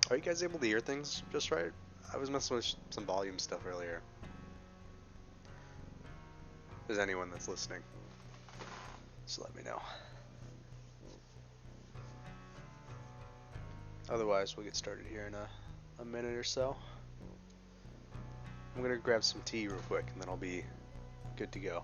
Are you guys able to hear things just right? I was messing with some volume stuff earlier. If there's anyone that's listening, just let me know. Otherwise, we'll get started here in a minute or so. I'm gonna grab some tea real quick and then I'll be good to go.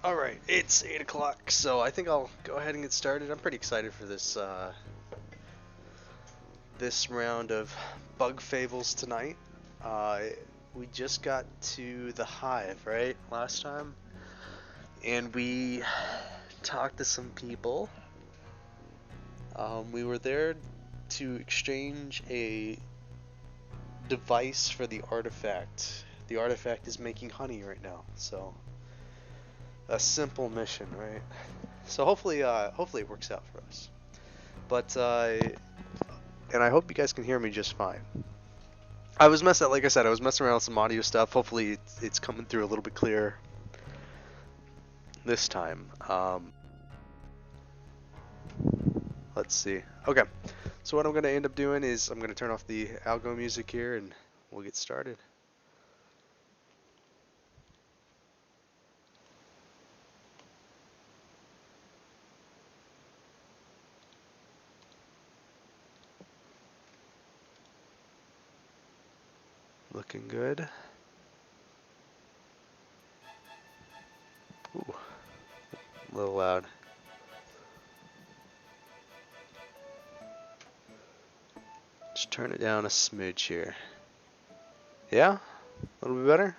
Alright, it's 8 o'clock, so I think I'll go ahead and get started. I'm pretty excited for this round of bug fables tonight. Uh, we just got to the Hive, right, last time? And we talked to some people. We were there to exchange a device for the artifact. The artifact is making honey right now, so a simple mission, right? So hopefully it works out for us. But and I hope you guys can hear me just fine. Like I said, I was messing around with some audio stuff. Hopefully it's coming through a little bit clearer this time. Let's see. Okay, so what I'm going to end up doing is I'm going to turn off the algo music here and we'll get started. Looking good. Ooh, a little loud. Just turn it down a smidge here. Yeah? A little bit better?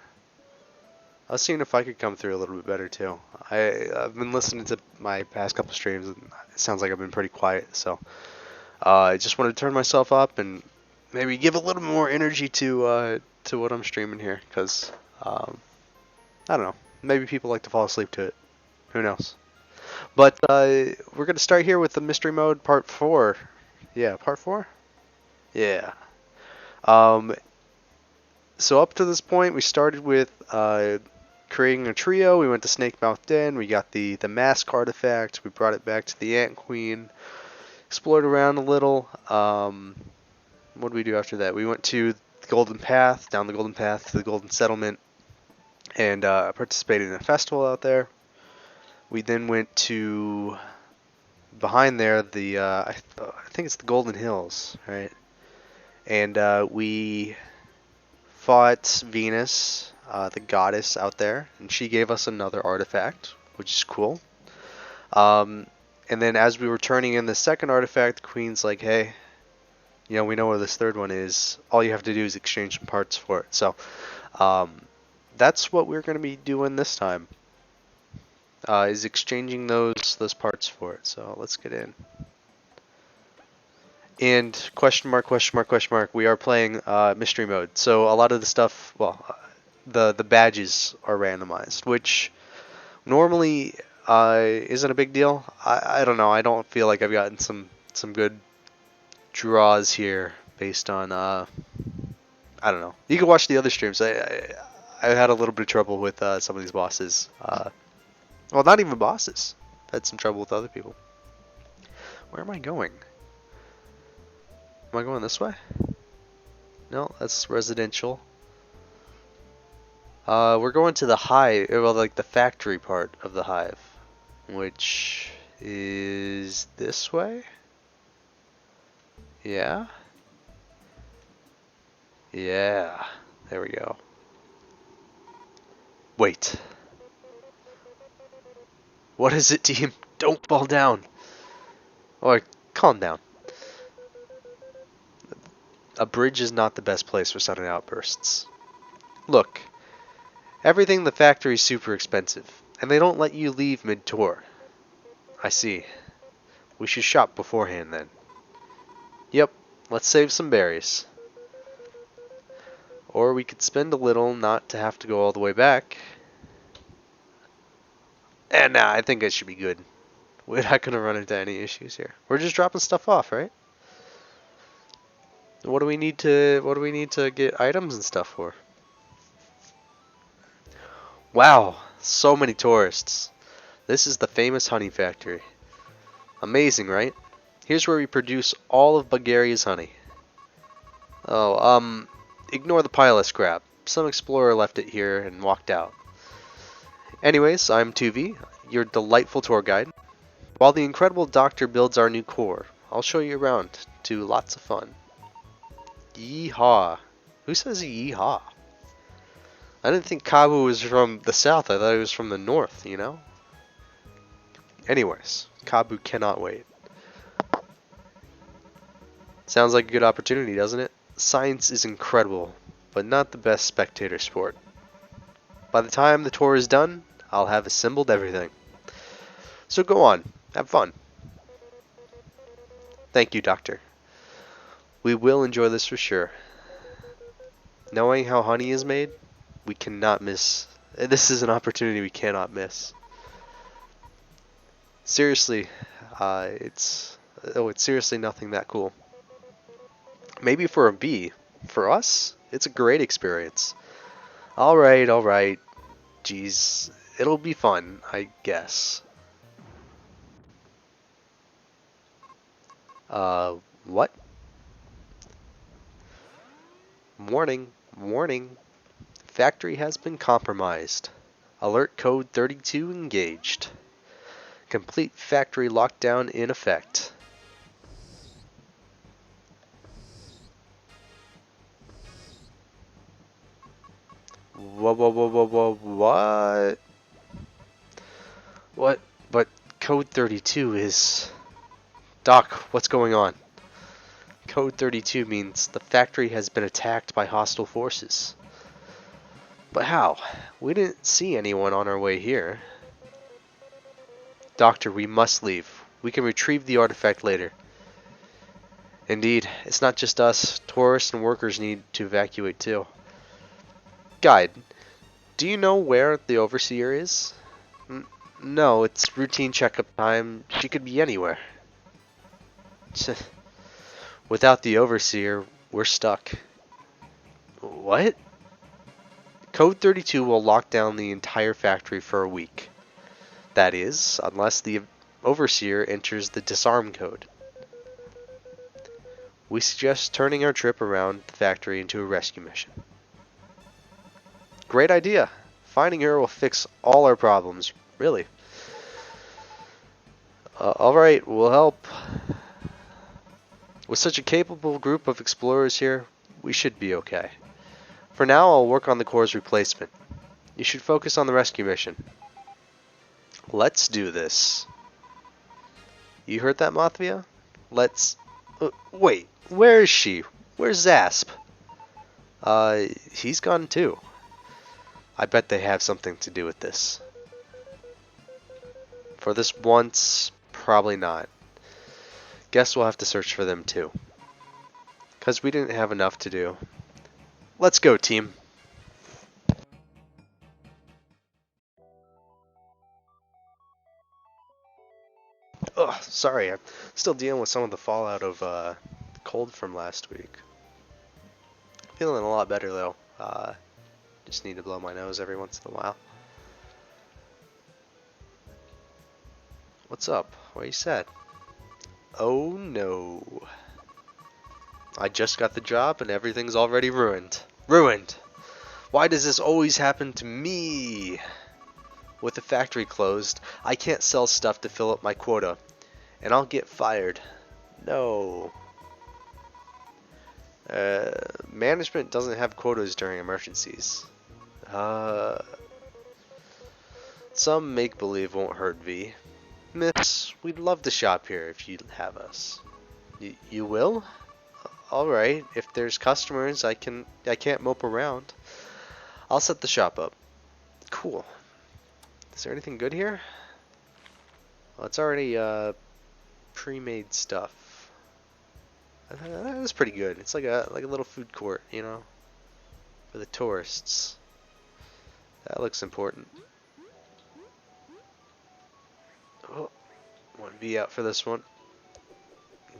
I was seeing if I could come through a little bit better too. I've been listening to my past couple streams and it sounds like I've been pretty quiet, so I just wanted to turn myself up and maybe give a little more energy to what I'm streaming here, because I don't know, maybe people like to fall asleep to it. Who knows? But we're gonna start here with the mystery mode part 4. Yeah, part 4. Yeah. Um, so up to this point, we started with creating a trio. We went to Snake Mouth Den. We got the mask artifact. We brought it back to the Ant Queen. Explored around a little. What did we do after that? We went to the Golden Path, down the Golden Path to the Golden Settlement, and participated in a festival out there. We then went to behind there I think it's the Golden Hills, right? And we fought Venus, the goddess out there, and she gave us another artifact, which is cool. And then as we were turning in the second artifact, the Queen's like, hey, we know where this third one is. All you have to do is exchange some parts for it. So that's what we're going to be doing this time, is exchanging those parts for it. So let's get in. And question mark, question mark, question mark, we are playing mystery mode. So a lot of the stuff, the badges are randomized, which normally isn't a big deal. I don't know. I don't feel like I've gotten some good draws here, based on I don't know. You can watch the other streams. I had a little bit of trouble with some of these bosses. Well, not even bosses. I had some trouble with other people. Where am I going? Am I going this way? No, that's residential. We're going to the hive, well, like the factory part of the hive, which is this way? Yeah? Yeah. There we go. Wait. What is it, team? Don't fall down. Or calm down. A bridge is not the best place for sudden outbursts. Look, everything in the factory is super expensive, and they don't let you leave mid-tour. I see. We should shop beforehand then. Yep, let's save some berries. Or we could spend a little not to have to go all the way back. And nah, I think it should be good. We're not gonna run into any issues here. We're just dropping stuff off, right? What do we need to get items and stuff for? Wow, so many tourists. This is the famous honey factory. Amazing, right? Here's where we produce all of Bulgaria's honey. Oh, ignore the pile of scrap. Some explorer left it here and walked out. Anyways, I'm 2V, your delightful tour guide. While the incredible doctor builds our new core, I'll show you around to lots of fun. Yeehaw. Who says yeehaw? I didn't think Kabu was from the south. I thought he was from the north, you know? Anyways, Kabu cannot wait. Sounds like a good opportunity, doesn't it? Science is incredible, but not the best spectator sport. By the time the tour is done, I'll have assembled everything. So go on, have fun. Thank you, Doctor. We will enjoy this for sure. Knowing how honey is made, we cannot miss. This is an opportunity we cannot miss. Seriously, it's seriously nothing that cool. Maybe for a bee, for us, it's a great experience. All right. Geez, it'll be fun, I guess. What? Warning. Factory has been compromised. Alert code 32 engaged. Complete factory lockdown in effect. Whoa, what? What? But code 32 is... Doc, what's going on? Code 32 means the factory has been attacked by hostile forces. But how? We didn't see anyone on our way here. Doctor, we must leave. We can retrieve the artifact later. Indeed, it's not just us. Tourists and workers need to evacuate too. Guide, do you know where the Overseer is? No, it's routine checkup time. She could be anywhere. Without the Overseer, we're stuck. What? Code 32 will lock down the entire factory for a week. That is, unless the Overseer enters the disarm code. We suggest turning our trip around the factory into a rescue mission. Great idea. Finding her will fix all our problems, really. Alright, we'll help. With such a capable group of explorers here, we should be okay. For now, I'll work on the core's replacement. You should focus on the rescue mission. Let's do this. You heard that, Mathia? Let's... wait, where is she? Where's Zasp? He's gone too. I bet they have something to do with this. For this once, probably not. Guess we'll have to search for them too. 'Cause we didn't have enough to do. Let's go, team. Ugh, sorry, I'm still dealing with some of the fallout of cold from last week. feeling a lot better though. Just need to blow my nose every once in a while. What's up? Why are you sad? Oh no. I just got the job and everything's already ruined. Ruined! Why does this always happen to me? With the factory closed, I can't sell stuff to fill up my quota. And I'll get fired. No. Management doesn't have quotas during emergencies. Some make-believe won't hurt V. Miss, we'd love to shop here if you'd have us. You will? Alright, if there's customers, I can't mope around. I'll set the shop up. Cool. Is there anything good here? Well, it's already pre-made stuff. That's pretty good. It's like a little food court, you know, for the tourists. That looks important. Oh, want to be out for this one.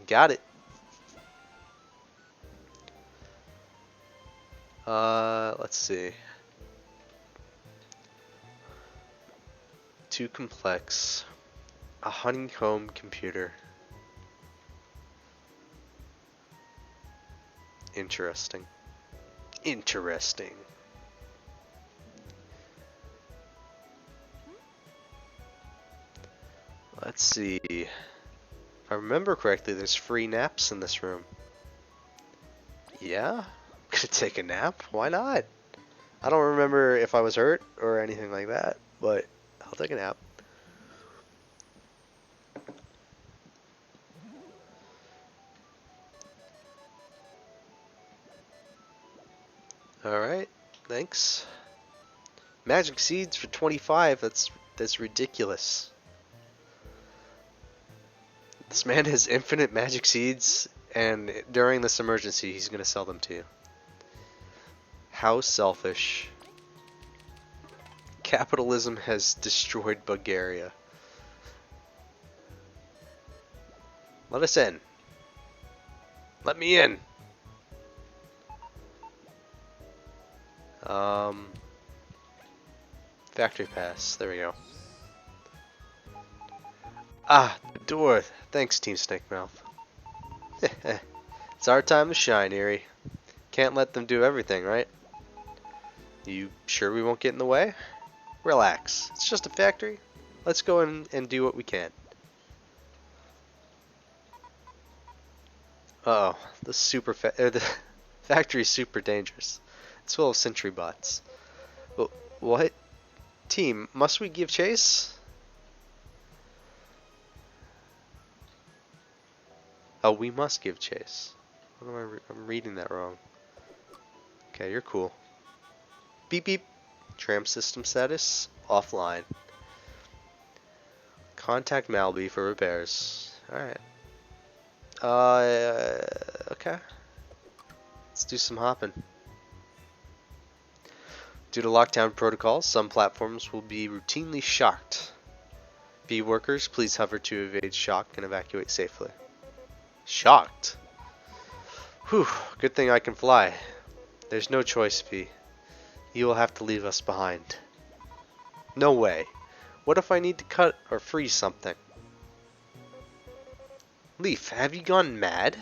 Got it. Let's see. Too complex. A honeycomb computer. Interesting. Interesting. Let's see. If I remember correctly, there's free naps in this room. Yeah? I'm gonna take a nap? Why not? I don't remember if I was hurt or anything like that, but I'll take a nap. Alright, thanks. Magic seeds for 25, that's ridiculous. This man has infinite magic seeds, and during this emergency, he's gonna sell them to you. How selfish. Capitalism has destroyed Bulgaria. Let us in. Let me in. Factory pass. There we go. Ah, the door. Thanks, Team Snake Mouth. It's our time to shine, Eerie. Can't let them do everything, right? You sure we won't get in the way? Relax. It's just a factory. Let's go in and do what we can. Uh oh, the factory's super dangerous. It's full of sentry bots. But what? Team, must we give chase? Oh, we must give chase. What am I'm reading that wrong. Okay, you're cool. Beep beep. Tram system status offline. Contact Malby for repairs. Alright. Okay. Let's do some hopping. Due to lockdown protocols, some platforms will be routinely shocked. V workers, please hover to evade shock and evacuate safely. Shocked? Whew, good thing I can fly. There's no choice, V. You will have to leave us behind. No way. What if I need to cut or freeze something? Leaf, have you gone mad?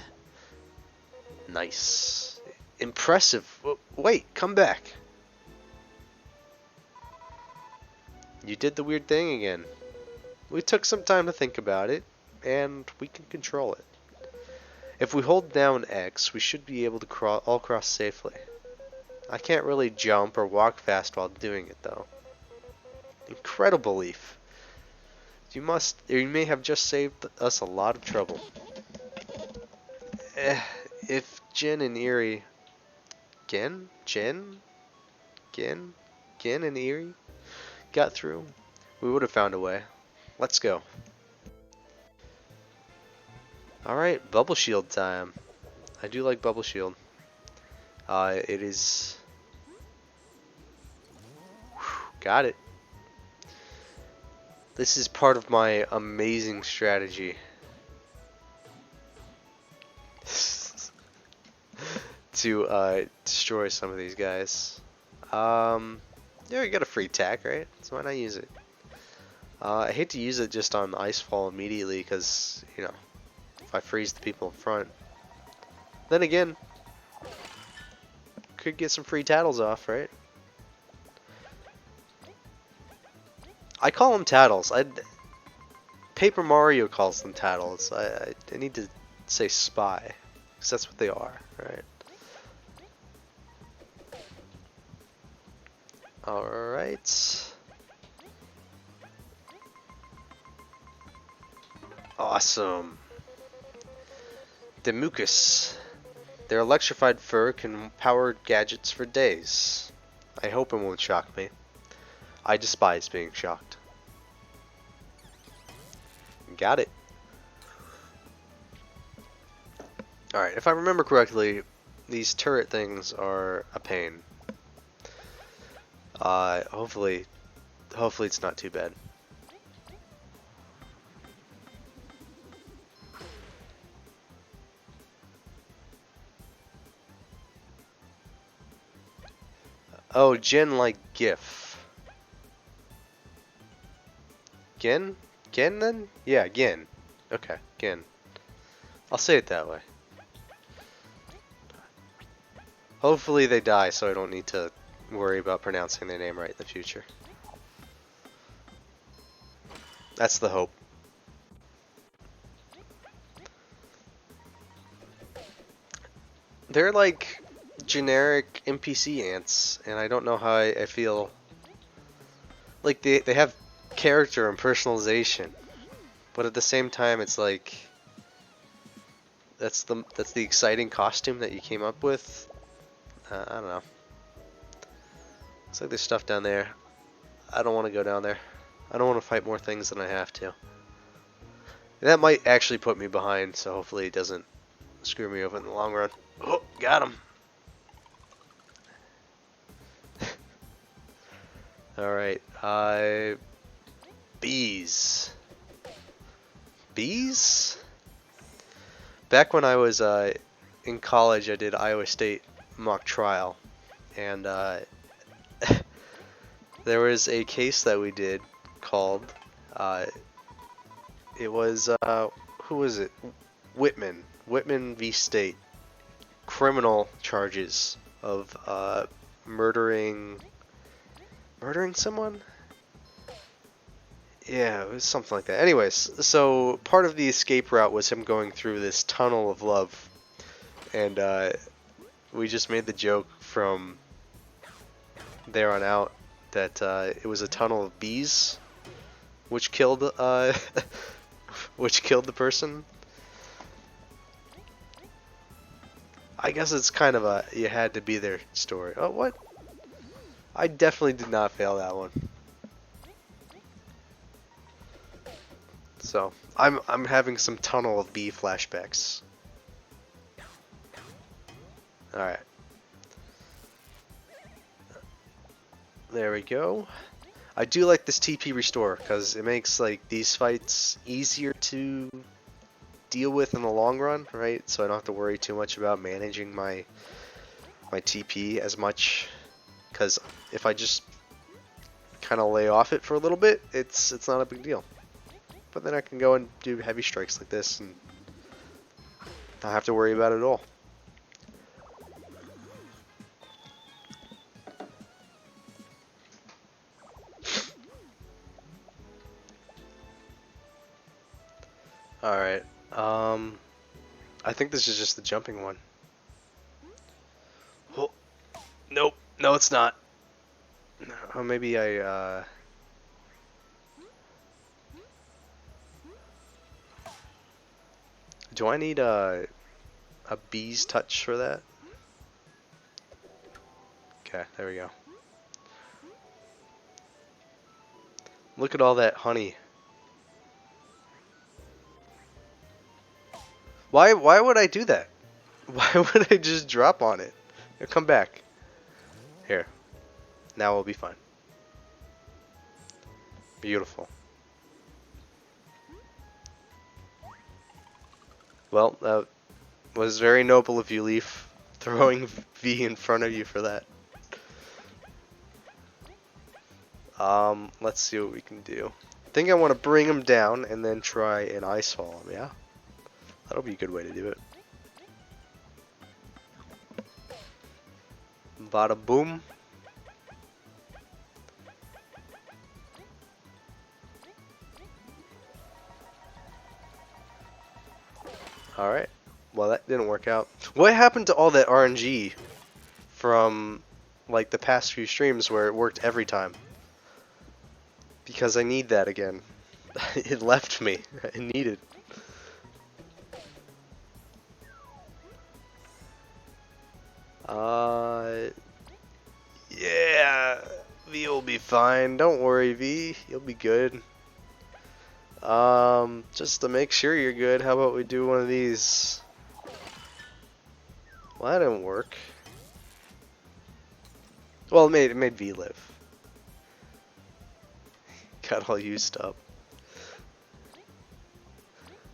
Nice. Impressive. Wait, come back. You did the weird thing again. We took some time to think about it, and we can control it. If we hold down X, we should be able to all cross safely. I can't really jump or walk fast while doing it, though. Incredible, Leaf. You may have just saved us a lot of trouble. If Jin and Eerie... Gin and Eerie got through, we would have found a way. Let's go. Alright, bubble shield time. I do like bubble shield. It is... Got it. This is part of my amazing strategy to destroy some of these guys. Yeah, we got a free attack, right? So why not use it? I hate to use it just on Icefall immediately because, you know, if I freeze the people in front. Then again, could get some free tattles off, right? I call them tattles. Paper Mario calls them tattles. I need to say spy, because that's what they are, right? Alright. Awesome. Demucus. Their electrified fur can power gadgets for days. I hope it won't shock me. I despise being shocked. Got it. Alright, if I remember correctly, these turret things are a pain. Hopefully it's not too bad. Oh, Jin like GIF. Gin? Gin then? Yeah, Gin. Okay, Gin. I'll say it that way. Hopefully they die so I don't need to worry about pronouncing their name right in the future. That's the hope. They're like generic NPC ants, and I don't know how I feel. Like they have character and personalization, but at the same time it's like that's the exciting costume that you came up with. I don't know. Looks like there's stuff down there. I don't want to go down there. I don't want to fight more things than I have to. That might actually put me behind, so hopefully it doesn't screw me over in the long run. Oh, got him. Alright, bees. Bees? Back when I was in college, I did Iowa State mock trial, and there was a case that we did called, it was, who was it? Whitman v. State. Criminal charges of murdering someone? Yeah, it was something like that. Anyways, so part of the escape route was him going through this tunnel of love, and we just made the joke from there on out that it was a tunnel of bees, which killed which killed the person. I guess it's kind of a you had to be there story. Oh, what? I definitely did not fail that one. So I'm having some tunnel of bee flashbacks. All right. There we go. I do like this TP restore because it makes like these fights easier to deal with in the long run, right? So I don't have to worry too much about managing my TP as much, because if I just kind of lay off it for a little bit, it's not a big deal. But then I can go and do heavy strikes like this and not have to worry about it at all. Alright, I think this is just the jumping one. Oh, nope, no it's not. Oh, maybe I, do I need a bee's touch for that? Okay, there we go. Look at all that honey. Why would I do that? Why would I just drop on it? Here, come back. Here. Now we'll be fine. Beautiful. Well, that was very noble of you, Leaf. throwing V in front of you for that. Let's see what we can do. I think I want to bring him down and then try an ice wall him, yeah? That'll be a good way to do it. Bada boom. Alright. Well, that didn't work out. What happened to all that RNG from, like, the past few streams where it worked every time? Because I need that again. It left me. I need it. Yeah. V will be fine. Don't worry, V. You'll be good. Just to make sure you're good, how about we do one of these? Well, that didn't work. Well, it made V live. Got all used up.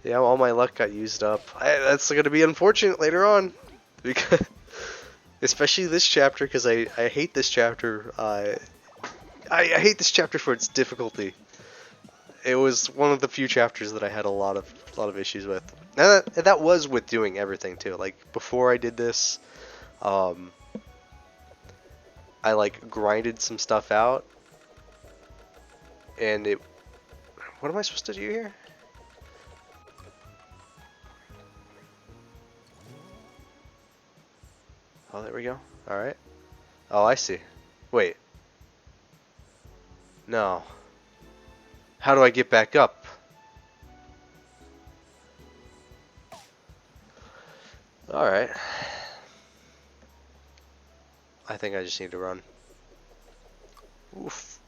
Yeah, all my luck got used up. That's gonna be unfortunate later on, because especially this chapter, because I hate this chapter. I hate this chapter for its difficulty. It was one of the few chapters that I had a lot of issues with. And that was with doing everything too. Like before I did this, I like grinded some stuff out, and it. What am I supposed to do here? Oh, there we go. All right. Oh, I see. Wait. No. How do I get back up? Alright. I think I just need to run. Oof.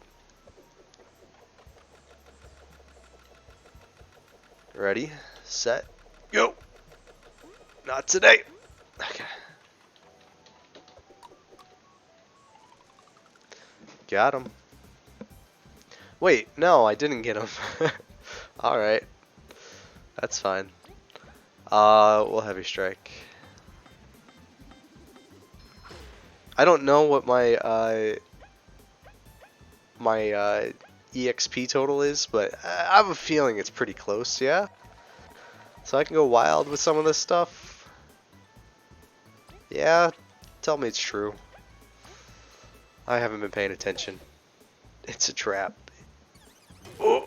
Ready, set, go! Not today! Okay. Got him. Wait, no, I didn't get him. Alright. That's fine. We'll heavy strike. I don't know what my EXP total is, but I have a feeling it's pretty close, yeah? So I can go wild with some of this stuff. Yeah, tell me it's true. I haven't been paying attention. It's a trap. Oh,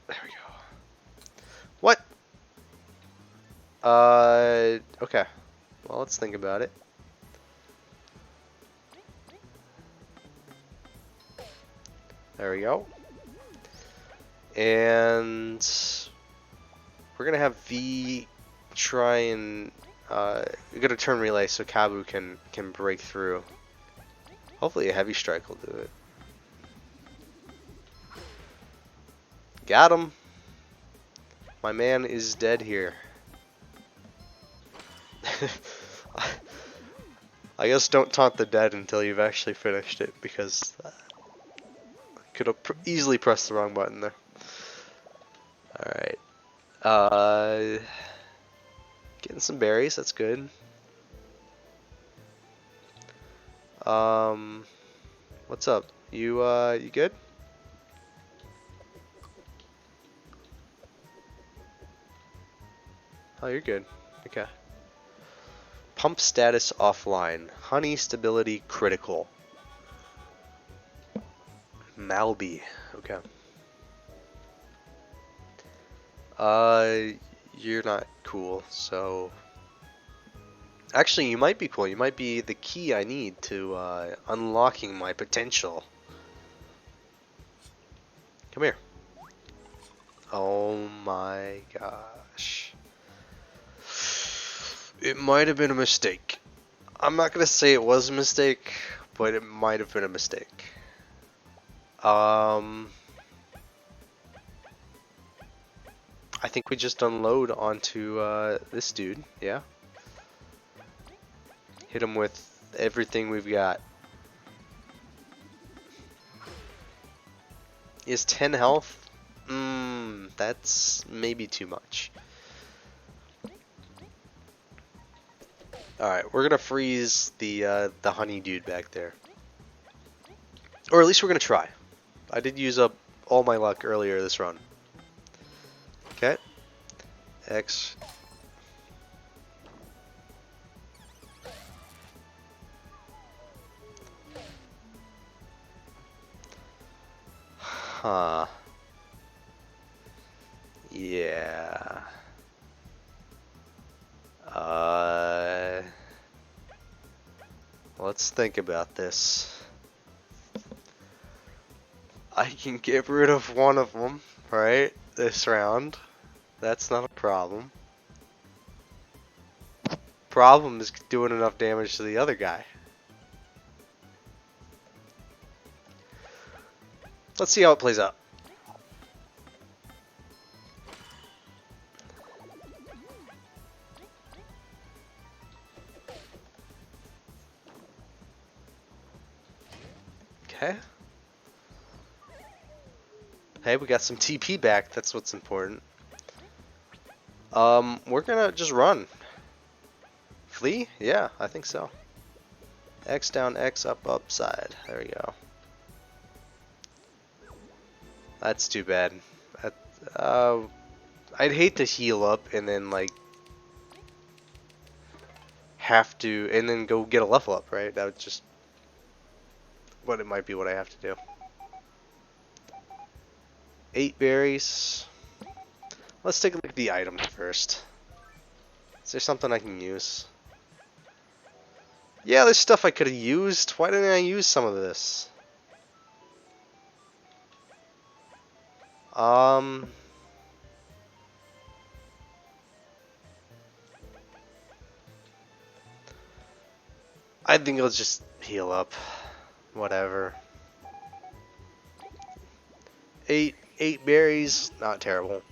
there we go. What? Okay. Well, let's think about it. There we go. And we're gonna have V try and we're gonna turn relay so Kabu can break through. Hopefully a heavy strike will do it. Got him. My man is dead here. I guess don't taunt the dead until you've actually finished it, because I could have easily pressed the wrong button there. Alright. Getting some berries, that's good. What's up? You good? Oh, you're good. Okay. Pump status offline. Honey stability critical. Malby. Okay. You're not cool, so... Actually, you might be cool. You might be the key I need to, unlocking my potential. Come here. Oh my gosh. It might have been a mistake. I'm not gonna say it was a mistake, but it might have been a mistake. I think we just unload onto this dude, yeah? Hit him with everything we've got. Is 10 health? That's maybe too much. Alright, we're gonna freeze the honey dude back there. Or at least we're gonna try. I did use up all my luck earlier this run. Okay. X. Huh. Yeah. Let's think about this. I can get rid of one of them, right? This round. That's not a problem. Problem is doing enough damage to the other guy. Let's see how it plays out. Okay. Hey, we got some TP back. That's what's important. We're gonna just run. Flee? Yeah, I think so. X down, X up, upside. There we go. That's too bad. I'd hate to heal up and then like have to, and then go get a level up, right? That would just, but it might be what I have to do. 8 berries. Let's take a look at the item first. Is there something I can use? Yeah, there's stuff I could have used. Why didn't I use some of this? I think I'll just heal up. Whatever. 8 berries, not terrible.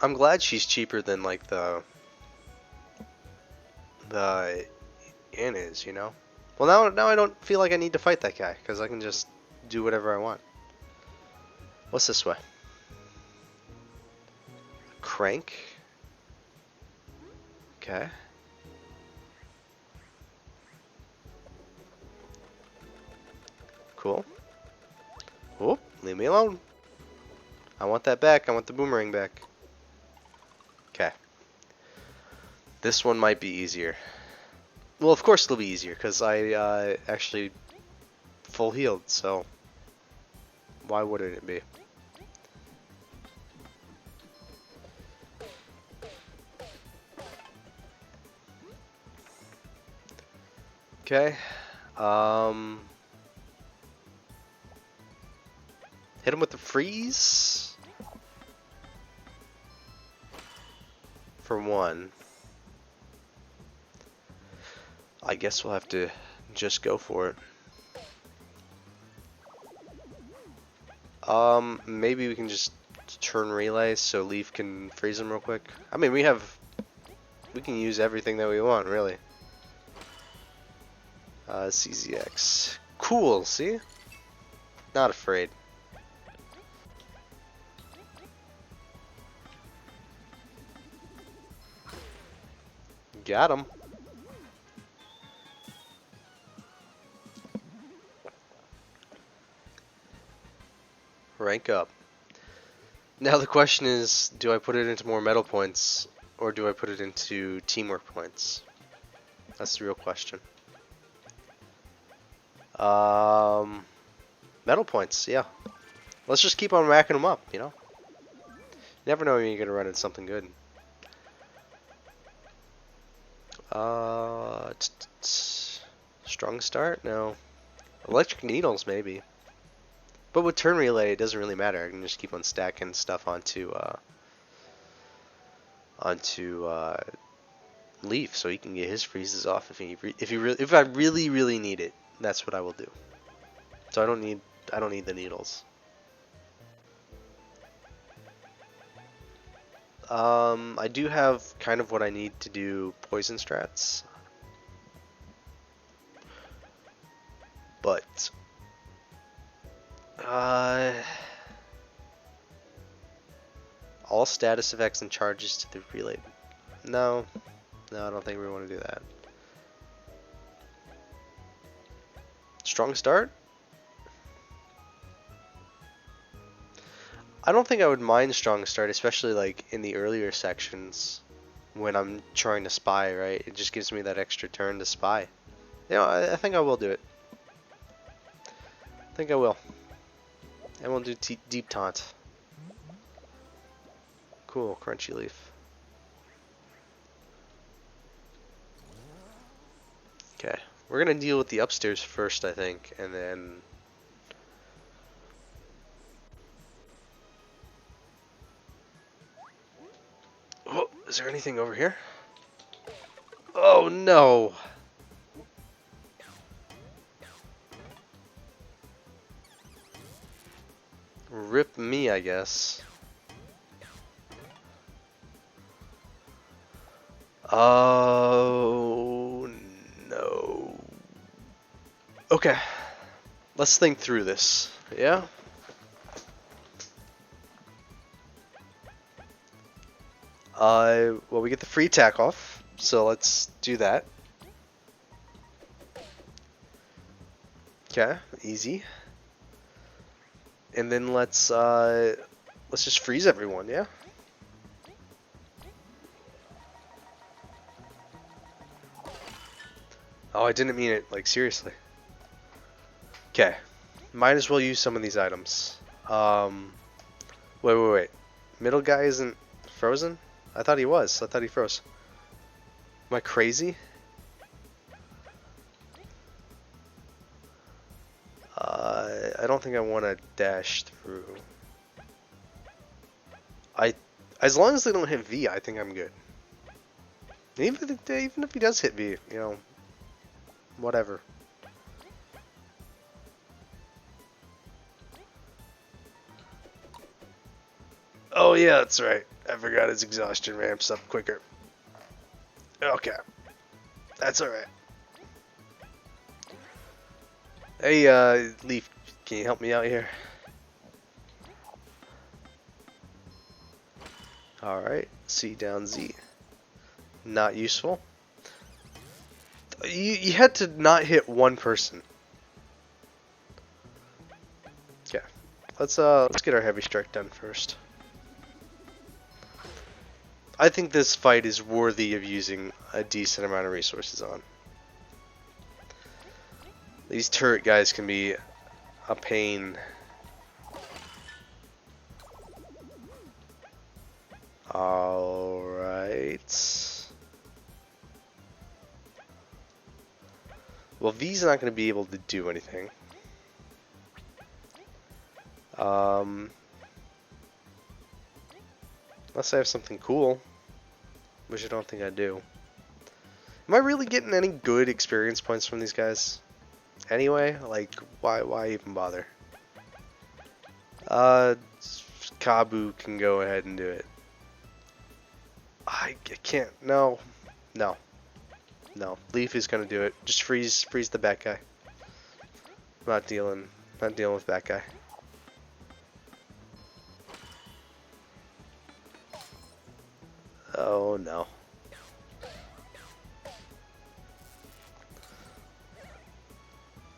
I'm glad she's cheaper than like the inn is, you know. Well, now I don't feel like I need to fight that guy because I can just do whatever I want. What's this way? Crank. Okay. Cool. Whoop, leave me alone. I want that back. I want the boomerang back. Okay. This one might be easier. Well, of course it'll be easier because I actually full healed, so why wouldn't it be? Okay. Hit him with the freeze for 1. I guess we'll have to just go for it. Maybe we can just turn relay so Leaf can freeze him real quick. I mean, we can use everything that we want, really. CZX. Cool, see? Not afraid. Got him. Rank up. Now the question is, do I put it into more medal points or do I put it into teamwork points? That's the real question. Medal points, yeah. Let's just keep on racking them up, you know? You never know when you're gonna run into something good. Strong start? No. Electric needles, maybe. But with turn relay, it doesn't really matter. I can just keep on stacking stuff onto Leaf, so he can get his freezes off if I really need it. That's what I will do. So I don't need the needles. I do have kind of what I need to do poison strats, but All status effects and charges to the relay. No, I don't think we want to do that. Strong start? I don't think I would mind strong start, especially like in the earlier sections when I'm trying to spy, right? It just gives me that extra turn to spy. You know, I think I will do it. I think I will. And we'll do deep taunt. Cool, crunchy leaf. Okay, we're gonna deal with the upstairs first, I think, and then... Oh, is there anything over here? Oh no! Rip me, I guess. Oh no. Okay, let's think through this. Yeah? Well, we get the free tack off, so let's do that. Okay, easy. And then let's just freeze everyone, yeah? Oh, I didn't mean it, like, seriously. Okay, might as well use some of these items. Wait. Middle guy isn't frozen? I thought he was. I thought he froze. Am I crazy? I don't think I want to dash through. As long as they don't hit V, I think I'm good. Even if he does hit V, you know, whatever. Oh yeah, that's right. I forgot his exhaustion ramps up quicker. Okay, that's all right. Hey, Leaf, can you help me out here? Alright, C down Z. Not useful. You had to not hit one person. Okay. Let's get our heavy strike done first. I think this fight is worthy of using a decent amount of resources on. These turret guys can be a pain. Alright. Well, V's not going to be able to do anything. Unless I have something cool. Which I don't think I do. Am I really getting any good experience points from these guys? Anyway, like, why even bother? Kabu can go ahead and do it. I can't. No. Leaf is gonna do it. Just freeze the bad guy. I'm not dealing with that guy. Oh no.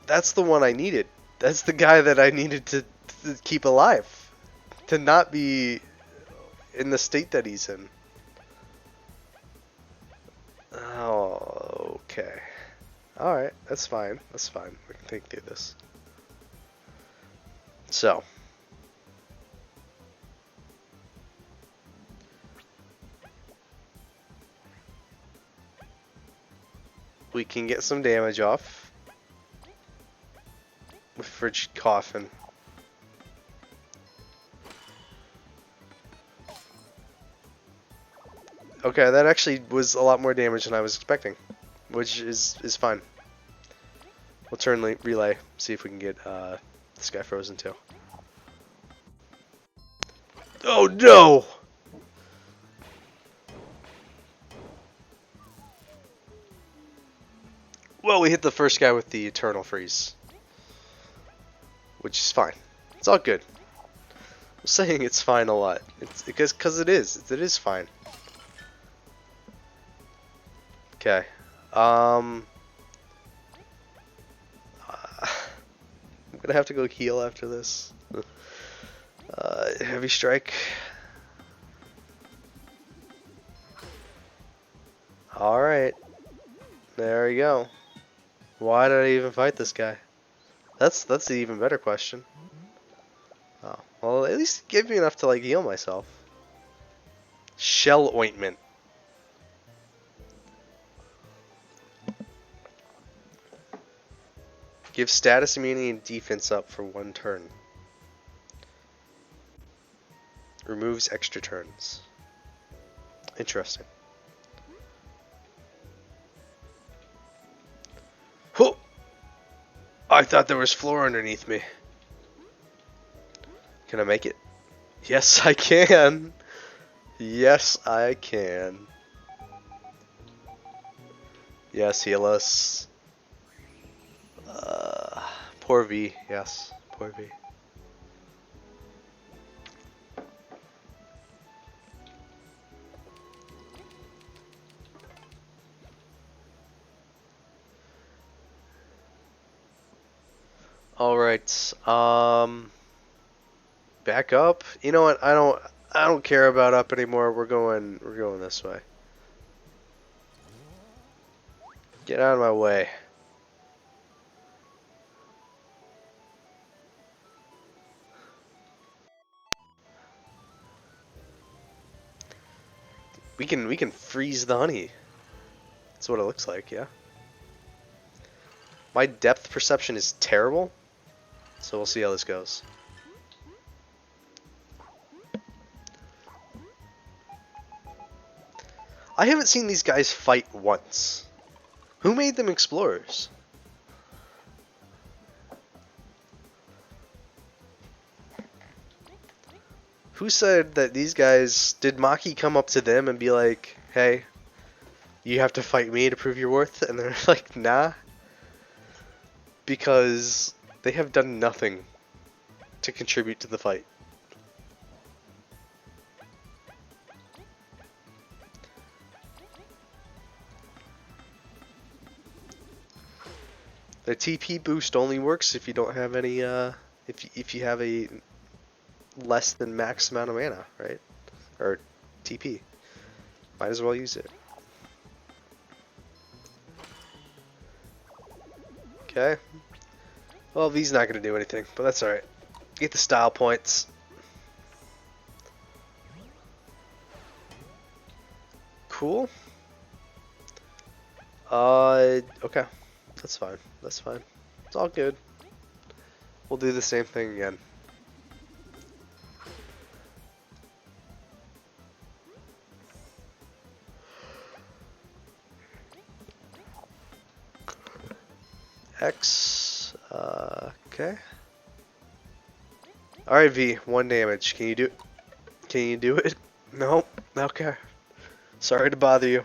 That's the one I needed. That's the guy that I needed to keep alive. To not be in the state that he's in. Oh, okay. Alright, that's fine. That's fine. We can think through this. So. We can get some damage off. With Frigid Coffin. Okay, that actually was a lot more damage than I was expecting, which is fine. We'll turn relay, see if we can get this guy frozen too. Oh no! Well, we hit the first guy with the Eternal Freeze, which is fine. It's all good. saying it's fine a lot. It's because it is. It is fine. Okay. I'm gonna have to go heal after this. Heavy strike. Alright. There we go. Why did I even fight this guy? That's the even better question. Oh, well, at least give me enough to like heal myself. Shell ointment. Give status immunity and defense up for 1 turn. Removes extra turns. Interesting. Oh! I thought there was floor underneath me. Can I make it? Yes, I can. Yes, I can. Yes, heal us. Poor V. Yes, poor V. Alright, back up. You know what? I don't care about up anymore. We're going this way. Get out of my way. We can freeze the honey. That's what it looks like, yeah. My depth perception is terrible, so we'll see how this goes. I haven't seen these guys fight once. Who made them explorers? Who said that these guys... Did Maki come up to them and be like, hey, you have to fight me to prove your worth? And they're like, nah. Because they have done nothing to contribute to the fight. The TP boost only works if you don't have any, if you have a less than max amount of mana, right? Or TP. Might as well use it. Okay. Well, V's not going to do anything, but that's alright. Get the style points. Cool. Okay. That's fine. That's fine. It's all good. We'll do the same thing again. X. Okay. Alright, V. 1 damage. Can you do it? Can you do it? No? Okay. Sorry to bother you.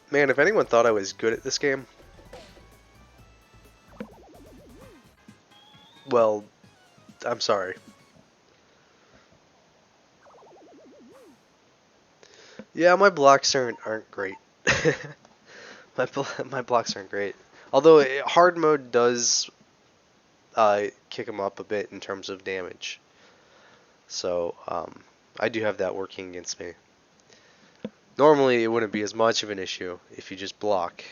Man, if anyone thought I was good at this game, well, I'm sorry. Yeah, my blocks aren't great. my blocks aren't great. Although hard mode does kick them up a bit in terms of damage. So I do have that working against me. Normally it wouldn't be as much of an issue if you just block,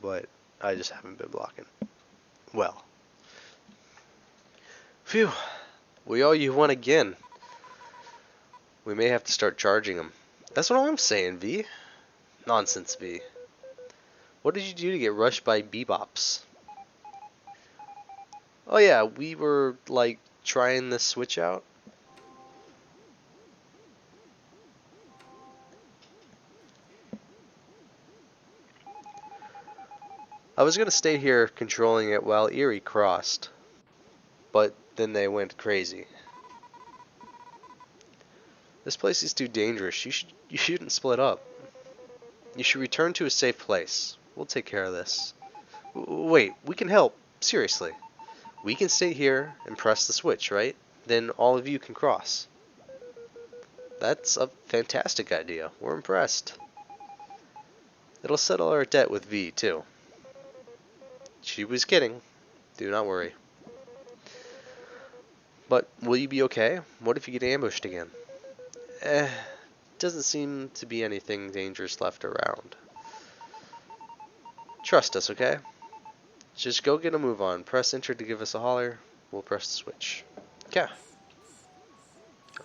but I just haven't been blocking. Well. Phew. We owe you one again. We may have to start charging them. That's what I'm saying, V. Nonsense, V. What did you do to get rushed by Bebops? Oh yeah, we were, like, trying this switch out. I was gonna stay here controlling it while Erie crossed, but then they went crazy. This place is too dangerous. You shouldn't split up. You should return to a safe place. We'll take care of this. Wait, we can help. Seriously. We can stay here and press the switch, right? Then all of you can cross. That's a fantastic idea. We're impressed. It'll settle our debt with V, too. She was kidding. Do not worry. But will you be okay? What if you get ambushed again? Doesn't seem to be anything dangerous left around. Trust us, okay? Just go get a move on. Press enter to give us a holler. We'll press the switch. Yeah.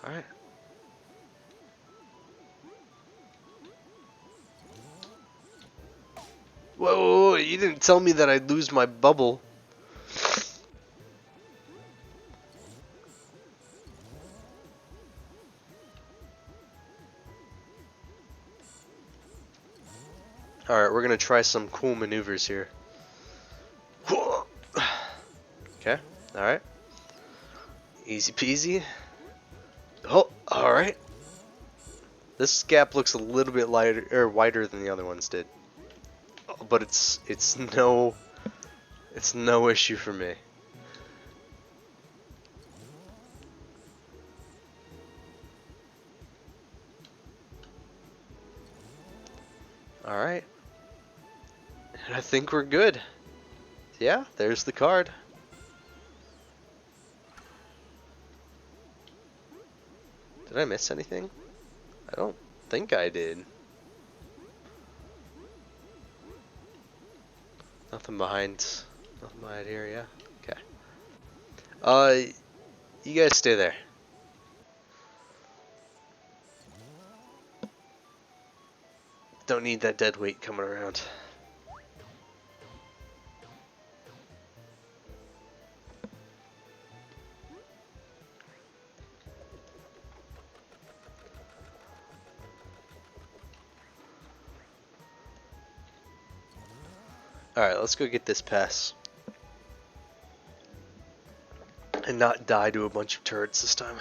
Alright. Whoa, you didn't tell me that I'd lose my bubble. Alright, we're gonna try some cool maneuvers here. Okay, alright. Easy peasy. Oh, alright. This gap looks a little bit lighter or wider than the other ones did. But it's no issue for me. Alright. And I think we're good. Yeah, there's the card. Did I miss anything? I don't think I did. Nothing behind here, yeah? Okay. You guys stay there. Don't need that dead weight coming around. Alright, let's go get this pass. And not die to a bunch of turrets this time.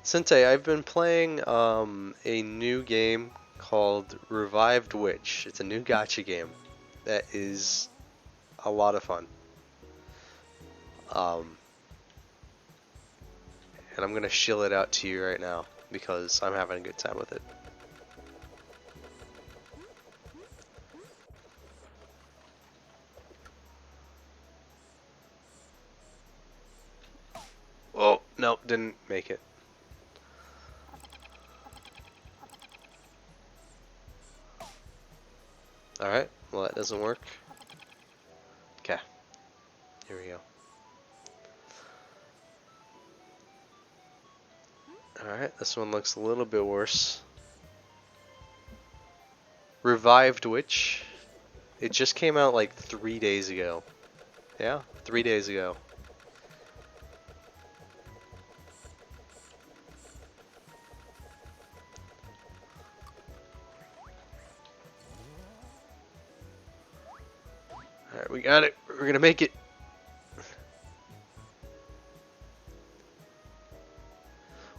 Sensei, I've been playing a new game called Revived Witch. It's a new gacha game that is a lot of fun. And I'm gonna shill it out to you right now because I'm having a good time with it. Oh, no, didn't make it. Alright, well that doesn't work. Okay, here we go. Alright, this one looks a little bit worse. Revived Witch. It just came out like 3 days ago. Yeah, 3 days ago. Alright, we got it. We're gonna make it.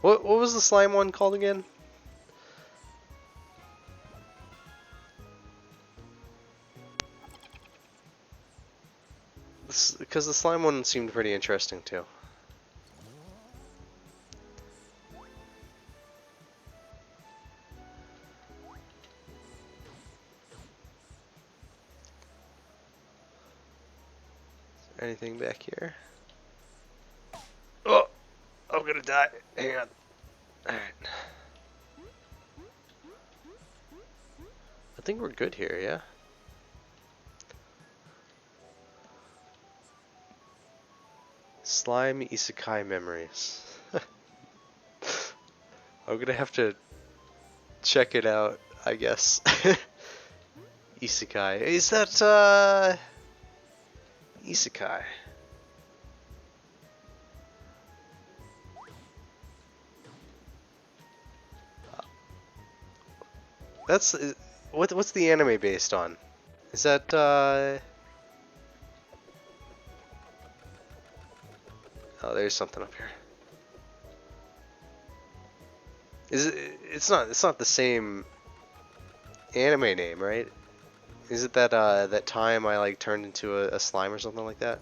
What was the slime one called again? Because the slime one seemed pretty interesting too. Is there anything back here? Oh! I'm gonna die. Hang on. Alright. I think we're good here, yeah? Slime Isekai memories. I'm gonna have to check it out, I guess. Isekai. Is that, Isekai? That's what's the anime based on? Is that oh, there's something up here. Is it? It's not the same anime name, right? Is it that that time I like turned into a slime or something like that?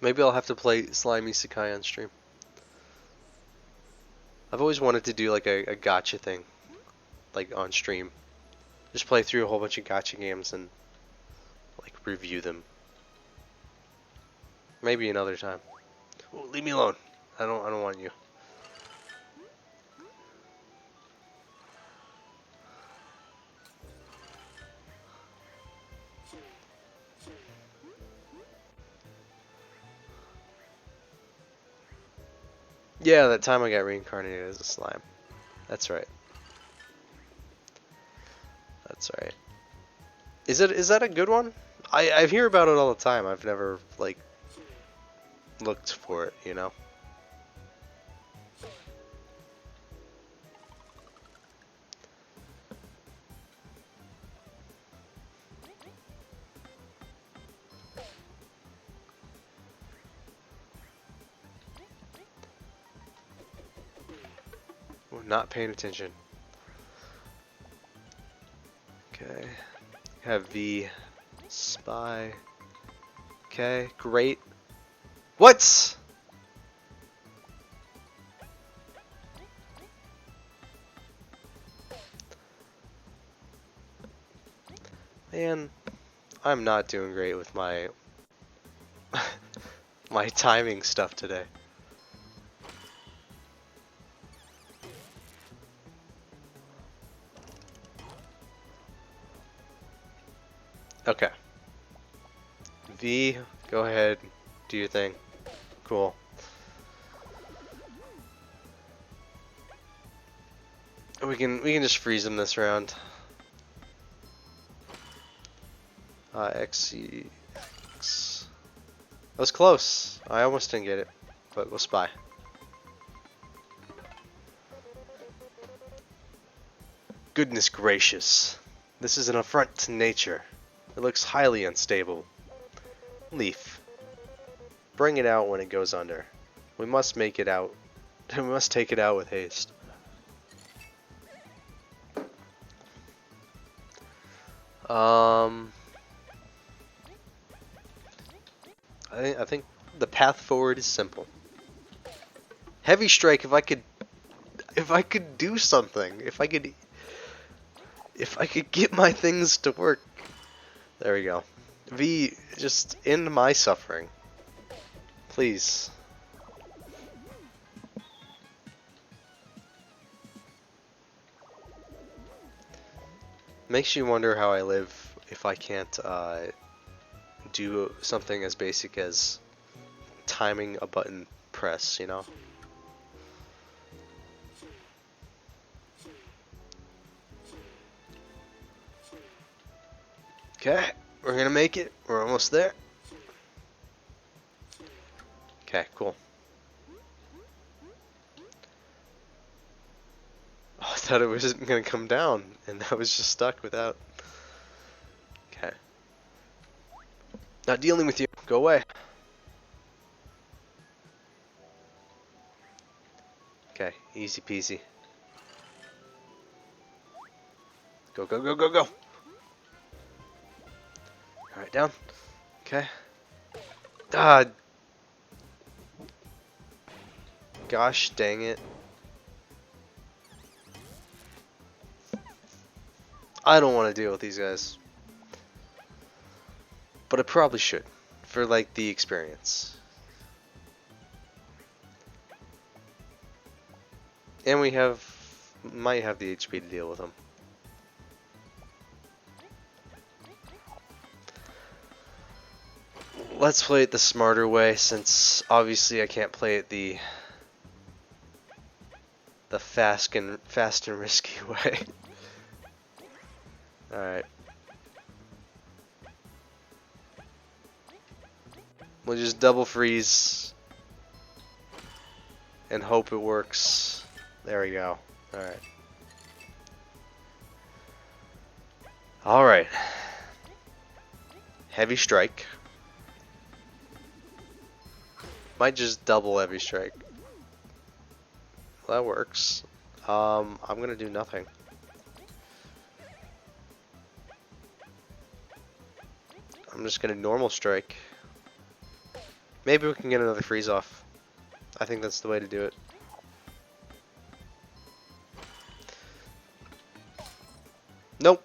Maybe I'll have to play Slime Isekai on stream. I've always wanted to do like a gacha thing, like on stream. Just play through a whole bunch of gacha games and like review them. Maybe another time. Ooh, leave me alone. I don't want you. Yeah, that time I got reincarnated as a slime. That's right. That's right. Is that a good one? I hear about it all the time. I've never like looked for it, you know. Ooh, not paying attention. Okay. Have V spy. Okay, great. What? Man, I'm not doing great with my my timing stuff today. Okay. V, go ahead, do your thing. Cool. We can just freeze him this round. XC. X. That was close. I almost didn't get it, but we'll spy. Goodness gracious. This is an affront to nature. It looks highly unstable. Leaf. Bring it out when it goes under. We must make it out. We must take it out with haste. I think the path forward is simple. Heavy strike. If I could do something. If I could get my things to work. There we go. V, just end my suffering. Please. Makes you wonder how I live if I can't do something as basic as timing a button press, you know? Okay, we're gonna make it. We're almost there. Okay, cool. Oh, I thought it wasn't gonna come down, and I was just stuck without. Okay. Not dealing with you. Go away. Okay, easy peasy. Go, go, go, go, go. Alright, down. Okay. Ah. Gosh dang it. I don't want to deal with these guys. But I probably should. For, like, the experience. And we might have the HP to deal with them. Let's play it the smarter way, since obviously I can't play it the fast and risky way. Alright. We'll just double freeze and hope it works. There we go. Alright. Alright. Heavy strike. Might just double heavy strike. Well, that works. I'm gonna do nothing. I'm just gonna normal strike. Maybe we can get another freeze off. I think that's the way to do it. Nope.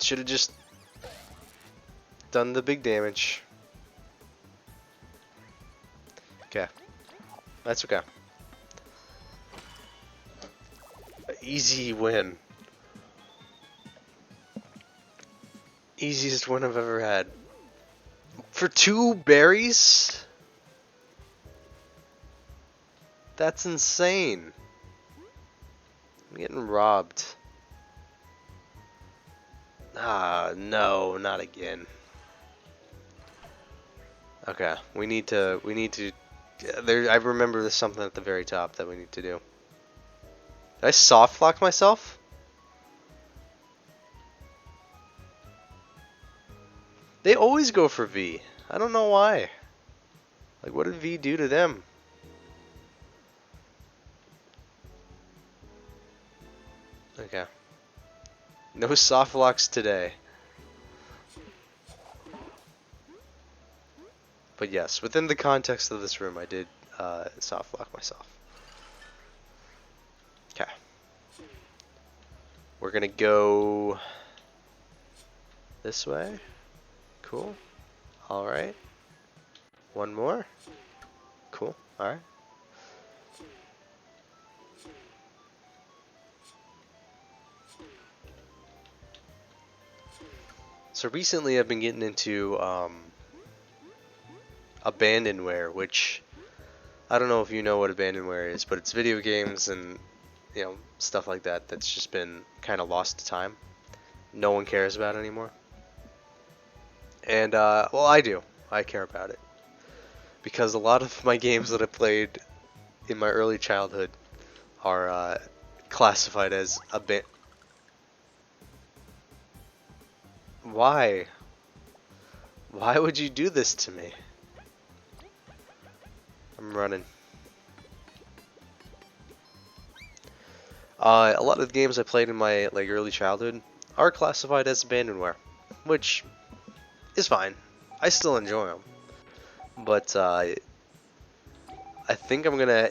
Should have just done the big damage. Okay. That's okay. Easy win. Easiest win I've ever had. For 2 berries? That's insane. I'm getting robbed. Ah, no, not again. Okay, we need to, there, I remember there's something at the very top that we need to do. Did I soft lock myself? They always go for V. I don't know why. Like, what did V do to them? Okay. No soft locks today. But yes, within the context of this room, I did soft lock myself. Okay. We're gonna go this way. Cool. Alright. One more. Cool. Alright. So recently I've been getting into abandonware, which I don't know if you know what abandonware is, but it's video games and stuff like that that's just been kind of lost to time. No one cares about it anymore. And well, I do. I care about it because a lot of my games that I played in my early childhood are classified as Why? Why would you do this to me? I'm running. A lot of the games I played in my early childhood are classified as abandonware, which is fine. I still enjoy them, but I think I'm gonna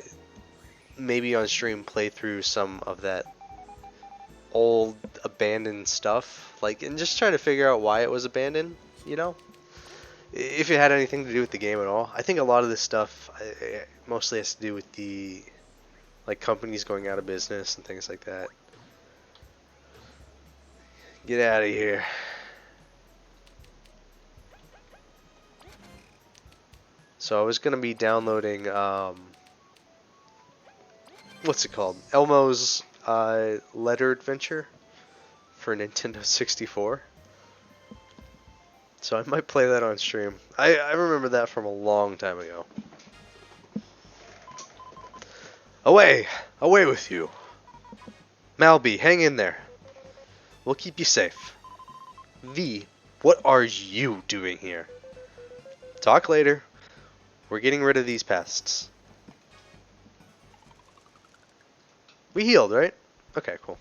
maybe on stream play through some of that old abandoned stuff, and just try to figure out why it was abandoned. If it had anything to do with the game at all. I think a lot of this stuff mostly has to do with the companies going out of business and things like that. Get out of here. So I was gonna be downloading what's it called? Elmo's Letter Adventure for Nintendo 64. So I might play that on stream. I remember that from a long time ago. Away! Away with you! Malby, hang in there. We'll keep you safe. V, what are you doing here? Talk later. We're getting rid of these pests. We healed, right? Okay, cool.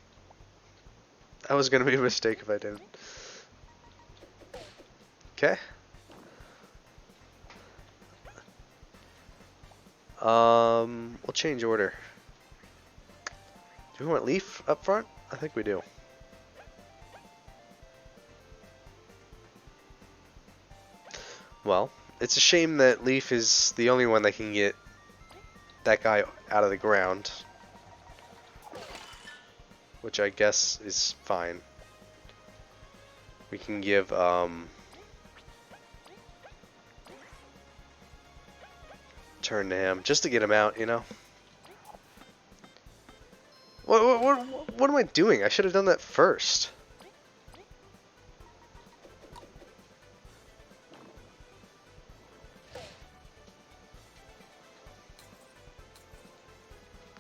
That was gonna be a mistake if I didn't. Okay. We'll change order. Do we want Leaf up front? I think we do. Well, it's a shame that Leaf is the only one that can get that guy out of the ground. Which I guess is fine. We can give, turn to him, just to get him out, What am I doing? I should have done that first.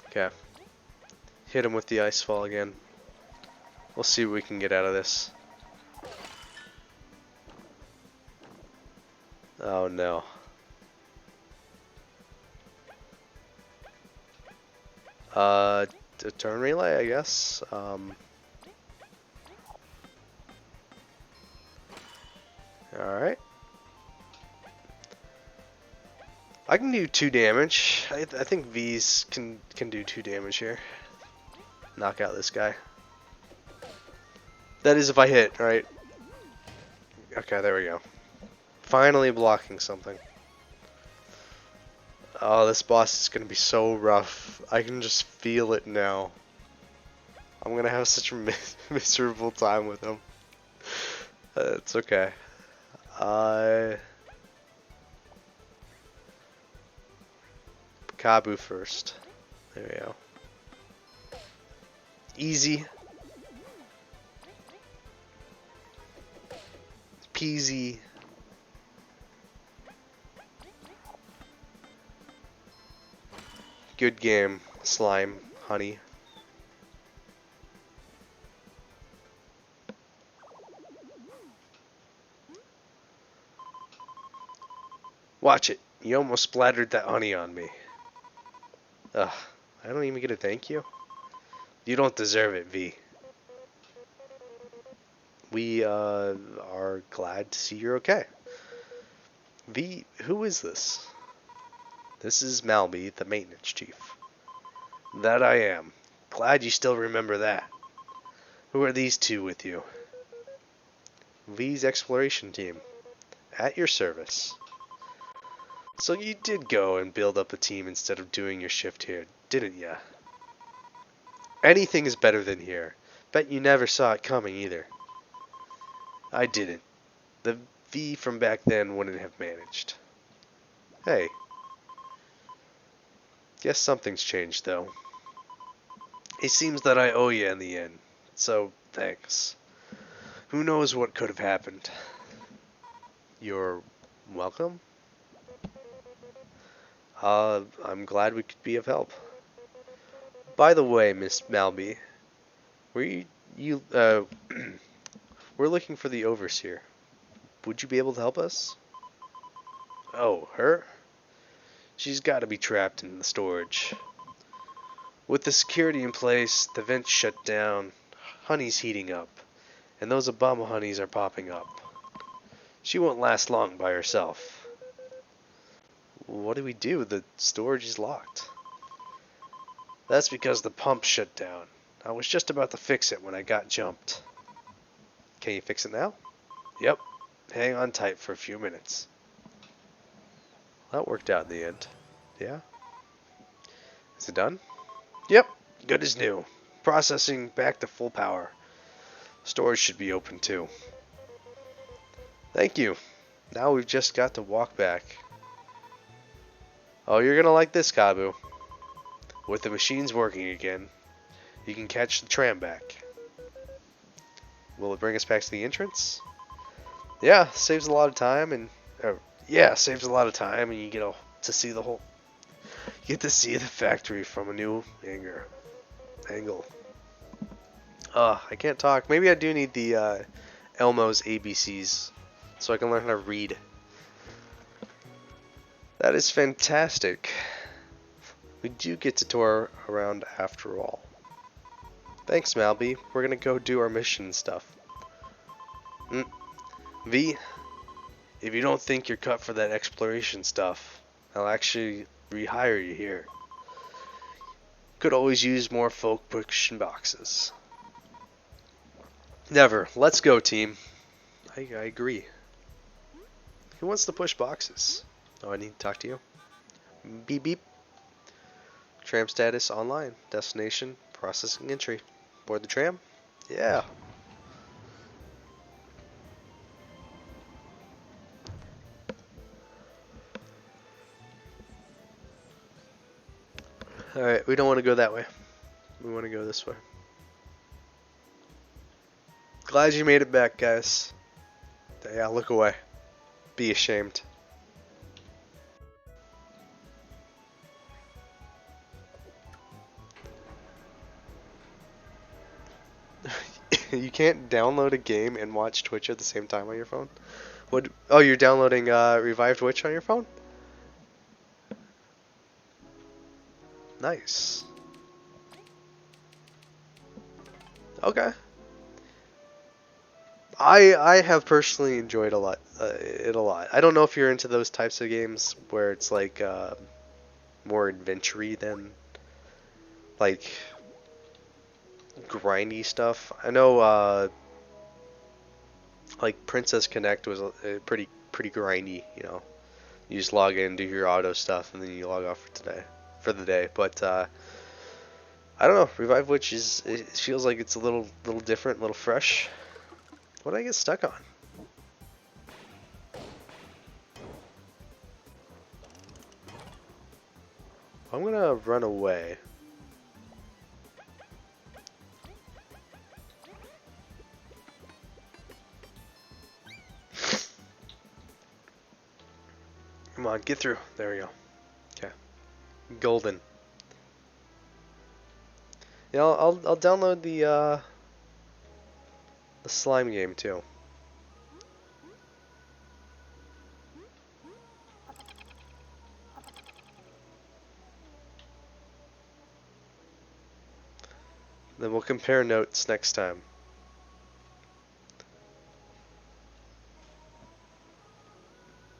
Okay. Hit him with the ice fall again. We'll see what we can get out of this. Oh no. A turn relay, I guess. Alright. I can do 2 damage. I think V's can do 2 damage here. Knock out this guy. That is if I hit, right? Okay, there we go. Finally blocking something. Oh, this boss is going to be so rough. I can just feel it now. I'm going to have such a miserable time with him. It's okay. Kabu first. There we go. Easy. Peasy. Good game. Slime. Honey. Watch it. You almost splattered that honey on me. Ugh. I don't even get a thank you. You don't deserve it, V. We are glad to see you're okay. V, who is this? This is Malby, the maintenance chief. That I am. Glad you still remember that. Who are these two with you? V's exploration team. At your service. So you did go and build up a team instead of doing your shift here, didn't ya? Anything is better than here. Bet you never saw it coming either. I didn't. The V from back then wouldn't have managed. Hey. Guess something's changed though. It seems that I owe you in the end. So, thanks. Who knows what could have happened? You're welcome? I'm glad we could be of help. By the way, Miss Malby, we're looking for the overseer. Would you be able to help us? Oh, her? She's got to be trapped in the storage. With the security in place, the vents shut down, honey's heating up, and those Obama honeys are popping up. She won't last long by herself. What do we do? The storage is locked. That's because the pump shut down. I was just about to fix it when I got jumped. Can you fix it now? Yep. Hang on tight for a few minutes. That worked out in the end. Yeah? Is it done? Yep. Good as new. Processing back to full power. Storage should be open too. Thank you. Now we've just got to walk back. Oh, you're gonna like this, Kabu. With the machines working again, you can catch the tram back. Will it bring us back to the entrance? Yeah, saves a lot of time and saves a lot of time, and you get to see the whole. You get to see the factory from a new angle. I can't talk. Maybe I do need the Elmo's ABCs so I can learn how to read. That is fantastic. We do get to tour around after all. Thanks, Malby. We're gonna go do our mission stuff. V, if you don't think you're cut for that exploration stuff, I'll actually rehire you here. Could always use more folk pushing boxes. Never. Let's go, team. I agree. Who wants to push boxes? Oh, I need to talk to you. Beep beep. Tram status online. Destination processing entry. Board the tram? Yeah. Alright, we don't want to go that way. We want to go this way. Glad you made it back, guys. Yeah, look away. Be ashamed. You can't download a game and watch Twitch at the same time on your phone? What? Oh, you're downloading Revived Witch on your phone? Nice. Okay. I have personally enjoyed it a lot. I don't know if you're into those types of games where it's like more adventure-y than like grindy stuff. I know like Princess Connect was pretty grindy, you know. You just log in, do your auto stuff, and then you log off for the day. But I don't know, Revive Witch it feels like it's a little different, a little fresh. What did I get stuck on? I'm gonna run away. Come on, get through. There we go. Okay. Golden. Yeah, I'll download the slime game too. Then we'll compare notes next time.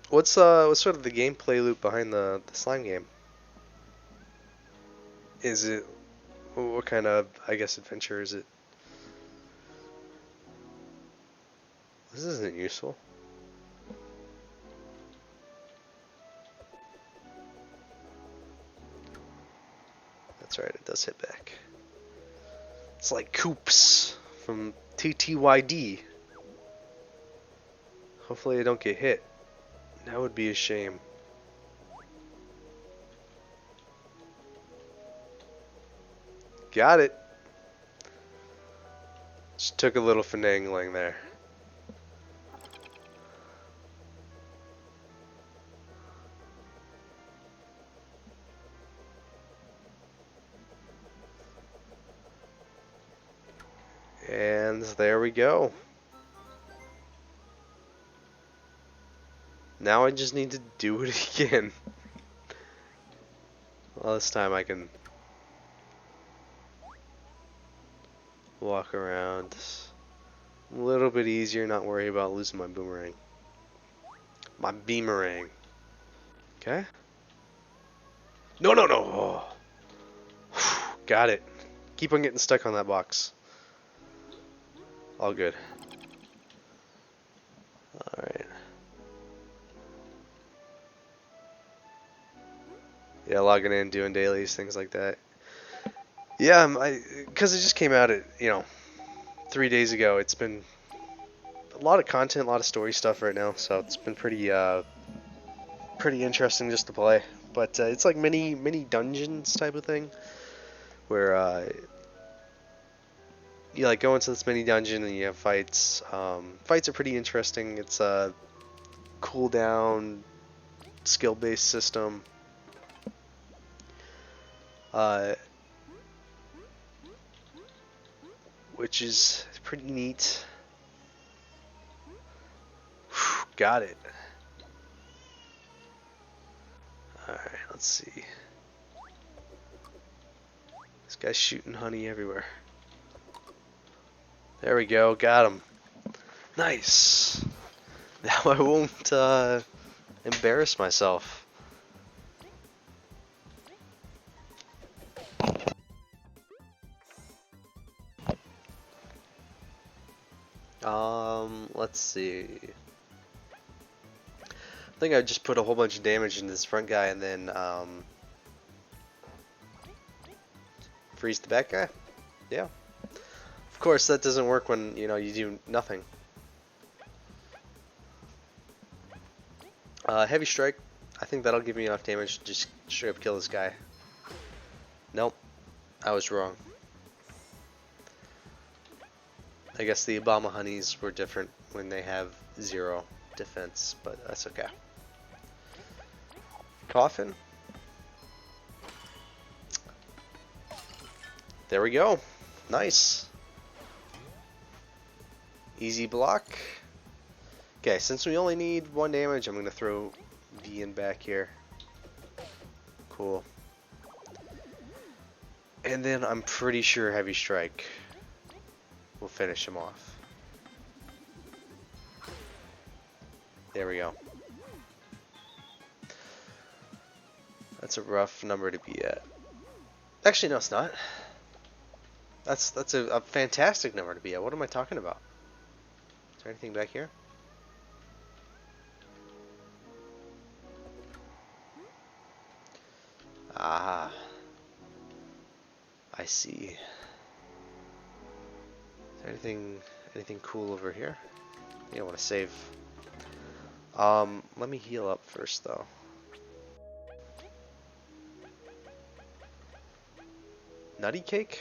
What's sort of the gameplay loop behind the slime game? Is it what kind of, I guess, adventure is it? This isn't useful. That's right, it does hit back. It's like Coops from TTYD. Hopefully I don't get hit. That would be a shame. Got it. Just took a little finagling there. And there we go. Now I just need to do it again. Well, this time I can walk around a little bit easier, not worry about losing my boomerang. My beamerang. Okay. No, no, no. Oh. Got it. Keep on getting stuck on that box. All good. Alright. Yeah, logging in, doing dailies, things like that. Yeah, because it just came out at, 3 days ago. It's been a lot of content, a lot of story stuff right now, so it's been pretty interesting just to play. But it's like mini dungeons type of thing, where you like go into this mini dungeon and you have fights. Fights are pretty interesting. It's a cooldown, skill-based system. Which is pretty neat. Whew, got it. Alright, let's see. This guy's shooting honey everywhere. There we go, got him. Nice. Now I won't embarrass myself. Let's see. I think I just put a whole bunch of damage into this front guy and then freeze the back guy. Yeah. Of course, that doesn't work when you do nothing. Heavy strike. I think that'll give me enough damage to just straight up kill this guy. Nope, I was wrong. I guess the Obama honeys were different when they have 0 defense, but that's okay. Coffin. There we go. Nice. Easy block. Okay, since we only need 1 damage, I'm going to throw D in back here. Cool. And then I'm pretty sure Heavy Strike. finish him off. There we go. That's a rough number to be at. Actually, no, it's not. That's a fantastic number to be at. What am I talking about? Is there anything back here? Ah, I see. Is there anything cool over here? Yeah, I want to save. Let me heal up first though. Nutty cake?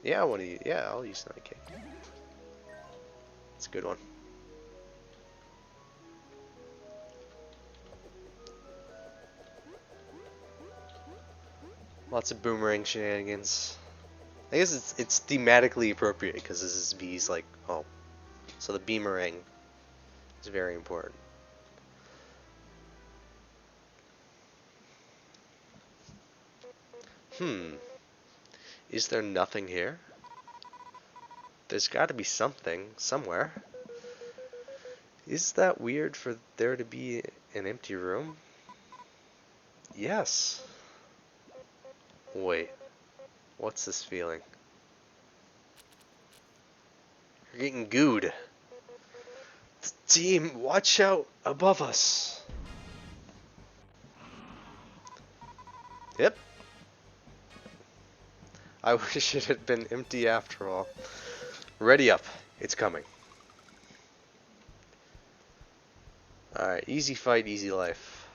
Yeah, I want to. Yeah, I'll use nutty cake. It's a good one. Lots of boomerang shenanigans. I guess it's thematically appropriate because this is V's like home. So the beamerang is very important. Is there nothing here? There's got to be something somewhere. Is that weird for there to be an empty room? Yes. Wait. What's this feeling? You're getting gooed. Team, watch out above us. Yep. I wish it had been empty after all. Ready up. It's coming. Alright, easy fight, easy life.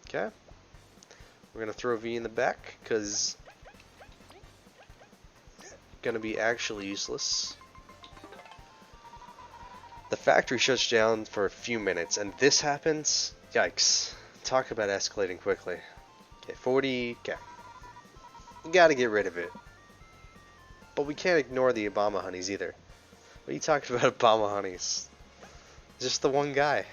Okay. We're gonna throw V in the back, because gonna be actually useless. The factory shuts down for a few minutes, and this happens? Yikes. Talk about escalating quickly. Okay, 40, okay. You gotta get rid of it. But we can't ignore the Obama honeys either. What are you talking about, Obama honeys? Just the one guy.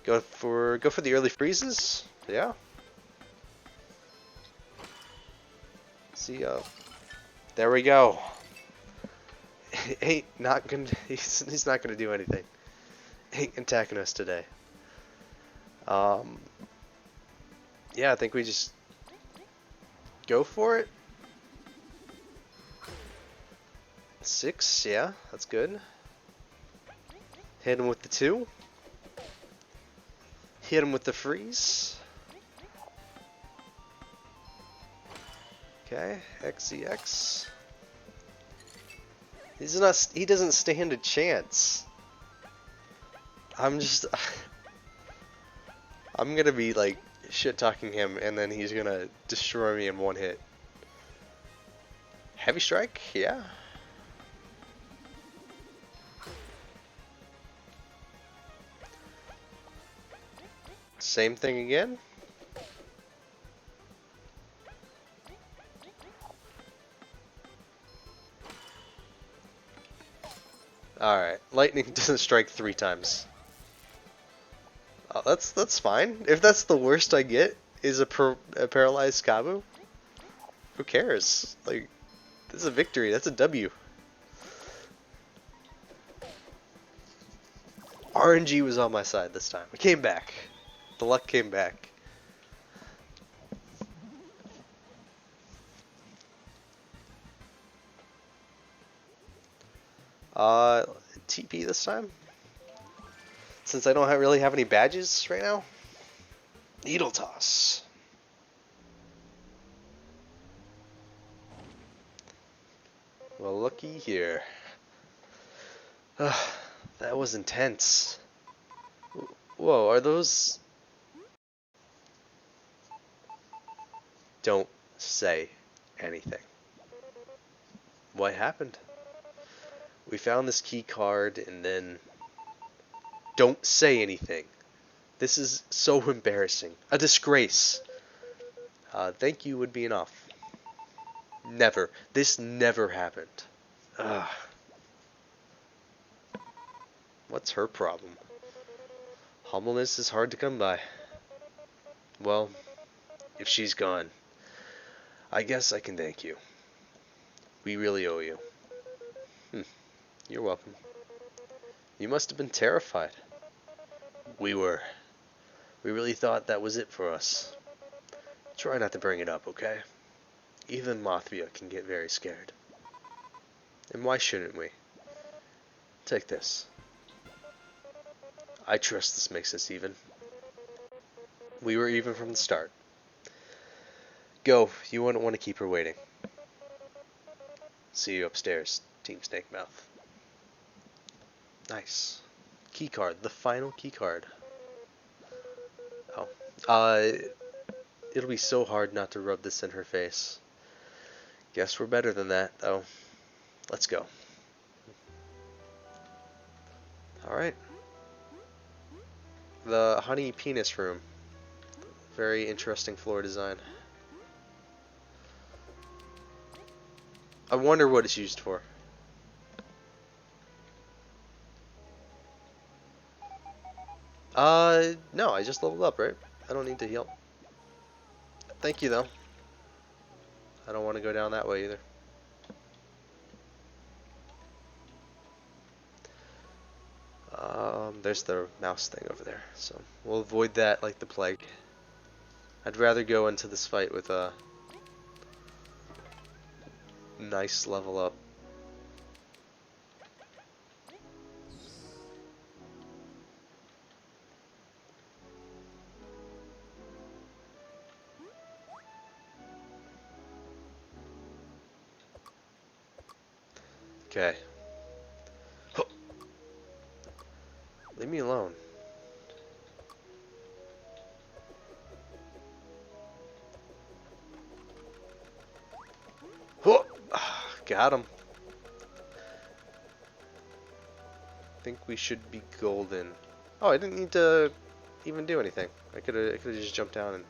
Go for the early freezes. Yeah. See, there we go. Ain't not gonna. He's not gonna do anything. Ain't attacking us today. Yeah, I think we just go for it. 6, yeah, that's good. Hit him with the 2. Hit him with the freeze. Okay, XCX. He doesn't stand a chance. I'm gonna be like shit talking him, and then he's gonna destroy me in one hit. Heavy strike, yeah. Same thing again. Alright, lightning doesn't strike 3 times. Oh, that's fine. If that's the worst I get, is a paralyzed Kabu, who cares? Like, this is a victory, that's a W. RNG was on my side this time. It came back. The luck came back. TP this time. Since I don't really have any badges right now. Needle toss. Well, looky here. That was intense. Whoa, are those... Don't say anything. What happened? We found this key card and then... Don't say anything. This is so embarrassing. A disgrace. Thank you would be enough. Never. This never happened. Ugh. What's her problem? Humbleness is hard to come by. Well, if she's gone, I guess I can thank you. We really owe you. Hmm, you're welcome. You must have been terrified. We were. We really thought that was it for us. Try not to bring it up, okay? Even Mothvia can get very scared. And why shouldn't we? Take this. I trust this makes us even. We were even from the start. Go, you wouldn't want to keep her waiting. See you upstairs, Team Snake Mouth. Nice. Keycard, the final keycard. Oh. It'll be so hard not to rub this in her face. Guess we're better than that, though. Let's go. Alright. The honey penis room. Very interesting floor design. I wonder what it's used for. No, I just leveled up, right? I don't need to heal. Thank you, though. I don't want to go down that way either. There's the mouse thing over there, so we'll avoid that like the plague. I'd rather go into this fight with a nice level up. Okay. Leave me alone. Got him. Think we should be golden. Oh, I didn't need to even do anything. I could have just jumped down and.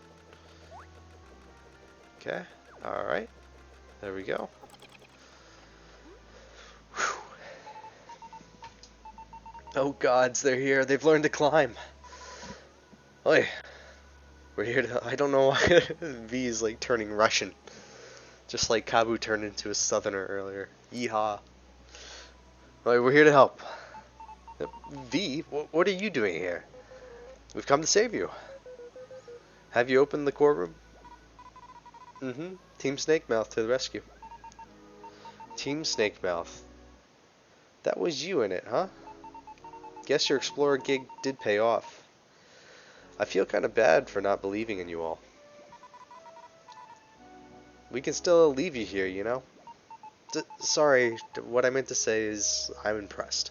Okay. All right. There we go. Whew. Oh gods, they're here. They've learned to climb. Oi. We're here to. I don't know why V is like turning Russian. Just like Kabu turned into a southerner earlier. Yeehaw. Oi, we're here to help. V, what are you doing here? We've come to save you. Have you opened the core room? Mm-hmm. Team Snakemouth to the rescue. Team Snakemouth. That was you in it, huh? Guess your explorer gig did pay off. I feel kind of bad for not believing in you all. We can still leave you here, you know? Sorry, what I meant to say is I'm impressed.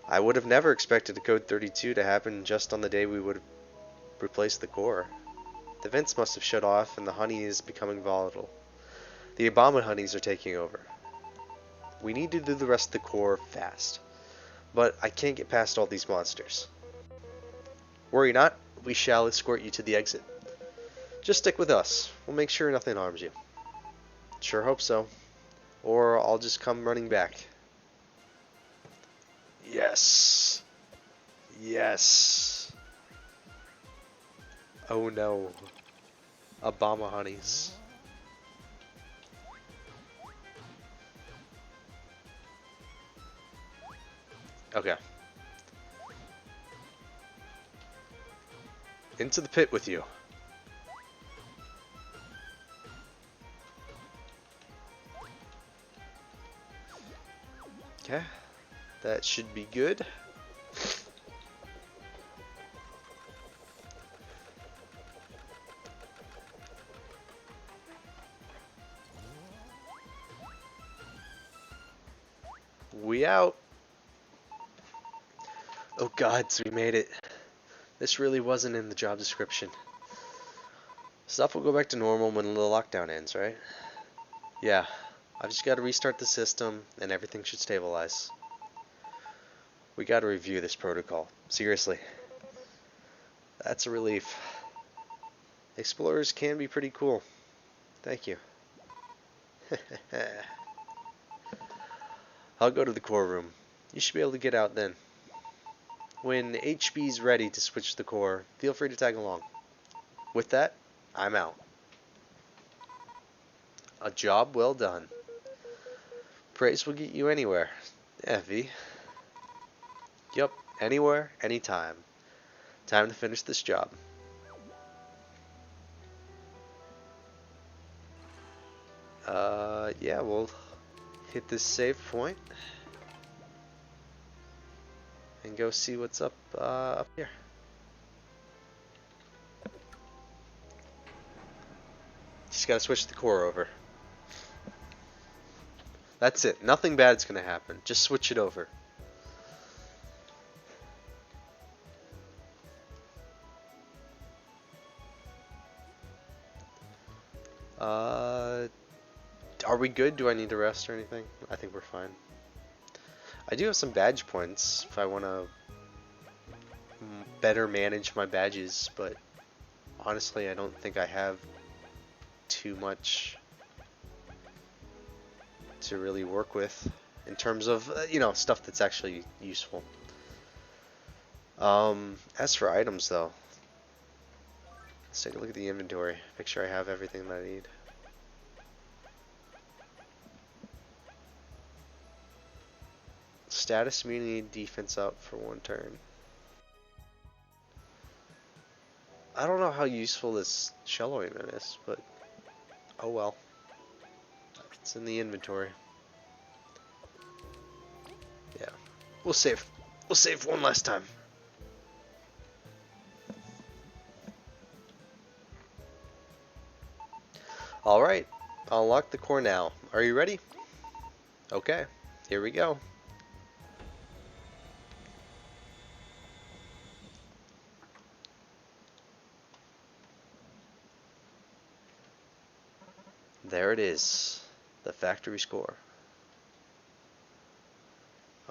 I would have never expected the Code 32 to happen just on the day we would have replaced the core. The vents must have shut off and the honey is becoming volatile. The Obama honeys are taking over. We need to do the rest of the core fast. But I can't get past all these monsters. Worry not, we shall escort you to the exit. Just stick with us. We'll make sure nothing harms you. Sure hope so. Or I'll just come running back. Yes. Yes. Oh no. Obama honeys. Okay. Into the pit with you. Okay. That should be good. We out. Oh gods, we made it. This really wasn't in the job description. Stuff will go back to normal when the lockdown ends, right? Yeah. I've just got to restart the system and everything should stabilize. We got to review this protocol. Seriously. That's a relief. Explorers can be pretty cool. Thank you. I'll go to the core room. You should be able to get out then. When HB's ready to switch the core, feel free to tag along. With that, I'm out. A job well done. Praise will get you anywhere. Yeah, V. Yup, anywhere, anytime. Time to finish this job. Yeah, we'll hit this save point and go see what's up here. Just gotta switch the core over. That's it. Nothing bad's gonna happen. Just switch it over. Are we good? Do I need to rest or anything? I think we're fine. I do have some badge points if I want to better manage my badges, but honestly, I don't think I have too much to really work with in terms of, stuff that's actually useful. As for items, though, let's take a look at the inventory. Make sure I have everything that I need. Status immunity, defense up for 1 turn. I don't know how useful this shell ointment is, but oh well. It's in the inventory. Yeah. We'll save. We'll save one last time. Alright. I'll unlock the core now. Are you ready? Okay. Here we go. There it is. The factory score.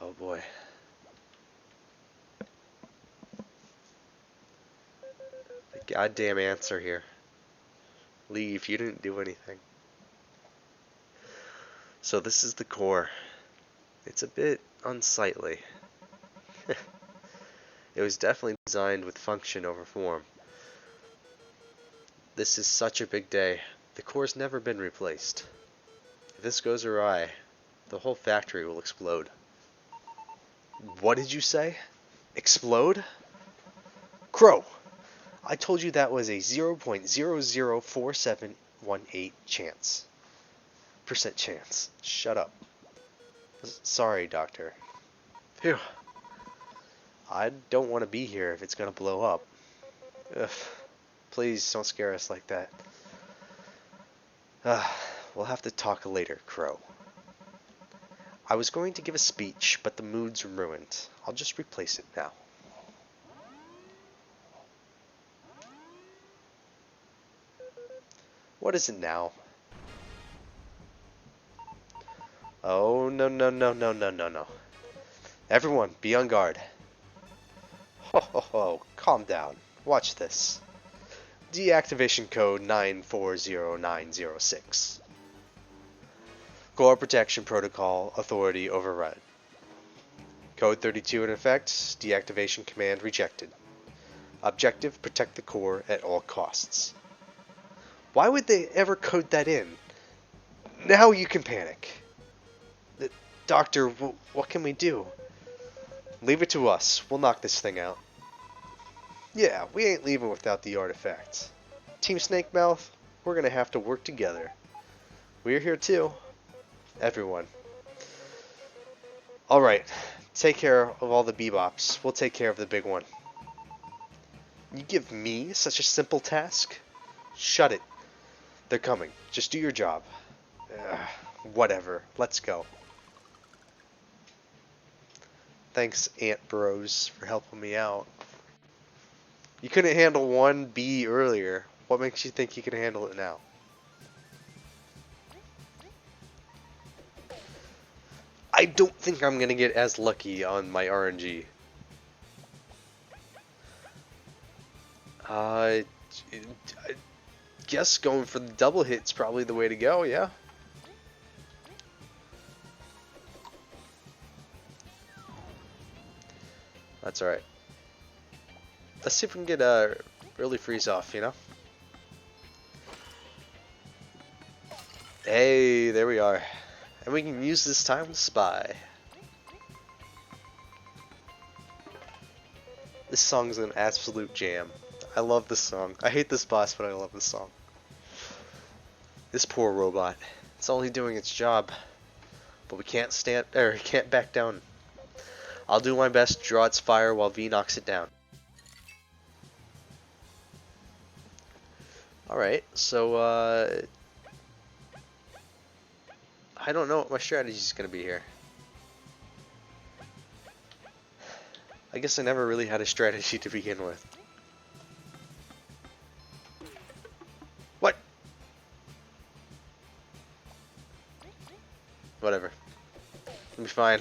Oh boy. The goddamn answer here. Leave, you didn't do anything. So this is the core. It's a bit unsightly. It was definitely designed with function over form. This is such a big day. The core's never been replaced. If this goes awry, the whole factory will explode. What did you say? Explode? Crow! I told you that was a 0.004718 chance. Chance. Shut up. Sorry, Doctor. Phew. I don't want to be here if it's gonna blow up. Ugh. Please don't scare us like that. We'll have to talk later, Crow. I was going to give a speech, but the mood's ruined. I'll just replace it now. What is it now? Oh, no, no, no, no, no, no, no. Everyone, be on guard. Ho, ho, ho, calm down. Watch this. Deactivation code 940906. Core Protection Protocol Authority override. Code 32 in effect. Deactivation command rejected. Objective: protect the core at all costs. Why would they ever code that in? Now you can panic. Doctor, what can we do? Leave it to us. We'll knock this thing out. Yeah, we ain't leaving without the artifacts. Team Snakemouth, we're gonna have to work together. We're here too. Everyone. Alright, take care of all the bebops. We'll take care of the big one. You give me such a simple task? Shut it. They're coming. Just do your job. Whatever. Let's go. Thanks, Aunt Bros, for helping me out. You couldn't handle 1B earlier. What makes you think you can handle it now? I don't think I'm gonna get as lucky on my RNG. I guess going for the double hit's probably the way to go, yeah? That's alright. Let's see if we can get early freeze off, you know? Hey, there we are. And we can use this time to spy. This song's an absolute jam. I love this song. I hate this boss, but I love this song. This poor robot. It's only doing its job. But we can't can't back down. I'll do my best to draw its fire while V knocks it down. Alright, so I don't know what my strategy is going to be here. I guess I never really had a strategy to begin with. What? Whatever. It'll be fine.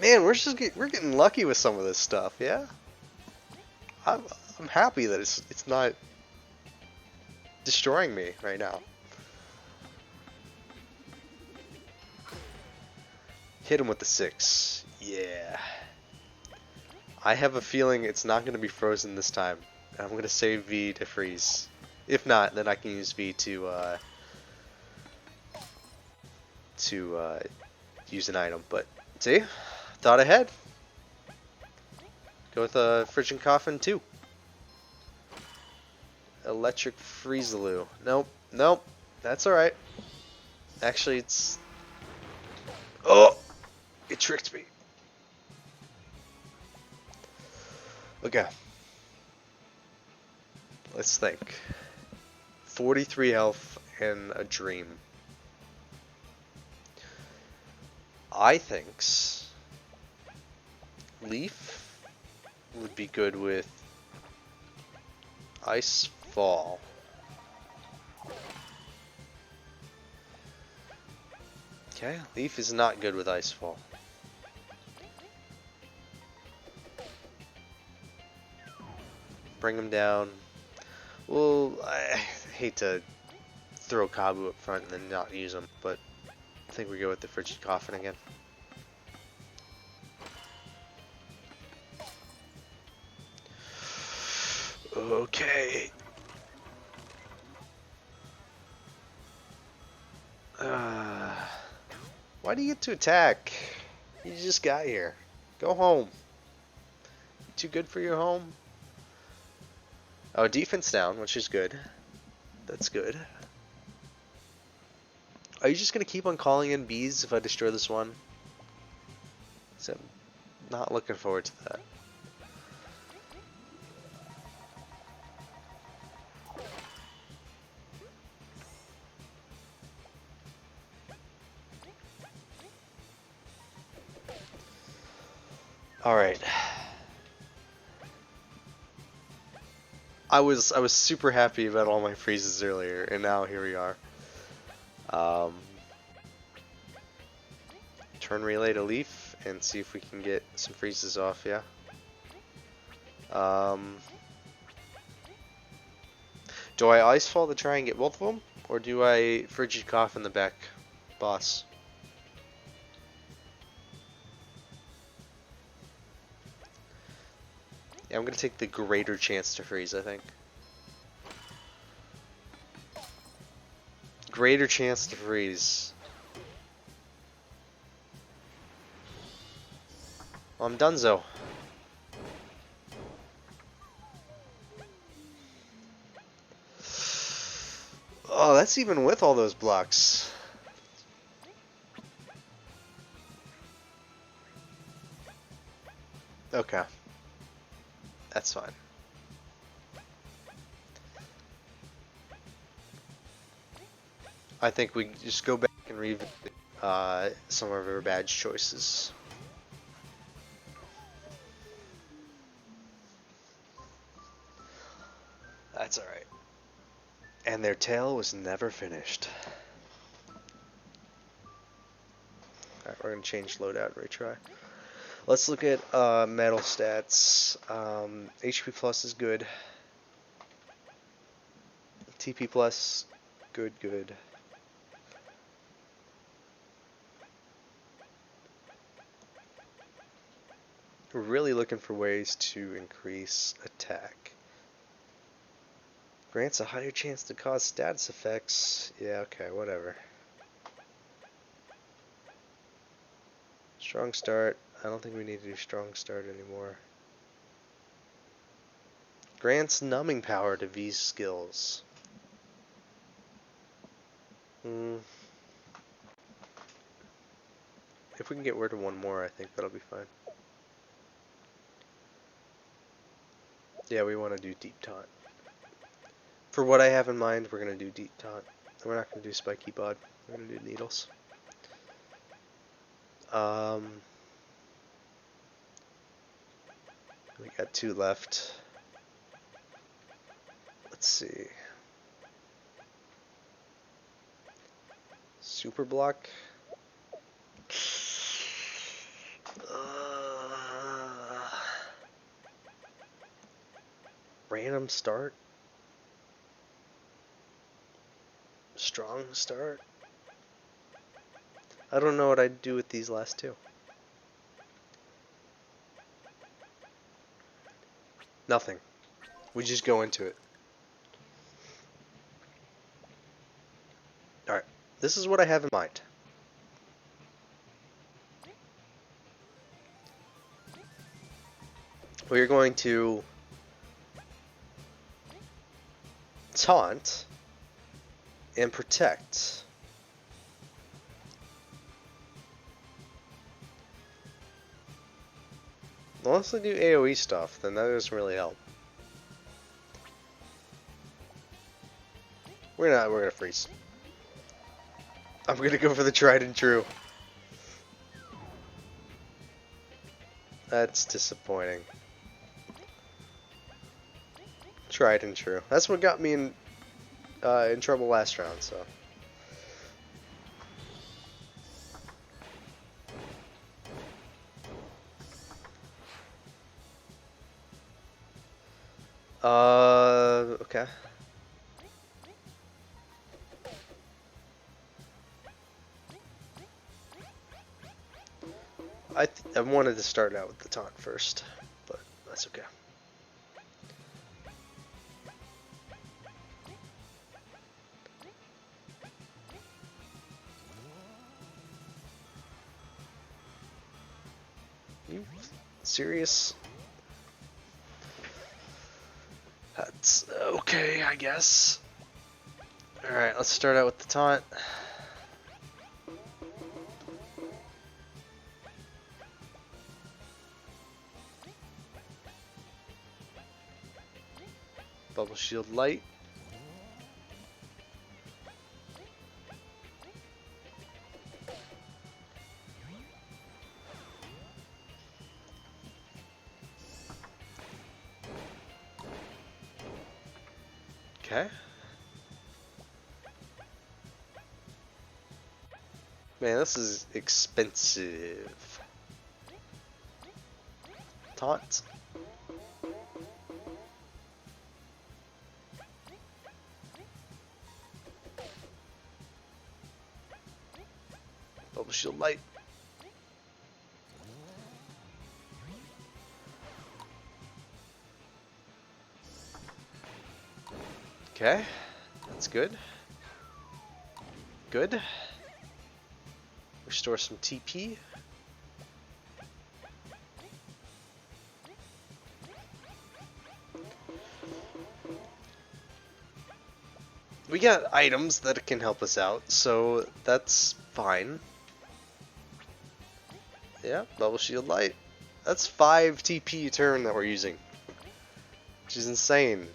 Man, we're getting lucky with some of this stuff, yeah? I'm happy that it's not destroying me right now. Hit him with the 6. Yeah. I have a feeling it's not going to be frozen this time. I'm going to save V to freeze. If not, then I can use V to use an item. But see, thought ahead. Go with a Frigid Coffin too. Electric Freezaloo. Nope, nope. That's alright. Actually, it's... Oh! It tricked me. Okay. Let's think. 43 health and a dream. I thinks Leaf would be good with Ice Fall. Okay, Leaf is not good with Ice Fall. Bring him down. Well, I hate to throw Kabu up front and then not use him, but I think we go with the Frigid Coffin again. Okay. Why do you get to attack? You just got here. Go home. You too good for your home? Oh, defense down, which is good. That's good. Are you just gonna keep on calling in bees if I destroy this one? So I'm not looking forward to that. All right. I was super happy about all my freezes earlier, and now here we are. Turn relay to Leaf and see if we can get some freezes off. Yeah. Do I Ice Fall to try and get both of them, or do I Frigid Cough in the back boss? Yeah, I'm gonna take the greater chance to freeze, I think. Greater chance to freeze. Well, I'm donezo. Oh, that's even with all those blocks. Okay. That's fine. I think we just go back and revisit some of our badge choices. That's alright. And their tale was never finished. Alright, we're gonna change loadout retry. Let's look at metal stats. HP plus is good. TP plus, good. We're really looking for ways to increase attack. Grants a higher chance to cause status effects. Yeah, okay, whatever. Strong start. I don't think we need to do strong start anymore. Grants numbing power to these skills. If we can get rid of one more, I think that'll be fine. Yeah, we want to do deep taunt. For what I have in mind, we're going to do deep taunt. We're not going to do spiky bod. We're going to do needles. We got 2 left. Let's see. Super block. Random start. Strong start. I don't know what I'd do with these last 2. Nothing. We just go into it. Alright. This is what I have in mind. We're going to taunt and protect. Unless they do AoE stuff, then that doesn't really help. We're gonna freeze. I'm gonna go for the tried and true. That's disappointing. Tried and true. That's what got me in trouble last round, so. Okay. I wanted to start out with the taunt first, but that's okay. You serious? That's okay, I guess. Alright, let's start out with the taunt. Bubble shield light. Okay. Man, this is expensive. Taunt. Bubble shield light. Okay, that's good. Good. Restore some TP. We got items that can help us out, so that's fine. Yeah, bubble shield light. That's 5 TP a turn that we're using, which is insane.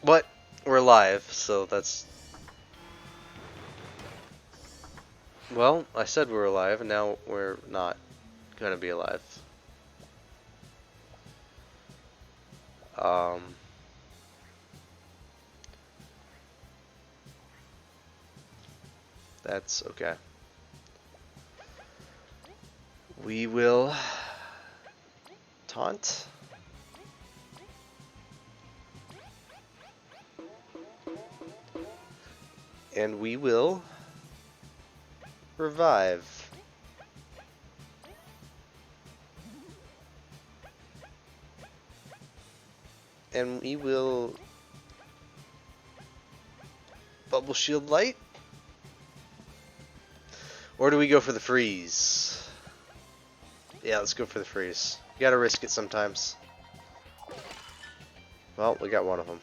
But we're live, so that's... Well, I said we were alive, and now we're not gonna be alive. That's okay. We will taunt. And we will revive. And we will bubble shield light. Or do we go for the freeze? Yeah, let's go for the freeze. You gotta risk it sometimes. Well, we got one of them.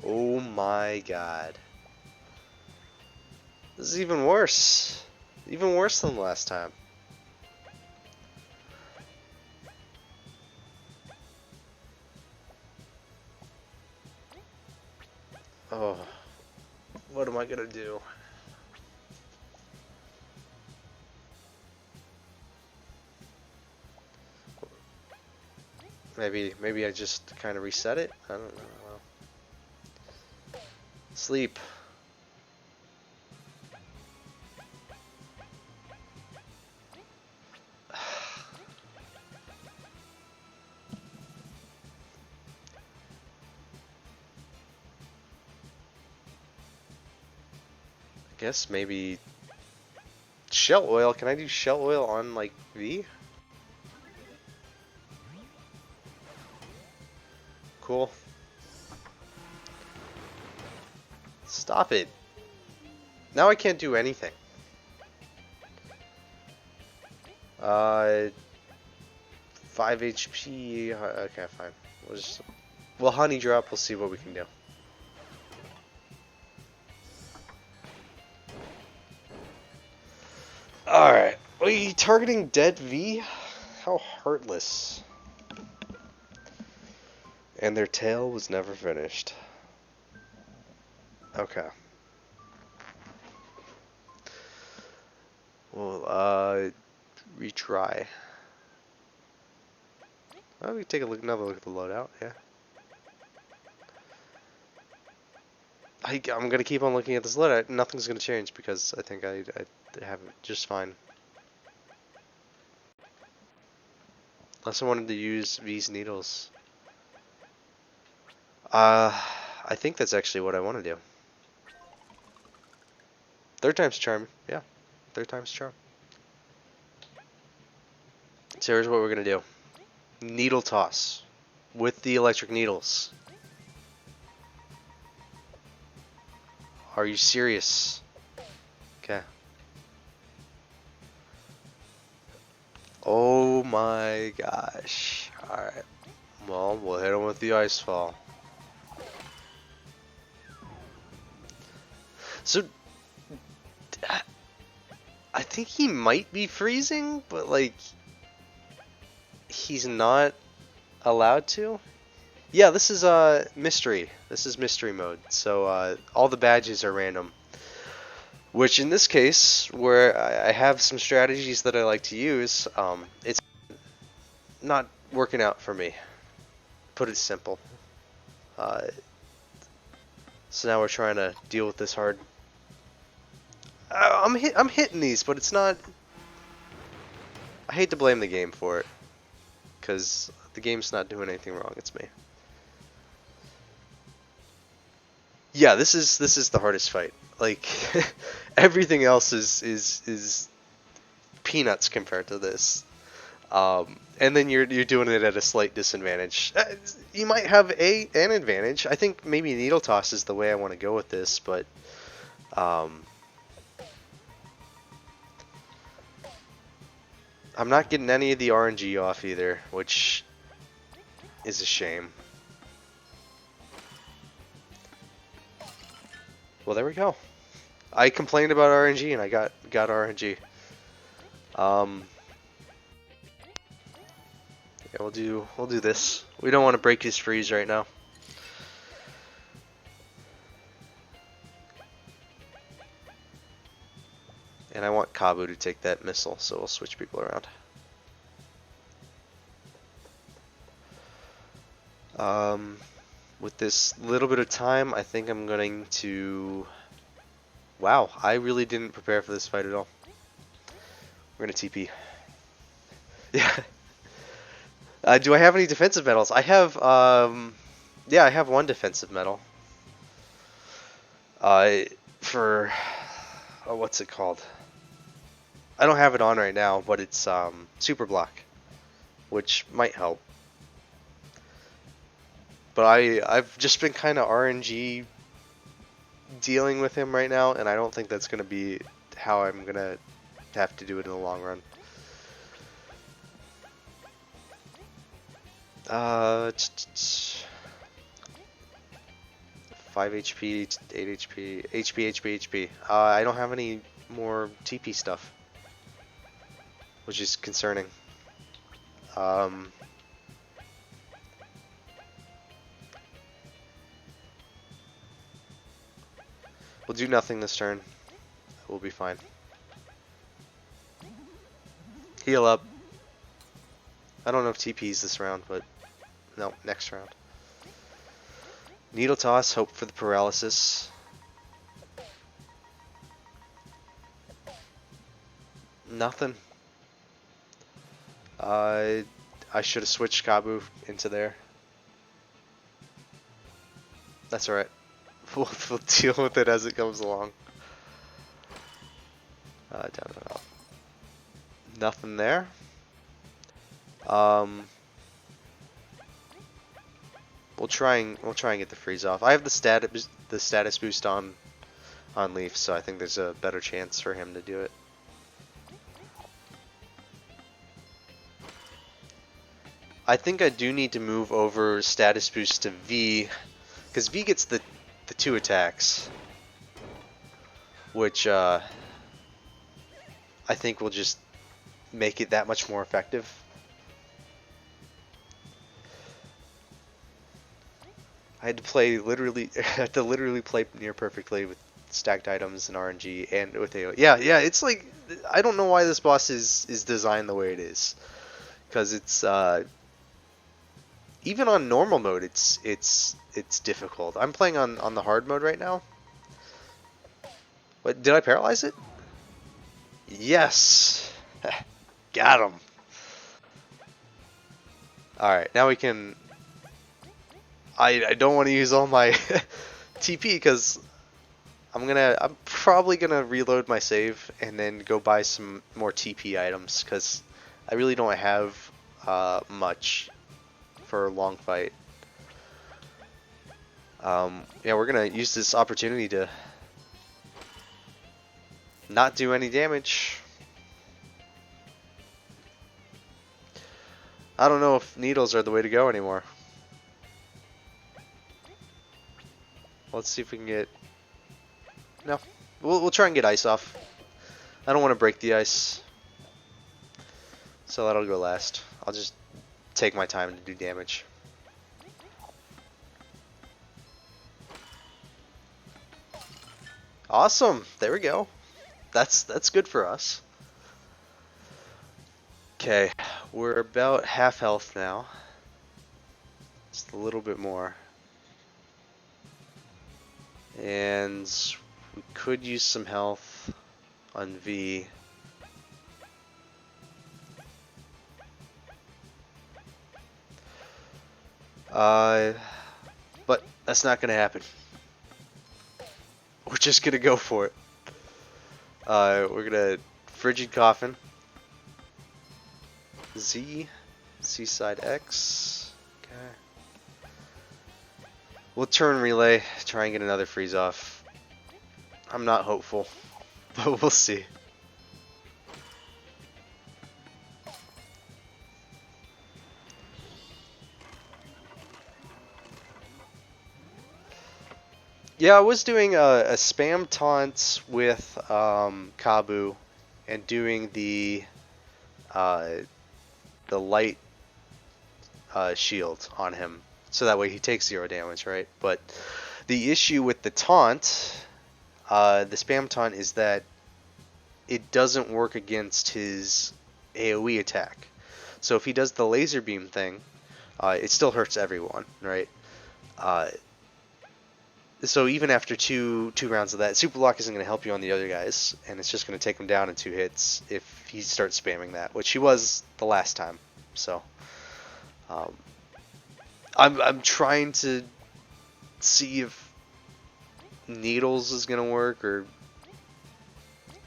Oh my god. This is even worse. Even worse than last time. Oh. What am I gonna do? Maybe I just kind of reset it? I don't know. Sleep. I guess maybe shell oil. Can I do shell oil on like V? Cool. Stop it. Now I can't do anything. 5 HP. Okay, fine. We'll honey drop. We'll see what we can do. Alright. Are you targeting dead V? How heartless. And their tail was never finished. Okay. Well, retry. Oh, we can take another look at the loadout, yeah. I'm gonna keep on looking at this loadout. Nothing's gonna change because I think I have it just fine. Unless I wanted to use V's needles. I think that's actually what I want to do. Third time's charm, yeah. Third time's charm. So here's what we're gonna do. Needle toss. With the electric needles. Are you serious? Okay. Oh my gosh. Alright. Well, we'll hit him with the ice fall. So, I think he might be freezing, but like, he's not allowed to. Yeah, this is mystery. This is mystery mode. So all the badges are random. Which in this case, where I have some strategies that I like to use, it's not working out for me. Put it simple. So now we're trying to deal with this hard. I'm hitting these, but it's not. I hate to blame the game for it, because the game's not doing anything wrong. It's me. Yeah, this is the hardest fight. Like everything else is peanuts compared to this. And then you're doing it at a slight disadvantage. You might have an advantage. I think maybe needle toss is the way I want to go with this, but I'm not getting any of the RNG off either, which is a shame. Well, there we go. I complained about RNG and I got RNG. Yeah, we'll do this. We don't want to break his freeze right now. And I want Kabu to take that missile, so we'll switch people around. With this little bit of time, I think I'm going to... Wow, I really didn't prepare for this fight at all. We're going to TP. Yeah. Do I have any defensive medals? I have Yeah, I have one defensive medal. For what's it called? I don't have it on right now, but it's super block, which might help. But I've just been kind of RNG dealing with him right now, and I don't think that's gonna be how I'm gonna have to do it in the long run. 5 HP, 8 HP, HP, HP, HP. I don't have any more TP stuff, which is concerning. Um, we'll do nothing this turn. We'll be fine. Heal up. I don't know if TP's this round, but no, next round. Needle toss, hope for the paralysis. Nothing. I should have switched Kabu into there. That's alright. We'll deal with it as it comes along. Down and up. Nothing there. We'll try and get the freeze off. I have the status boost on Leaf, so I think there's a better chance for him to do it. I think I do need to move over status boost to V, because V gets the 2 attacks, which I think will just make it that much more effective. I had to play literally play near perfectly with stacked items and RNG and with AoE. Yeah, it's like I don't know why this boss is designed the way it is, because it's even on normal mode it's difficult. I'm playing on the hard mode right now. What, did I paralyze it? Yes. Got him. All right, now we can. I don't want to use all my TP because I'm probably gonna reload my save and then go buy some more TP items because I really don't have much for a long fight. Yeah, we're gonna use this opportunity to not do any damage. I don't know if needles are the way to go anymore. Let's see if we can get. No, we'll try and get ice off. I don't want to break the ice, so that'll go last. I'll just take my time to do damage. Awesome, there we go. That's good for us. Okay, we're about half health now. Just a little bit more. And we could use some health on V. But that's not gonna happen. We're just gonna go for it. We're gonna Frigid Coffin. Z, Seaside X. Okay. We'll turn relay, try and get another freeze off. I'm not hopeful, but we'll see. Yeah, I was doing a spam taunt with Kabu and doing the light shield on him, so that way he takes 0 damage, right? But the issue with the taunt, the spam taunt, is that it doesn't work against his AoE attack. So if he does the laser beam thing, it still hurts everyone, right? So even after two rounds of that, Super Lock isn't going to help you on the other guys, and it's just going to take him down in 2 hits if he starts spamming that, which he was the last time. So I'm trying to see if needles is gonna work or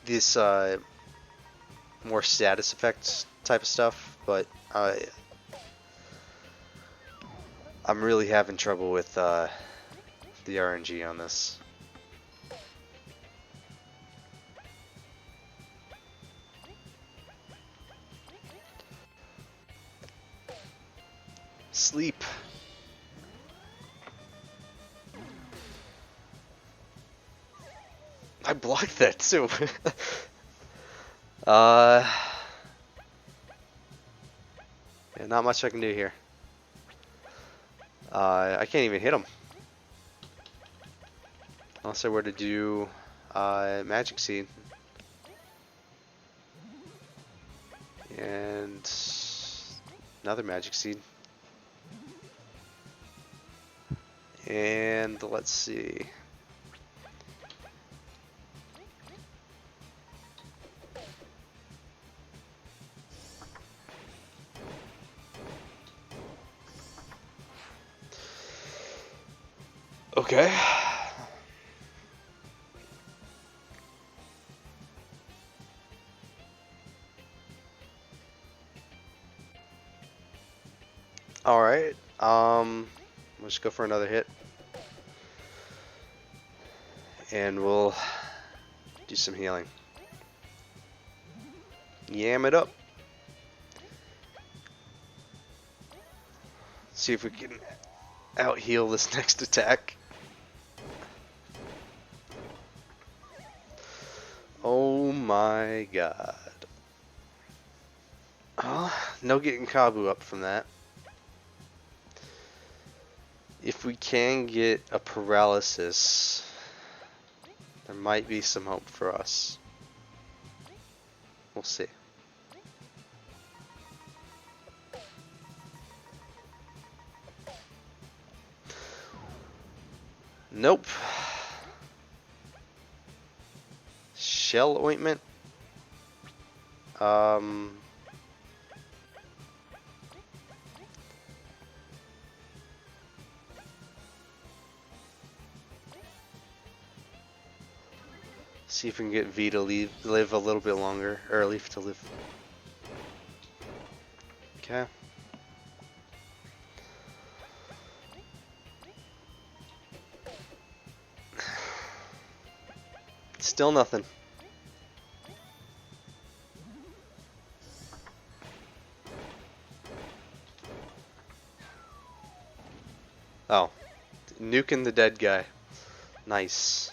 this more status effects type of stuff, but I'm really having trouble with the RNG on this. Sleep. I blocked that too. Yeah, not much I can do here. I can't even hit him. Unless I were to do Magic Seed. And another Magic Seed. And let's see. Okay. Alright. Let's go for another hit. And we'll do some healing. Yam it up. See if we can out heal this next attack. Oh my god. Oh, no getting Kabu up from that. If we can get a paralysis, there might be some hope for us. We'll see. Nope. Shell ointment. See if we can get V to live a little bit longer, or Leaf to live. Okay. Still nothing. Oh. Nuking the dead guy. Nice.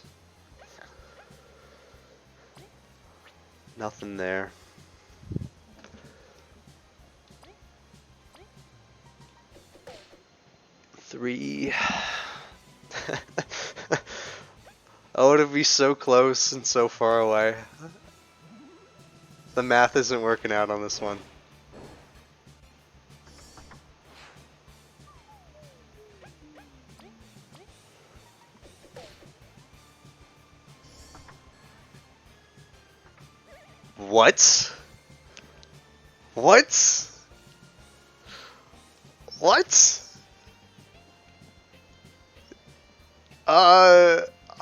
Nothing there. Three. Oh, to be so close and so far away. The math isn't working out on this one. What? What? What?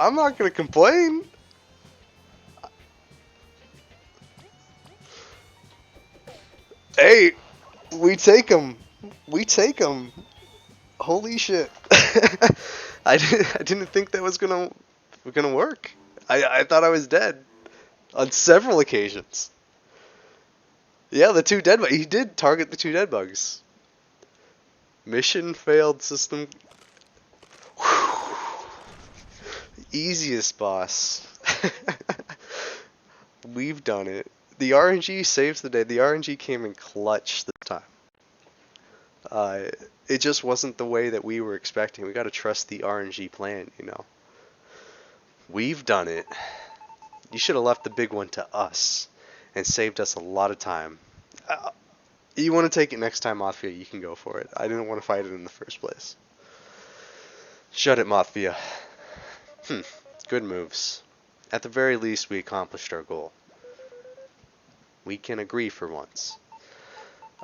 I'm not gonna complain. Hey, we take them. We take them. Holy shit. I didn't think that was gonna work. I thought I was dead on several occasions. Yeah, the two dead bugs. He did target the two dead bugs. Mission failed system. Whew. Easiest boss. We've done it. The RNG saves the day. The RNG came in clutch this time. It just wasn't the way that we were expecting. We gotta trust the RNG plan, you know. We've done it. You should have left the big one to us and saved us a lot of time. You want to take it next time, Mafia, you can go for it. I didn't want to fight it in the first place. Shut it, Mafia. Good moves. At the very least, we accomplished our goal. We can agree for once.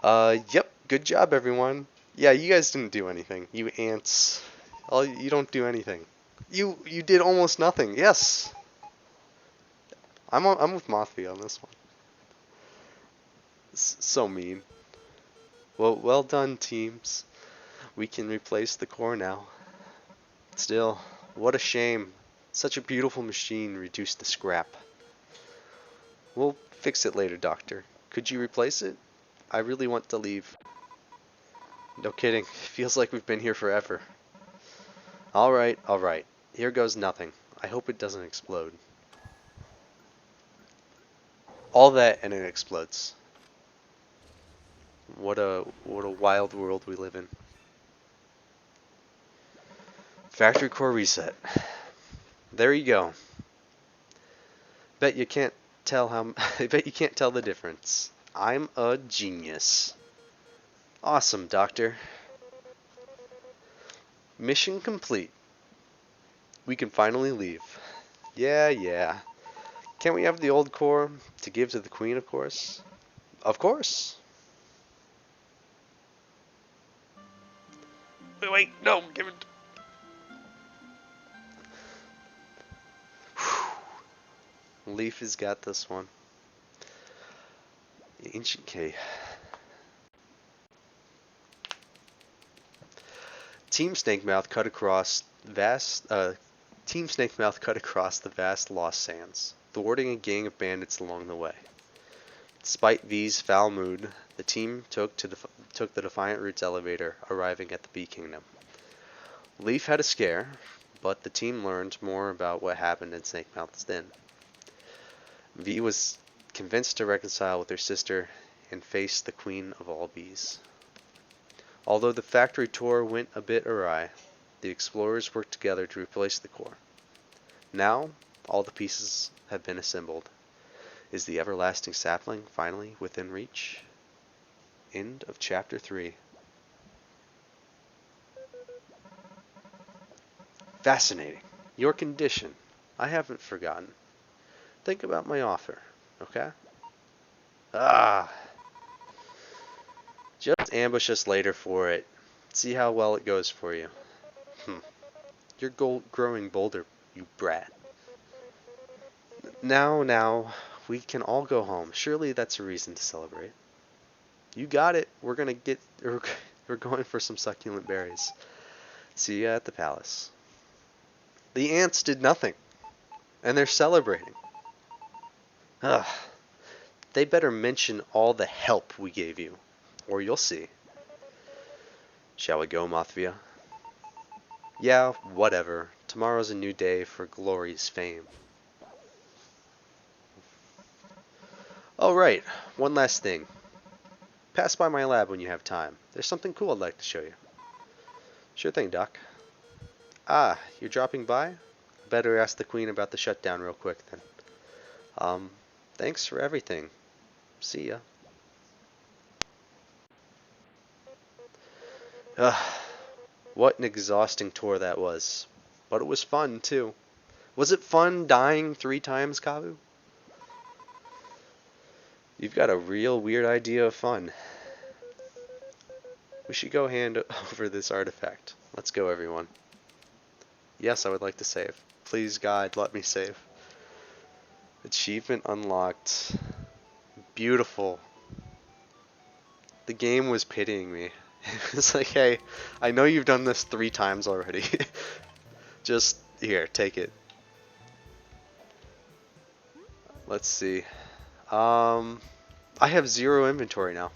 Yep, good job, everyone. Yeah, you guys didn't do anything. You ants. You don't do anything. You did almost nothing. Yes. I'm with Mothby on this one. So mean. Well done, teams. We can replace the core now. Still, what a shame. Such a beautiful machine reduced to scrap. We'll fix it later, Doctor. Could you replace it? I really want to leave. No kidding. Feels like we've been here forever. Alright, alright. Here goes nothing. I hope it doesn't explode. All that and it explodes. What a wild world we live in. Factory core reset. There you go. Bet you can't tell how I bet you can't tell the difference. I'm a genius. Awesome, Doctor. Mission complete. We can finally leave. Yeah, yeah. Can't we have the old core to give to the Queen, of course? Of course. Wait, no, give it. Leaf has got this one. The ancient cave. Team Snakemouth cut across vast. Team Snakemouth cut across the vast lost sands, thwarting a gang of bandits along the way. Despite V's foul mood, the team took the Defiant Roots elevator, arriving at the Bee Kingdom. Leaf had a scare, but the team learned more about what happened in Snakemouth's den. V was convinced to reconcile with her sister and face the Queen of all Bees. Although the factory tour went a bit awry, the explorers worked together to replace the core. Now, all the pieces have been assembled. Is the everlasting sapling finally within reach? End of chapter 3. Fascinating. Your condition. I haven't forgotten. Think about my offer, okay? Ah, just ambush us later for it. See how well it goes for you. You're growing bolder, you brat. Now, we can all go home. Surely that's a reason to celebrate. You got it. We're going for some succulent berries. See ya at the palace. The ants did nothing, and they're celebrating. Ugh. They better mention all the help we gave you, or you'll see. Shall we go, Mothvia? Yeah, whatever. Tomorrow's a new day for glory's fame. Oh, right. One last thing. Pass by my lab when you have time. There's something cool I'd like to show you. Sure thing, Doc. Ah, you're dropping by? Better ask the Queen about the shutdown real quick then. Thanks for everything. See ya. Ugh, what an exhausting tour that was. But it was fun, too. Was it fun dying 3 times, Kabu? You've got a real weird idea of fun. We should go hand over this artifact. Let's go, everyone. Yes, I would like to save. Please, God, let me save. Achievement unlocked. Beautiful. The game was pitying me. It's like, hey, I know you've done this 3 times already. Just, here, take it. Let's see. I have 0 inventory now.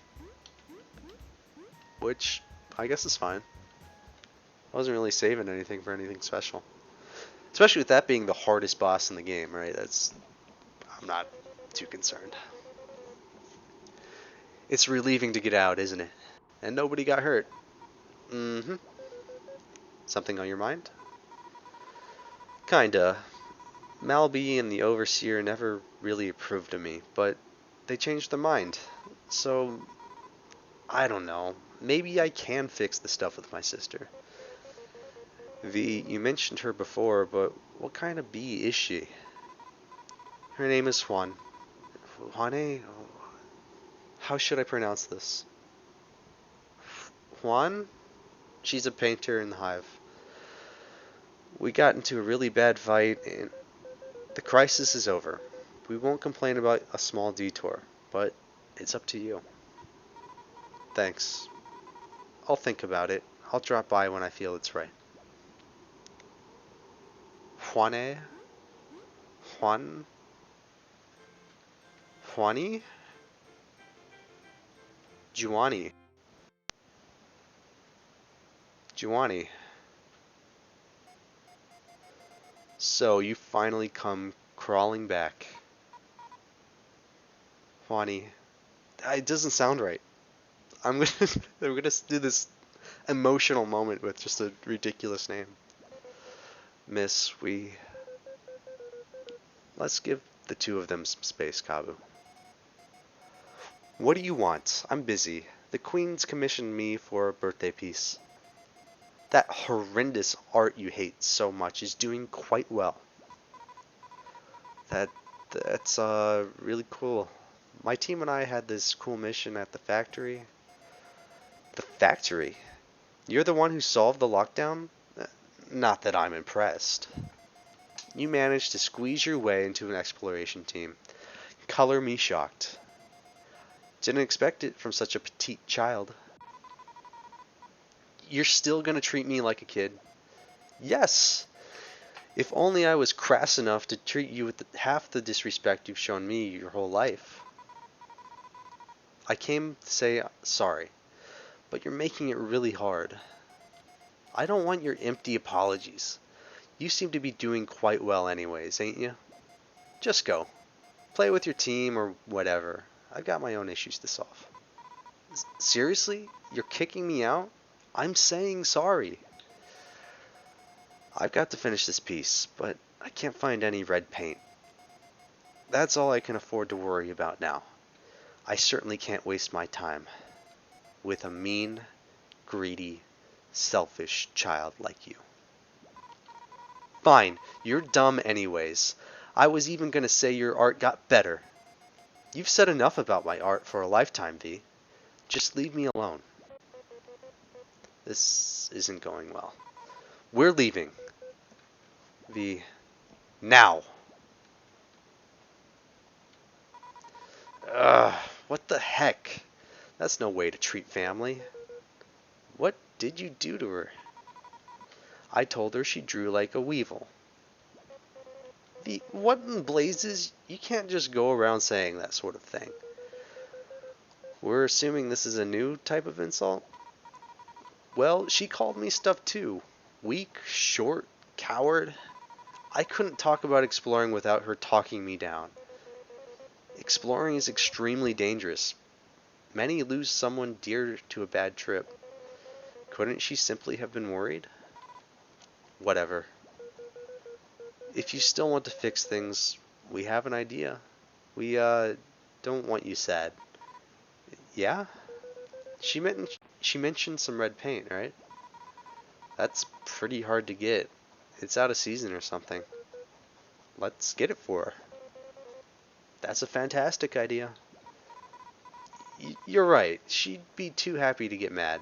Which, I guess is fine. I wasn't really saving anything for anything special. Especially with that being the hardest boss in the game, right? I'm not too concerned. It's relieving to get out, isn't it? And nobody got hurt. Mm-hmm. Something on your mind? Kinda. Malby and the Overseer never really approved of me, but they changed their mind. So, I don't know. Maybe I can fix the stuff with my sister. V, you mentioned her before, but what kind of bee is she? Her name is Juan. Juane? How should I pronounce this? Juan? She's a painter in the Hive. We got into a really bad fight, and the crisis is over. We won't complain about a small detour, but it's up to you. Thanks. I'll think about it. I'll drop by when I feel it's right. Juane? Juan? Juani? Juani. Juani. So you finally come crawling back. Juani. It doesn't sound right. I'm gonna I'm gonna do this emotional moment with just a ridiculous name. Miss, let's give the two of them some space, Kabu. What do you want? I'm busy. The Queen's commissioned me for a birthday piece. That horrendous art you hate so much is doing quite well. That's really cool. My team and I had this cool mission at the factory. The factory? You're the one who solved the lockdown? Not that I'm impressed. You managed to squeeze your way into an exploration team. Color me shocked. Didn't expect it from such a petite child. You're still gonna treat me like a kid? Yes! If only I was crass enough to treat you with half the disrespect you've shown me your whole life. I came to say sorry, but you're making it really hard. I don't want your empty apologies. You seem to be doing quite well anyways, ain't you? Just go. Play with your team or whatever. I've got my own issues to solve. Seriously? You're kicking me out? I'm saying sorry. I've got to finish this piece, but I can't find any red paint. That's all I can afford to worry about now. I certainly can't waste my time with a mean, greedy, selfish child like you. Fine, you're dumb anyways. I was even gonna say your art got better. You've said enough about my art for a lifetime, V. Just leave me alone. This isn't going well. We're leaving. V. Now. Ugh, what the heck? That's no way to treat family. What did you do to her? I told her she drew like a weevil. V, what in blazes? You can't just go around saying that sort of thing. We're assuming this is a new type of insult? Well, she called me stuff too. Weak, short, coward. I couldn't talk about exploring without her talking me down. Exploring is extremely dangerous. Many lose someone dear to a bad trip. Couldn't she simply have been worried? Whatever. If you still want to fix things, we have an idea. We, don't want you sad. Yeah? She mentioned some red paint, right? That's pretty hard to get. It's out of season or something. Let's get it for her. That's a fantastic idea. You're right. She'd be too happy to get mad.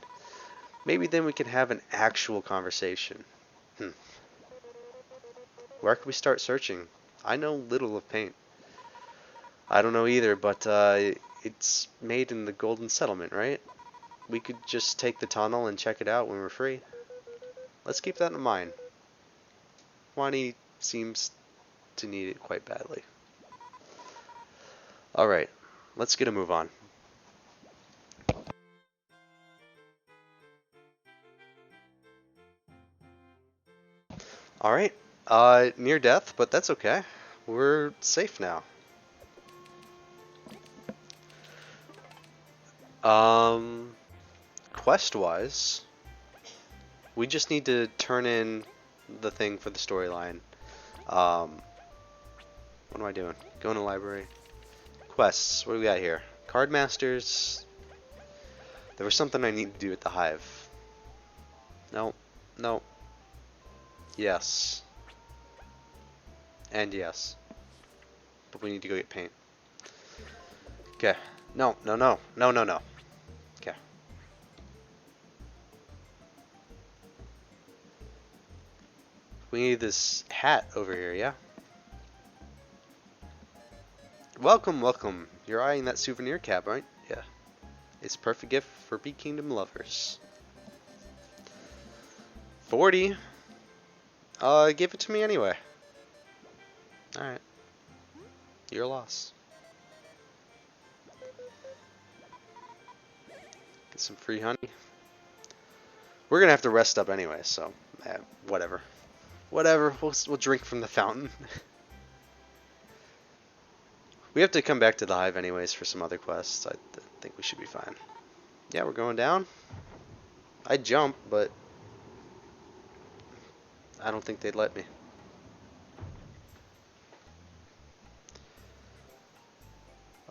Maybe then we can have an actual conversation. Where can we start searching? I know little of paint. I don't know either, but it's made in the Golden Settlement, right? We could just take the tunnel and check it out when we're free. Let's keep that in mind. Wani seems to need it quite badly. Alright, let's get a move on. Alright, near death, but that's okay. We're safe now. Quest-wise, we just need to turn in the thing for the storyline. What am I doing? Going to the library. Quests, what do we got here? Card Masters. There was something I need to do at the Hive. No, no. Yes. And yes. But we need to go get paint. Okay. No, no, no. No, no, no. Okay. We need this hat over here, yeah? Welcome, welcome. You're eyeing that souvenir cap, right? Yeah. It's a perfect gift for Bee Kingdom lovers. 40. Give it to me anyway. Alright. Your loss. Get some free honey. We're gonna have to rest up anyway, so whatever. Whatever. We'll drink from the fountain. We have to come back to the Hive anyways for some other quests. I think we should be fine. Yeah, we're going down. I'd jump, but I don't think they'd let me.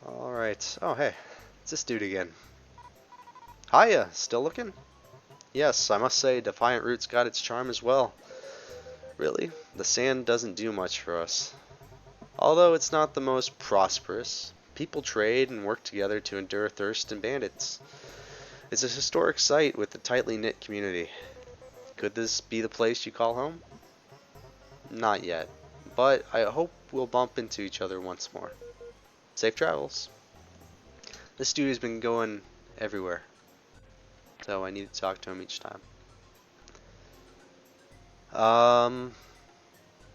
Alright. Oh, hey. It's this dude again. Hiya. Still looking? Yes, I must say Defiant Root's got its charm as well. Really, the sand doesn't do much for us. Although it's not the most prosperous, people trade and work together to endure thirst and bandits. It's a historic site with a tightly knit community. Could this be the place you call home? Not yet, but I hope we'll bump into each other once more. Safe travels. This dude has been going everywhere, so I need to talk to him each time.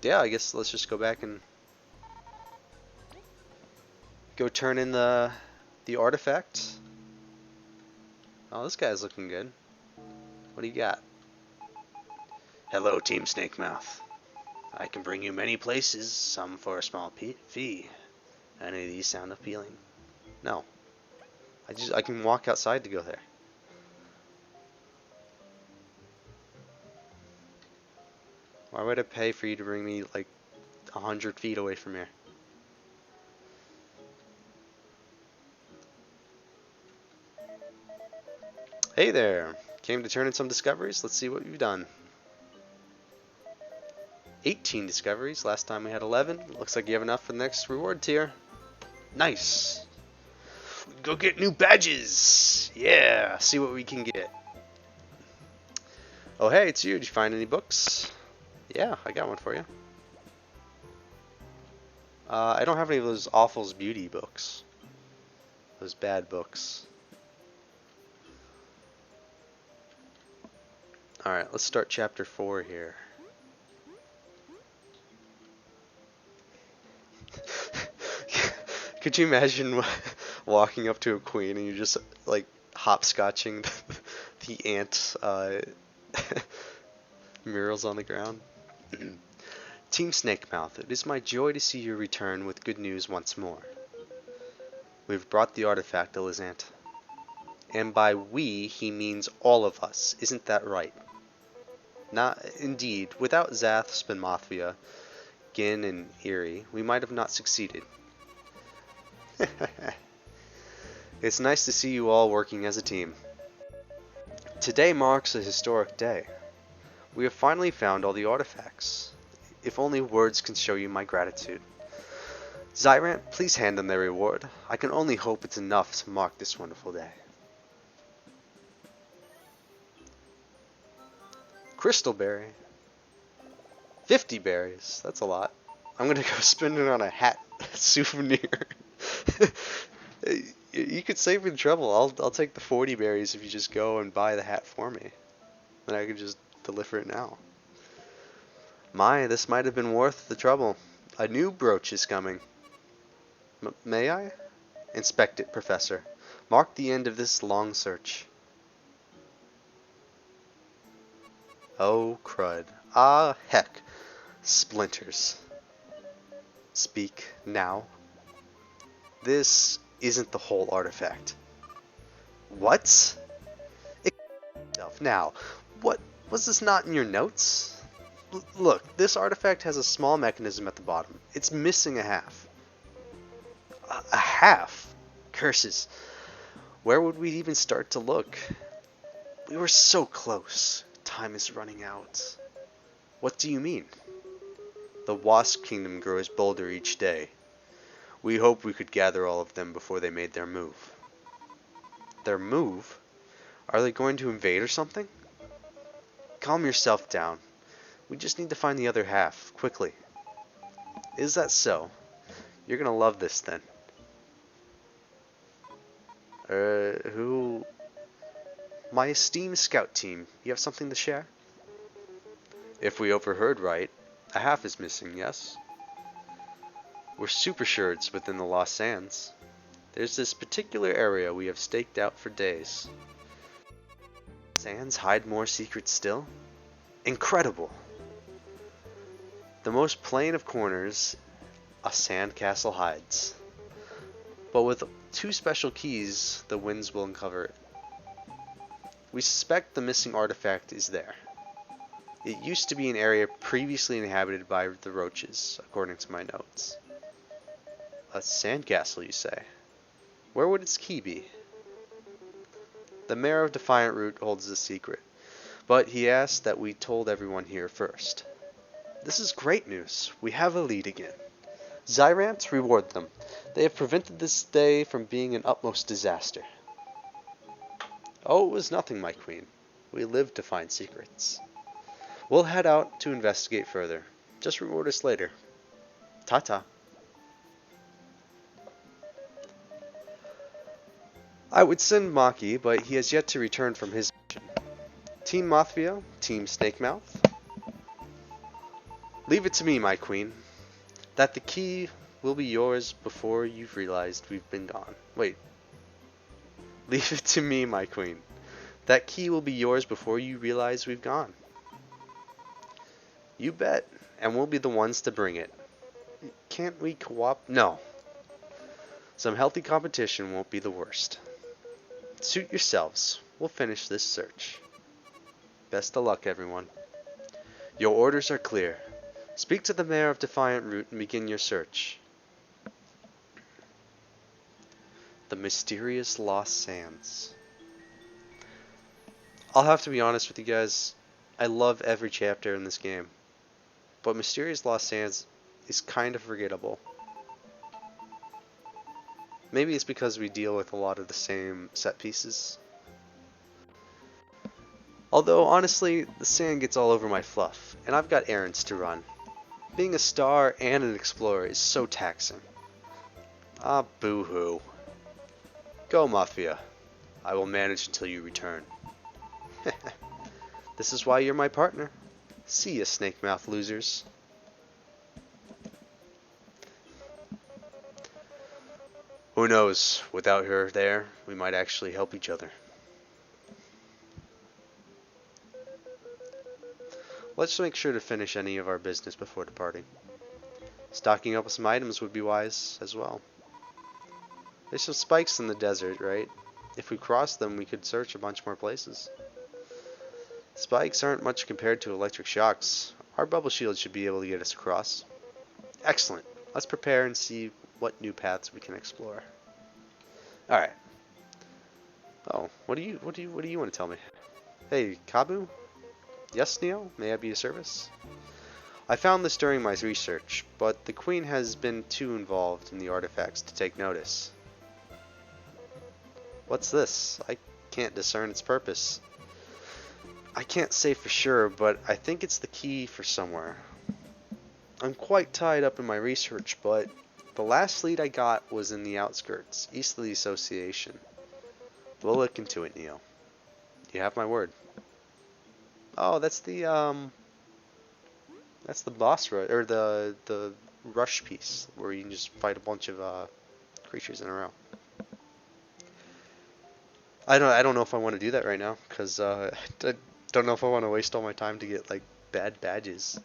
Yeah, I guess let's just go back and go turn in the artifact. Oh, this guy's looking good. What do you got? Hello, Team Snakemouth. I can bring you many places, some for a small fee. Any of these sound appealing? No. I can walk outside to go there. Why would I pay for you to bring me like 100 feet away from here? Hey there! Came to turn in some discoveries? Let's see what you've done. 18 discoveries. Last time we had 11. Looks like you have enough for the next reward tier. Nice! Go get new badges! Yeah! See what we can get. Oh hey, it's you. Did you find any books? Yeah, I got one for you. I don't have any of those Awful's Beauty books. Those bad books. Alright, let's start chapter 4 here. Could you imagine walking up to a queen and you're just like hopscotching the ant murals on the ground? Team Snakemouth, it is my joy to see you return with good news once more. We've brought the artifact to Lizant. And by we, he means all of us. Isn't that right? Indeed, without Zath, Spinmothia, Gin, and Eerie, we might have not succeeded. It's nice to see you all working as a team. Today marks a historic day. We have finally found all the artifacts. If only words can show you my gratitude. Zyrant, please hand them their reward. I can only hope it's enough to mark this wonderful day. Crystal berry. 50 berries. That's a lot. I'm gonna go spend it on a hat souvenir. You could save me the trouble. I'll take the 40 berries if you just go and buy the hat for me. Then I can just deliver it now. My, this might have been worth the trouble. A new brooch is coming. May I? Inspect it, Professor. Mark the end of this long search. Oh, crud. Ah, heck. Splinters. Speak now. This isn't the whole artifact. What? Now, what was this not in your notes? Look, this artifact has a small mechanism at the bottom. It's missing a half. A half? Curses. Where would we even start to look? We were so close. Time is running out. What do you mean? The Wasp Kingdom grows bolder each day. We hoped we could gather all of them before they made their move. Their move? Are they going to invade or something? Calm yourself down. We just need to find the other half, quickly. Is that so? You're gonna love this then. Who? My esteemed scout team. You have something to share? If we overheard right, a half is missing, yes? We're super sure it's within the Lost Sands. There's this particular area we have staked out for days. Sands hide more secrets still? Incredible! The most plain of corners, a sandcastle hides. But with 2 special keys, the winds will uncover it. We suspect the missing artifact is there. It used to be an area previously inhabited by the roaches, according to my notes. A sandcastle, you say? Where would its key be? The mayor of Defiant Root holds the secret, but he asked that we told everyone here first. This is great news. We have a lead again. Zyrants, reward them. They have prevented this day from being an utmost disaster. Oh, it was nothing, my queen. We live to find secrets. We'll head out to investigate further. Just reward us later. Ta-ta. I would send Maki, but he has yet to return from his mission. Team Mothvia, Team Snakemouth. Leave it to me, my queen. That the key will be yours before you've realized we've been gone. Wait. Leave it to me, my queen. That key will be yours before you realize we've gone. You bet, and we'll be the ones to bring it. Can't we co-op? No. Some healthy competition won't be the worst. Suit yourselves. We'll finish this search. Best of luck, everyone. Your orders are clear. Speak to the mayor of Defiant Root and begin your search. The mysterious Lost Sands. I'll have to be honest with you guys. I love every chapter in this game. But Mysterious Lost Sands is kind of forgettable. Maybe it's because we deal with a lot of the same set pieces. Although, honestly, the sand gets all over my fluff, and I've got errands to run. Being a star and an explorer is so taxing. Ah, boo-hoo. Go, Mafia. I will manage until you return. This is why you're my partner. See ya, Snakemouth losers. Who knows, without her there, we might actually help each other. Let's make sure to finish any of our business before departing. Stocking up with some items would be wise as well. There's some spikes in the desert, right? If we cross them, we could search a bunch more places. Spikes aren't much compared to electric shocks. Our bubble shield should be able to get us across. Excellent. Let's prepare and see what new paths we can explore. All right. Oh, what do you want to tell me? Hey, Kabu? Yes, Neo? May I be of service? I found this during my research, but the Queen has been too involved in the artifacts to take notice. What's this? I can't discern its purpose. I can't say for sure, but I think it's the key for somewhere. I'm quite tied up in my research, but the last lead I got was in the outskirts, east of the association. We'll look into it, Neo. You have my word. Oh, that's the boss rush, or the rush piece, where you can just fight a bunch of creatures in a row. I don't know if I want to do that right now, because I don't know if I want to waste all my time to get like bad badges,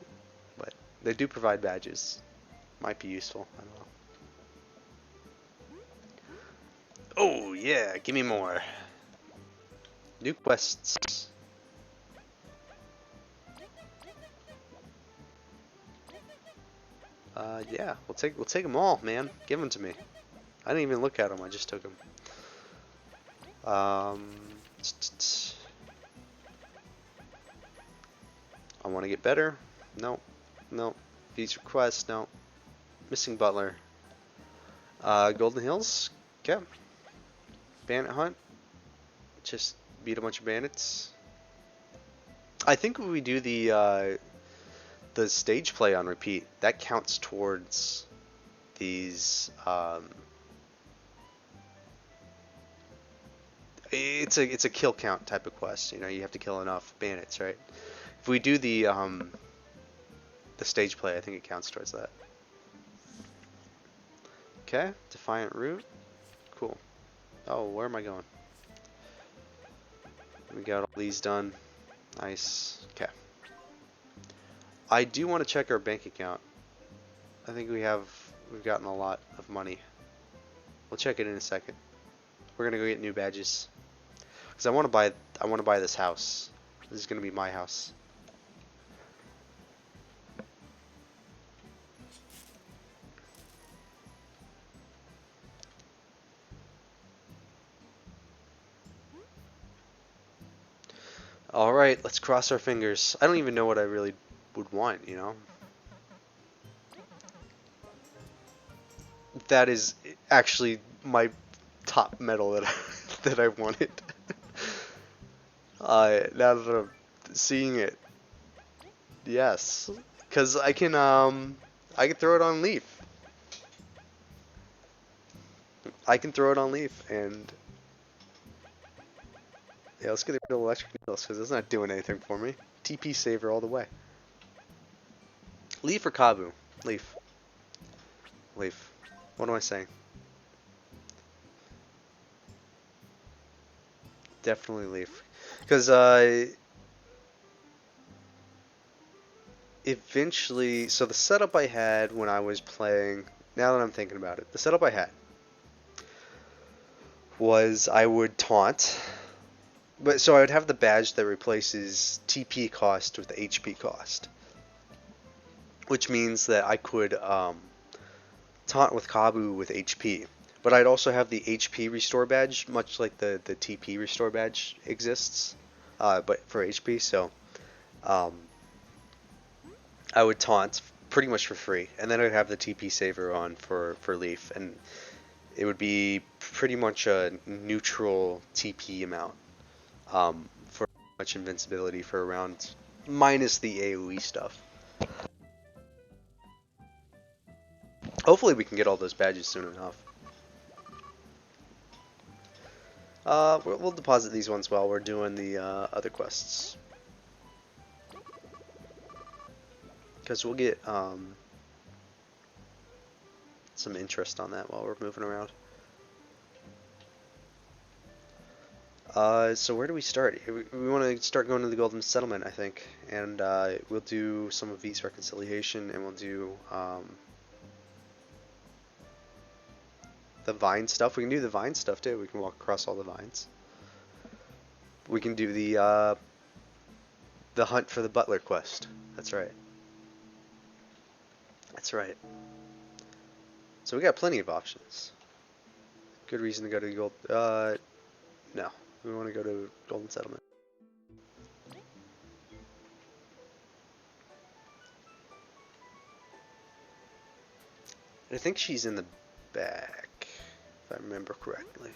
but they do provide badges. Might be useful. I don't know. Oh yeah, give me more. New quests. Yeah, we'll take them all, man. Give them to me. I didn't even look at them. I just took them. I want to get better. No, no. These requests. No. Missing Butler. Golden Hills. Okay. Bandit hunt. Just beat a bunch of bandits. I think when we do the the stage play on repeat, that counts towards these. It's a kill count type of quest. You know, you have to kill enough bandits, right? If we do the stage play, I think it counts towards that. Okay, Defiant Root. Cool. Oh, where am I going? We got all these done. Nice. Okay. I do want to check our bank account. I think we've gotten a lot of money. We'll check it in a second. We're gonna go get new badges. Because I want to buy this house. This is gonna be my house. Alright, let's cross our fingers. I don't even know what I really would want, you know? That is actually my top medal that that I wanted. Now that I'm seeing it, yes, because I can throw it on Leaf. I can throw it on Leaf, and yeah, let's get rid of electric needles because it's not doing anything for me. TP saver all the way. Leaf or Kabu? Leaf. Leaf. What am I saying? Definitely Leaf. Because eventually, so the setup I had when I was playing, now that I'm thinking about it, the setup I had was I would taunt, but so I would have the badge that replaces TP cost with HP cost, which means that I could taunt with Kabu with HP, but I'd also have the HP restore badge, much like the TP restore badge exists, but for HP. So I would taunt pretty much for free, and then I'd have the TP saver on for Leaf, and it would be pretty much a neutral TP amount for much invincibility for a round, minus the AoE stuff. Hopefully we can get all those badges soon enough. We'll deposit these ones while we're doing the other quests. Because we'll get some interest on that while we're moving around. So where do we start? We want to start going to the Golden Settlement, I think. And we'll do some of V's Reconciliation, and we'll do the vine stuff. We can do the vine stuff too. We can walk across all the vines. We can do the hunt for the butler quest. That's right. That's right. So we got plenty of options. Good reason to go to the gold. No, we want to go to Golden Settlement. I think she's in the back, if I remember correctly.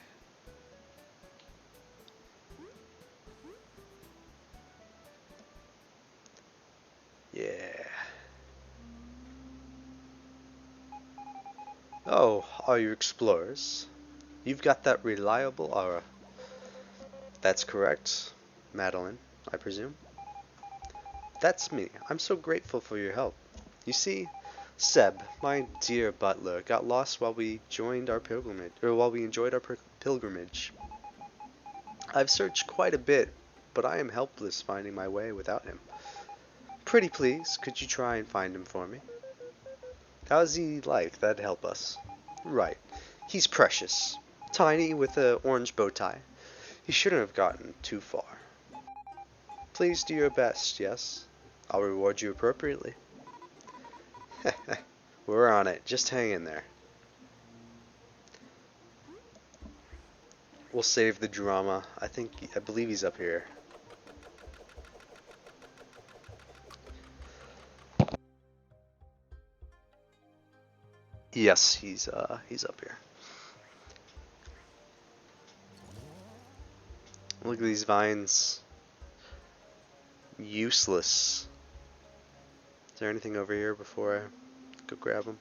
Yeah. Oh, are you explorers? You've got that reliable aura. That's correct, Madeline, I presume. That's me. I'm so grateful for your help. You see, Seb, my dear butler, got lost while we joined our pilgrimage, or while we enjoyed our pilgrimage. I've searched quite a bit, but I am helpless finding my way without him. Pretty please, could you try and find him for me? How's he like? That'd help us. Right. He's precious. Tiny with an orange bow tie. He shouldn't have gotten too far. Please do your best, yes? I'll reward you appropriately. We're on it. Just hang in there. We'll save the drama. I believe he's up here. Yes, he's up here. Look at these vines. Useless. Is there anything over here before I go grab him?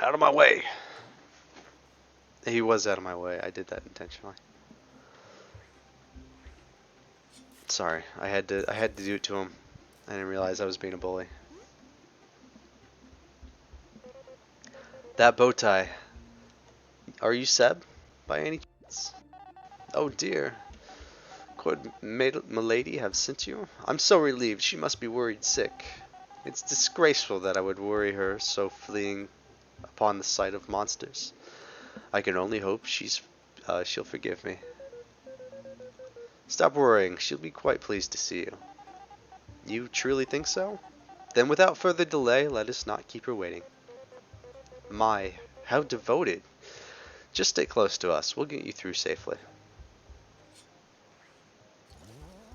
Out of my way! He was out of my way. I did that intentionally. Sorry, I had to do it to him. I didn't realize I was being a bully. That bow tie. Are you Seb, by any chance? Oh dear. Could Milady have sent you? I'm so relieved. She must be worried sick. It's disgraceful that I would worry her so fleeing upon the sight of monsters. I can only hope she'll forgive me. Stop worrying. She'll be quite pleased to see you. You truly think so? Then without further delay, let us not keep her waiting. My, how devoted. Just stay close to us. We'll get you through safely.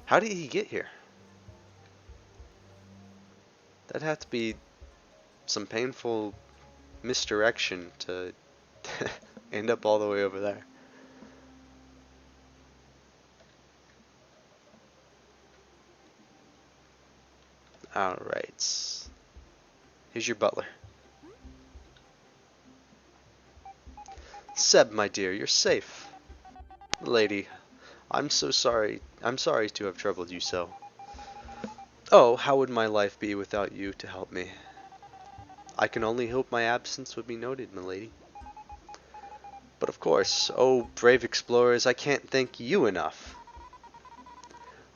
How did he get here? That'd have to be some painful misdirection to end up all the way over there. Alright. Here's your butler. Seb, my dear, you're safe. Lady, I'm so sorry. I'm sorry to have troubled you so. Oh, how would my life be without you to help me? I can only hope my absence would be noted, milady. But of course, oh brave explorers, I can't thank you enough.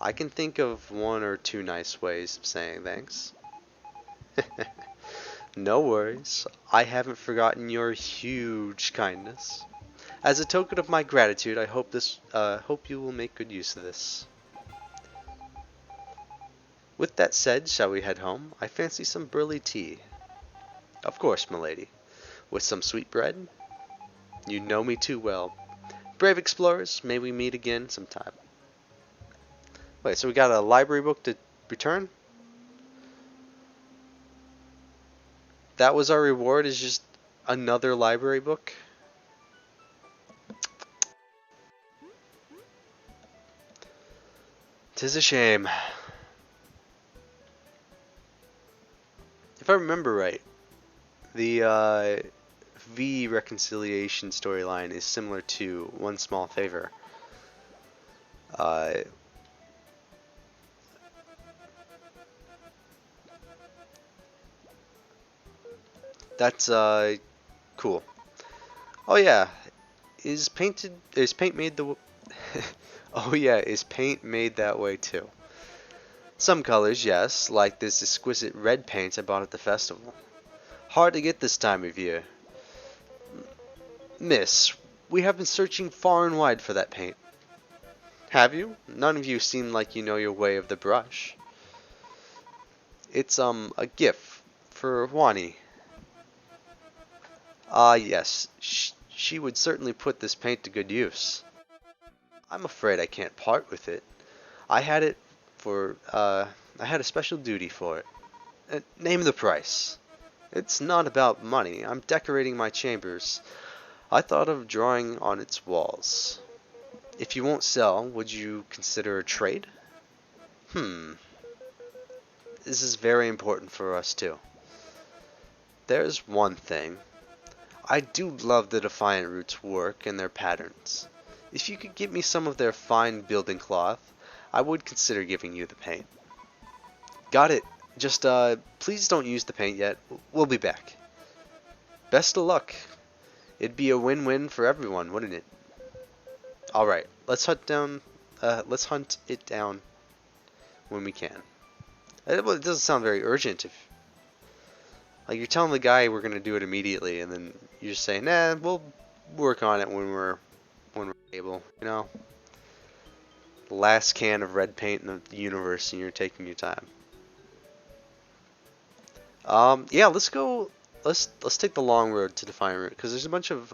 I can think of one or two nice ways of saying thanks. No worries, I haven't forgotten your huge kindness. As a token of my gratitude, I hope you will make good use of this. With that said, shall we head home? I fancy some burley tea. Of course, milady. With some sweet bread? You know me too well. Brave explorers, may we meet again sometime. Wait, so we got a library book to return? That was our reward, is just another library book? 'Tis a shame. If I remember right, the V reconciliation storyline is similar to One Small Favor. That's cool. Oh yeah, is paint made the Oh yeah, is paint made that way too? Some colors, yes, like this exquisite red paint I bought at the festival. Hard to get this time of year. Miss, we have been searching far and wide for that paint. Have you? None of you seem like you know your way of the brush. It's a gift for Wani. Ah yes, she would certainly put this paint to good use. I'm afraid I can't part with it. I had it for, I had a special duty for it. Name the price. It's not about money. I'm decorating my chambers. I thought of drawing on its walls. If you won't sell, would you consider a trade? This is very important for us too. There's one thing. I do love the Defiant Roots work and their patterns. If you could get me some of their fine building cloth, I would consider giving you the paint. Got it. Just, please don't use the paint yet. We'll be back. Best of luck. It'd be a win-win for everyone, wouldn't it? Alright, let's hunt it down when we can. It doesn't sound very urgent. Like, you're telling the guy we're gonna do it immediately, and then you're just saying, nah, we'll work on it when we're able, you know? The last can of red paint in the universe, and you're taking your time. Yeah, let's go. Let's take the long road to Defiant Root, because there's a bunch of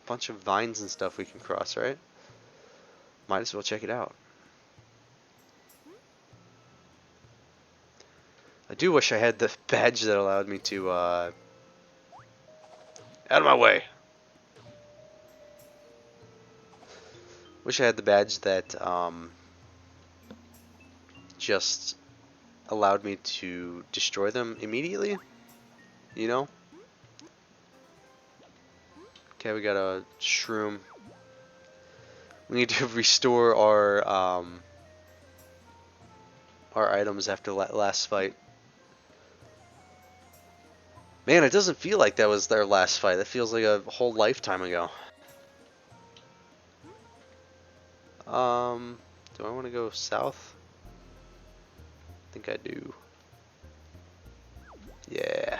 vines and stuff we can cross, right? Might as well check it out. I do wish I had the badge that allowed me to out of my way. Wish I had the badge that just allowed me to destroy them immediately. You know? Okay, we got a shroom. We need to restore our items after last fight. Man, it doesn't feel like that was their last fight. That feels like a whole lifetime ago. Do I want to go south? I think I do. Yeah.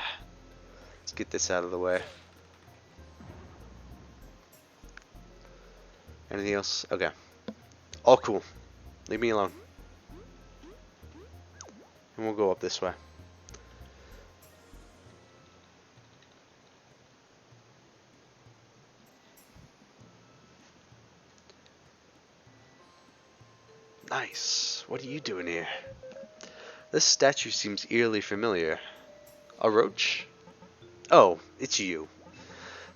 Let's get this out of the way. Anything else? Okay. All cool. Leave me alone. And we'll go up this way. Nice. What are you doing here? This statue seems eerily familiar. A roach? Oh, it's you.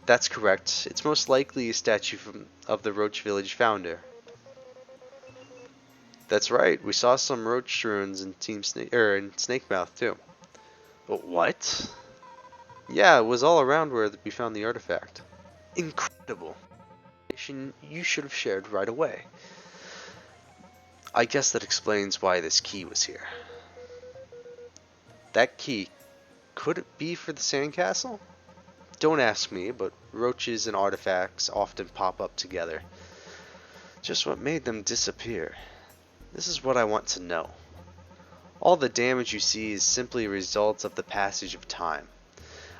That's correct. It's most likely a statue of the Roach Village founder. That's right. We saw some roach ruins in in Snake Mouth too. But what? Yeah, it was all around where we found the artifact. Incredible. You should have shared right away. I guess that explains why this key was here. That key, could it be for the sandcastle? Don't ask me, but roaches and artifacts often pop up together. Just what made them disappear? This is what I want to know. All the damage you see is simply a result of the passage of time.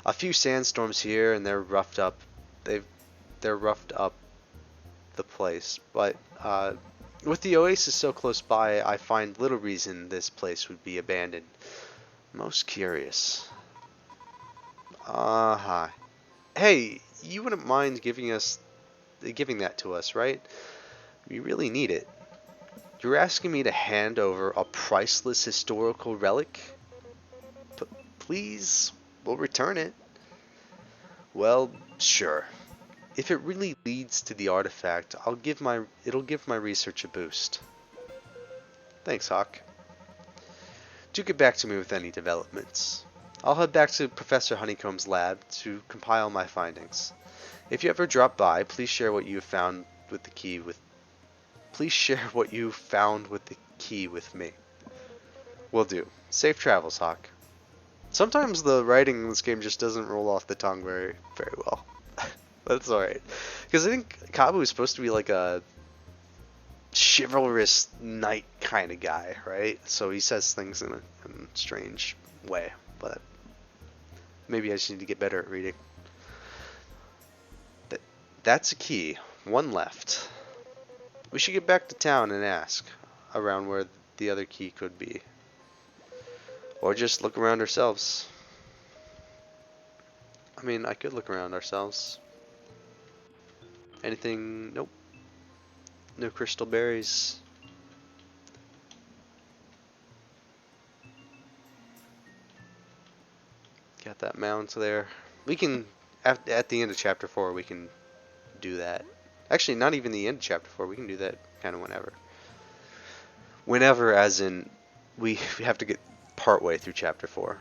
A few sandstorms here and they're roughed up. They're roughed up the place, but with the oasis so close by, I find little reason this place would be abandoned. Most curious. Hi. Hey, you wouldn't mind giving that to us, right? We really need it. You're asking me to hand over a priceless historical relic? Please, we'll return it. Well, sure. If it really leads to the artifact, it'll give my research a boost. Thanks, Hawk. Do get back to me with any developments. I'll head back to Professor Honeycomb's lab to compile my findings. If you ever drop by, please share what you found with the key with me. Will do. Safe travels, Hawk. Sometimes the writing in this game just doesn't roll off the tongue very well. That's alright. Because I think Kabu is supposed to be like a chivalrous knight kind of guy, right? So he says things in a strange way, but maybe I just need to get better at reading. That's a key. One left. We should get back to town and ask around where the other key could be. Or just look around ourselves. I mean, I could look around ourselves. Anything? Nope. No crystal berries. Got that mount there. We can, at the end of chapter 4, we can do that. Actually, not even the end of chapter 4. We can do that kind of whenever. Whenever, as in, we have to get partway through chapter 4.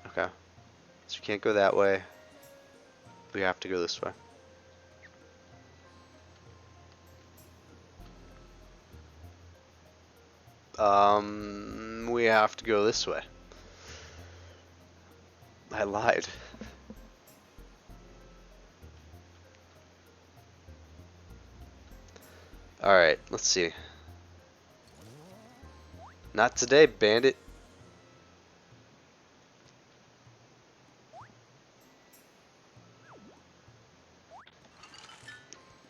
Okay. So we can't go that way. We have to go this way. We have to go this way. I lied. Alright, let's see. Not today, bandit.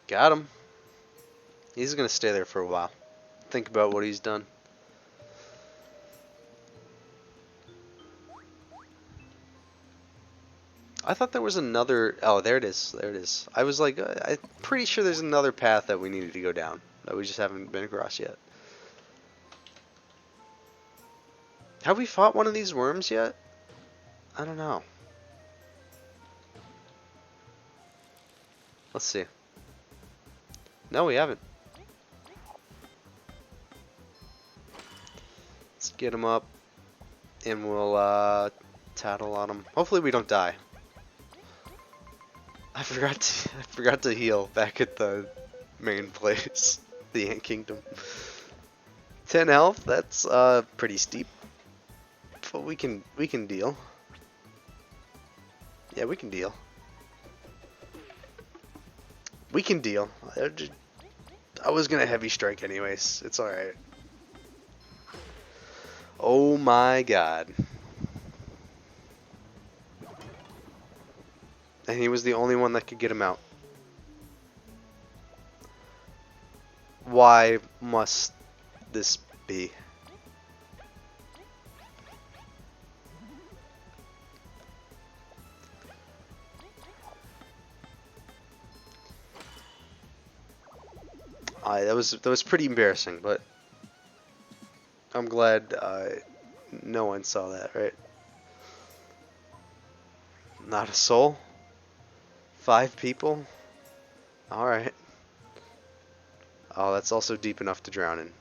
Got him. He's gonna stay there for a while. Think about what he's done. I thought there was another... Oh, there it is. There it is. I was like, I'm pretty sure there's another path that we needed to go down that we just haven't been across yet. Have we fought one of these worms yet? I don't know. Let's see. No, we haven't. Let's get him up, and we'll tattle on him. Hopefully we don't die. I forgot to heal back at the main place, the Ant Kingdom. 10 health. That's pretty steep, but we can deal. Yeah, we can deal. We can deal. I was gonna heavy strike anyways. It's alright. Oh my god. And he was the only one that could get him out. Why must this be? That was pretty embarrassing, but I'm glad no one saw that, right? Not a soul? 5 people? Alright. Oh, that's also deep enough to drown in.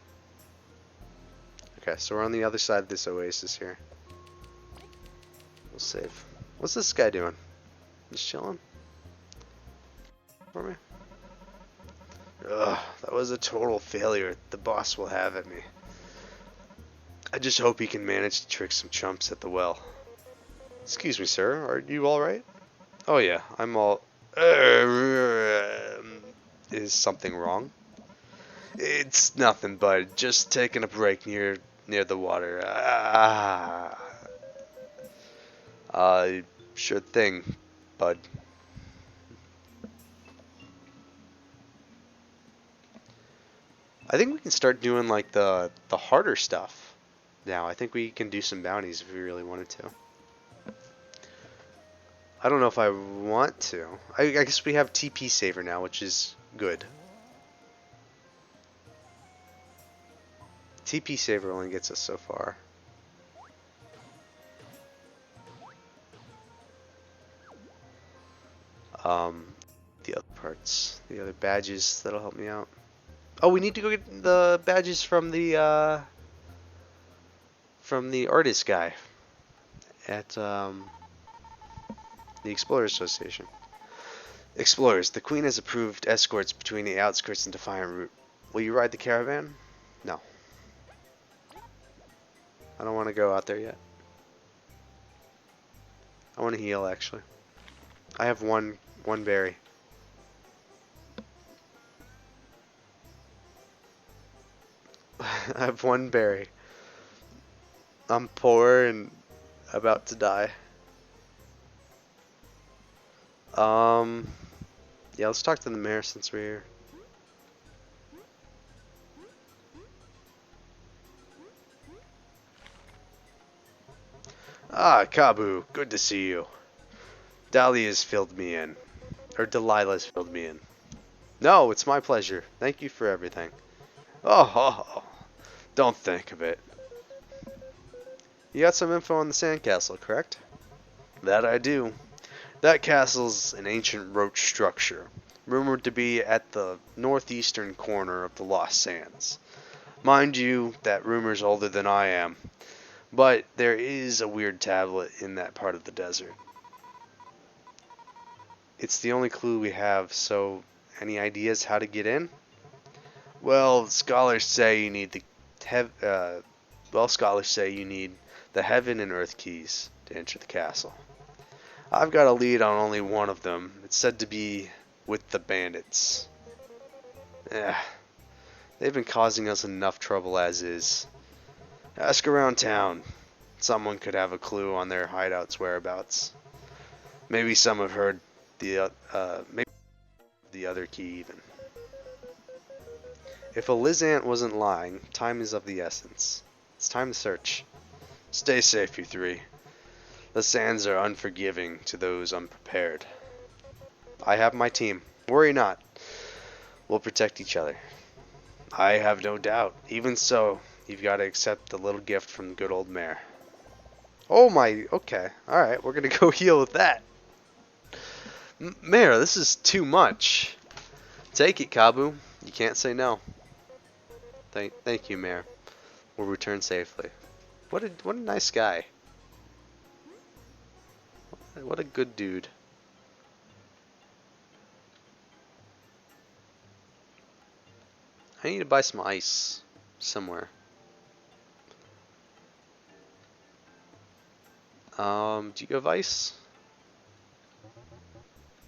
Okay, so we're on the other side of this oasis here. We'll save. What's this guy doing? Just chilling? For me? Ugh, that was a total failure. The boss will have at me. I just hope he can manage to trick some chumps at the well. Excuse me, sir. Are you alright? Oh yeah, I'm all... Is something wrong? It's nothing, bud. Just taking a break near the water. Sure thing, bud. I think we can start doing like the harder stuff now. I think we can do some bounties if we really wanted to. I don't know if I want to. I guess we have TP saver now, which is good. TP saver only gets us so far. The other parts, the other badges that'll help me out. Oh, we need to go get the badges from the artist guy at the Explorers Association. Explorers, the Queen has approved escorts between the outskirts and Defiant Route. Will you ride the caravan? No. I don't want to go out there yet. I want to heal, actually. I have one berry. I have one berry. I'm poor and about to die. Yeah, let's talk to the mayor since we're here. Ah, Kabu, good to see you. Dahlia's filled me in. Or Delilah's filled me in. No, it's my pleasure. Thank you for everything. Oh, don't think of it. You got some info on the sandcastle, correct? That I do. That castle's an ancient roach structure, rumored to be at the northeastern corner of the Lost Sands. Mind you, that rumor's older than I am, but there is a weird tablet in that part of the desert. It's the only clue we have, so any ideas how to get in? Well, scholars say you need the heaven and earth keys to enter the castle. I've got a lead on only one of them. It's said to be with the bandits. They've been causing us enough trouble as is. Ask around town. Someone could have a clue on their hideout's whereabouts. Maybe some have heard maybe the other key even. If a Lizant wasn't lying, time is of the essence. It's time to search. Stay safe, you three. The sands are unforgiving to those unprepared. I have my team. Worry not. We'll protect each other. I have no doubt. Even so, you've got to accept the little gift from the good old mayor. Oh my, okay. Alright, we're gonna go heal with that. Mayor, this is too much. Take it, Kabu. You can't say no. Thank you, Mayor. We'll return safely. What a nice guy. What a good dude. I need to buy some ice somewhere. Do you have ice?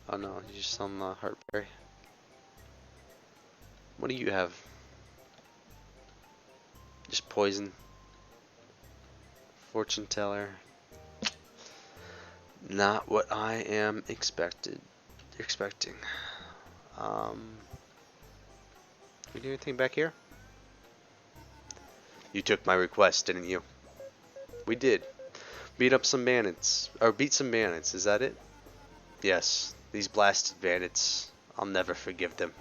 Oh no, you just some heartberry. What do you have? Just poison. Fortune teller. Not what I am expecting. We do anything back here? You took my request, didn't you? We did. Beat some bandits. Is that it? Yes. These blasted bandits. I'll never forgive them.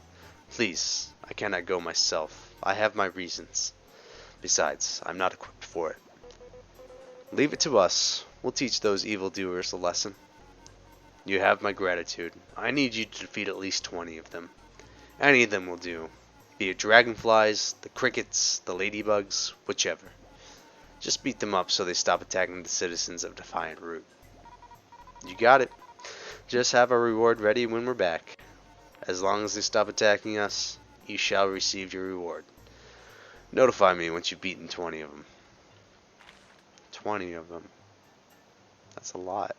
Please, I cannot go myself. I have my reasons. Besides, I'm not equipped for it. Leave it to us. We'll teach those evildoers a lesson. You have my gratitude. I need you to defeat at least 20 of them. Any of them will do. Be it dragonflies, the crickets, the ladybugs, whichever. Just beat them up so they stop attacking the citizens of Defiant Root. You got it. Just have our reward ready when we're back. As long as they stop attacking us, you shall receive your reward. Notify me once you've beaten 20 of them. 20 of them. That's a lot.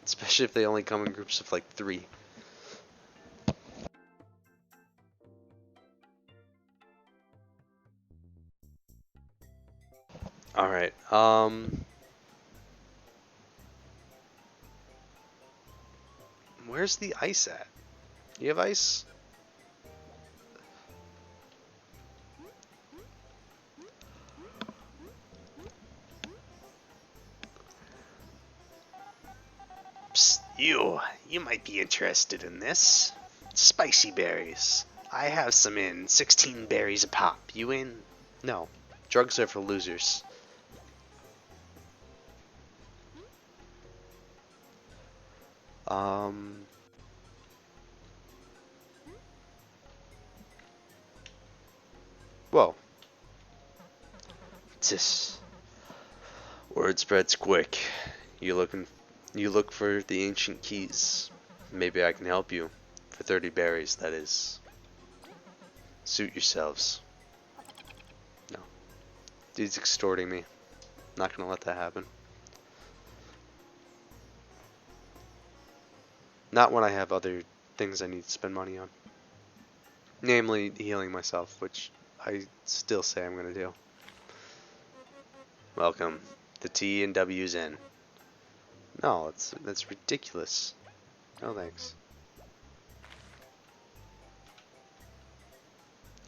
Especially if they only come in groups of like 3. Alright, where's the ice at? You have ice? Psst, you might be interested in this. Spicy berries. I have some in 16 berries a pop. You in? No. Drugs are for losers. Whoa. Tis. Word spreads quick. You look for the ancient keys. Maybe I can help you. For 30 berries, that is. Suit yourselves. No. Dude's extorting me. Not gonna let that happen. Not when I have other things I need to spend money on. Namely, healing myself, which I still say I'm gonna do. Welcome. The T and W's in. No, that's ridiculous. No thanks.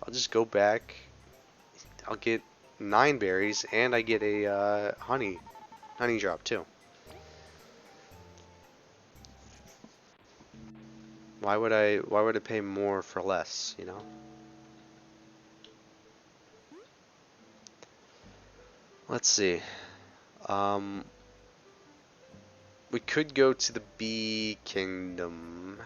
I'll just go back. I'll get 9 berries, and I get a honey drop too. Why would I pay more for less, you know? Let's see. We could go to the Bee Kingdom.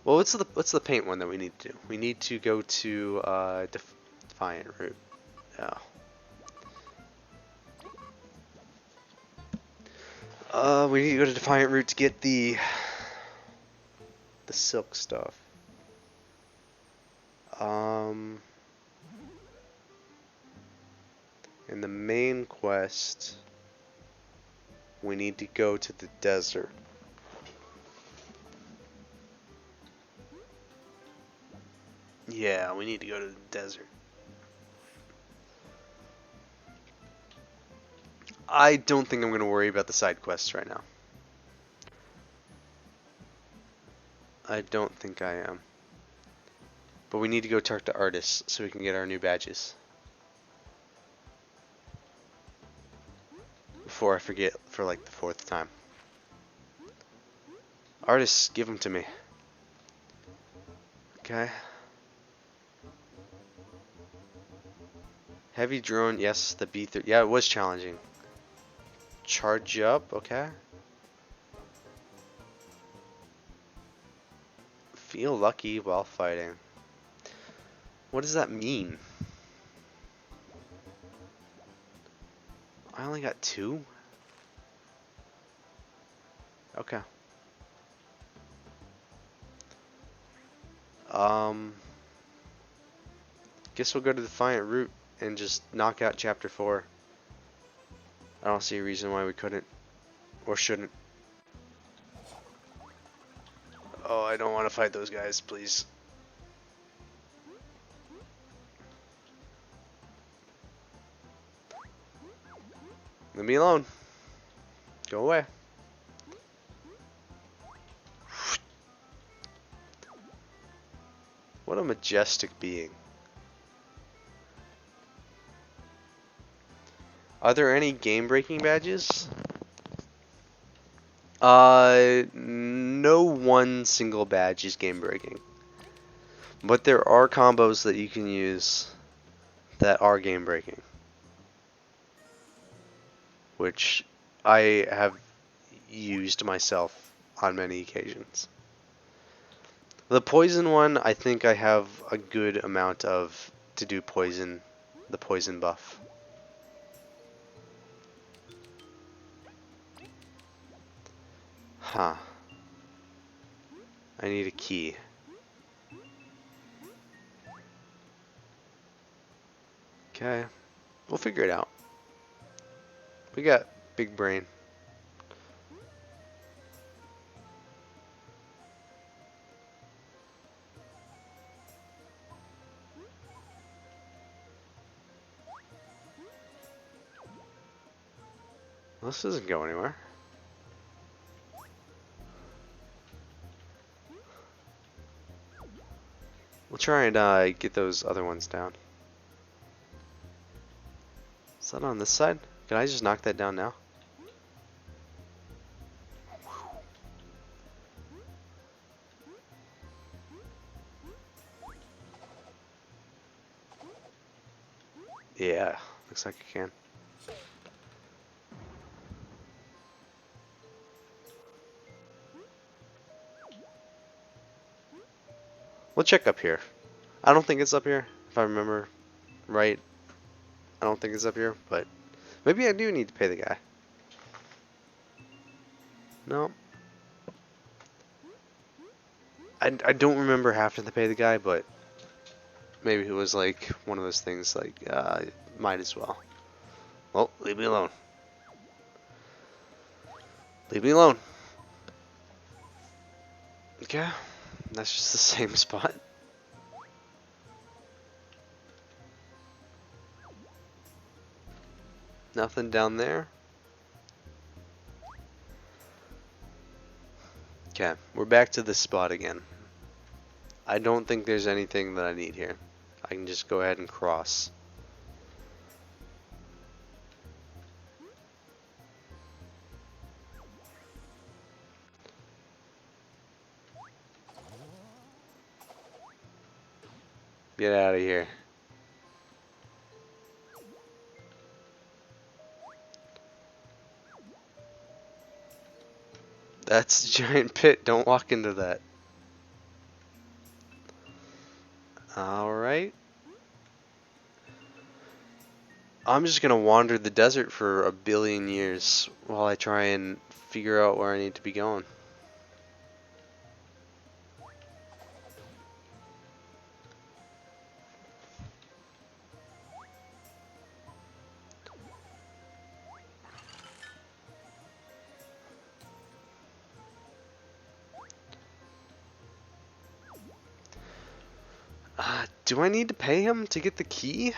Well, what's the paint one that we need to do? We need to go to Defiant Root. Yeah. We need to go to Defiant Root to get the silk stuff. In the main quest, we need to go to the desert. Yeah, we need to go to the desert. I don't think I'm going to worry about the side quests right now. I don't think I am. But we need to go talk to artists so we can get our new badges. Before I forget for like the 4th time. Artists, give them to me. Okay. Heavy drone, yes, the B3. Yeah, it was challenging. Charge up, okay. Feel lucky while fighting. What does that mean? I only got 2? Okay. Guess we'll go to Defiant Root and just knock out Chapter 4. I don't see a reason why we couldn't. Or shouldn't. Oh, I don't want to fight those guys, please. Leave me alone. Go away. What a majestic being. Are there any game-breaking badges? No one single badge is game-breaking. But there are combos that you can use that are game-breaking. Which I have used myself on many occasions. The poison one, I think I have a good amount of to do poison, the poison buff. Huh. I need a key. Okay. We'll figure it out. We got big brain. This doesn't go anywhere. We'll try and get those other ones down. Is that on this side? Can I just knock that down now? Yeah, looks like I can. We'll check up here. I don't think it's up here, if I remember right. I don't think it's up here, but maybe I do need to pay the guy. No. I don't remember having to pay the guy, but maybe it was like one of those things like, might as well. Well, leave me alone. Leave me alone. Okay, that's just the same spot. Nothing down there. Okay, we're back to this spot again. I don't think there's anything that I need here. I can just go ahead and cross. Get out of here. That's a giant pit. Don't walk into that. Alright. I'm just gonna wander the desert for a billion years while I try and figure out where I need to be going. Do I need to pay him to get the key?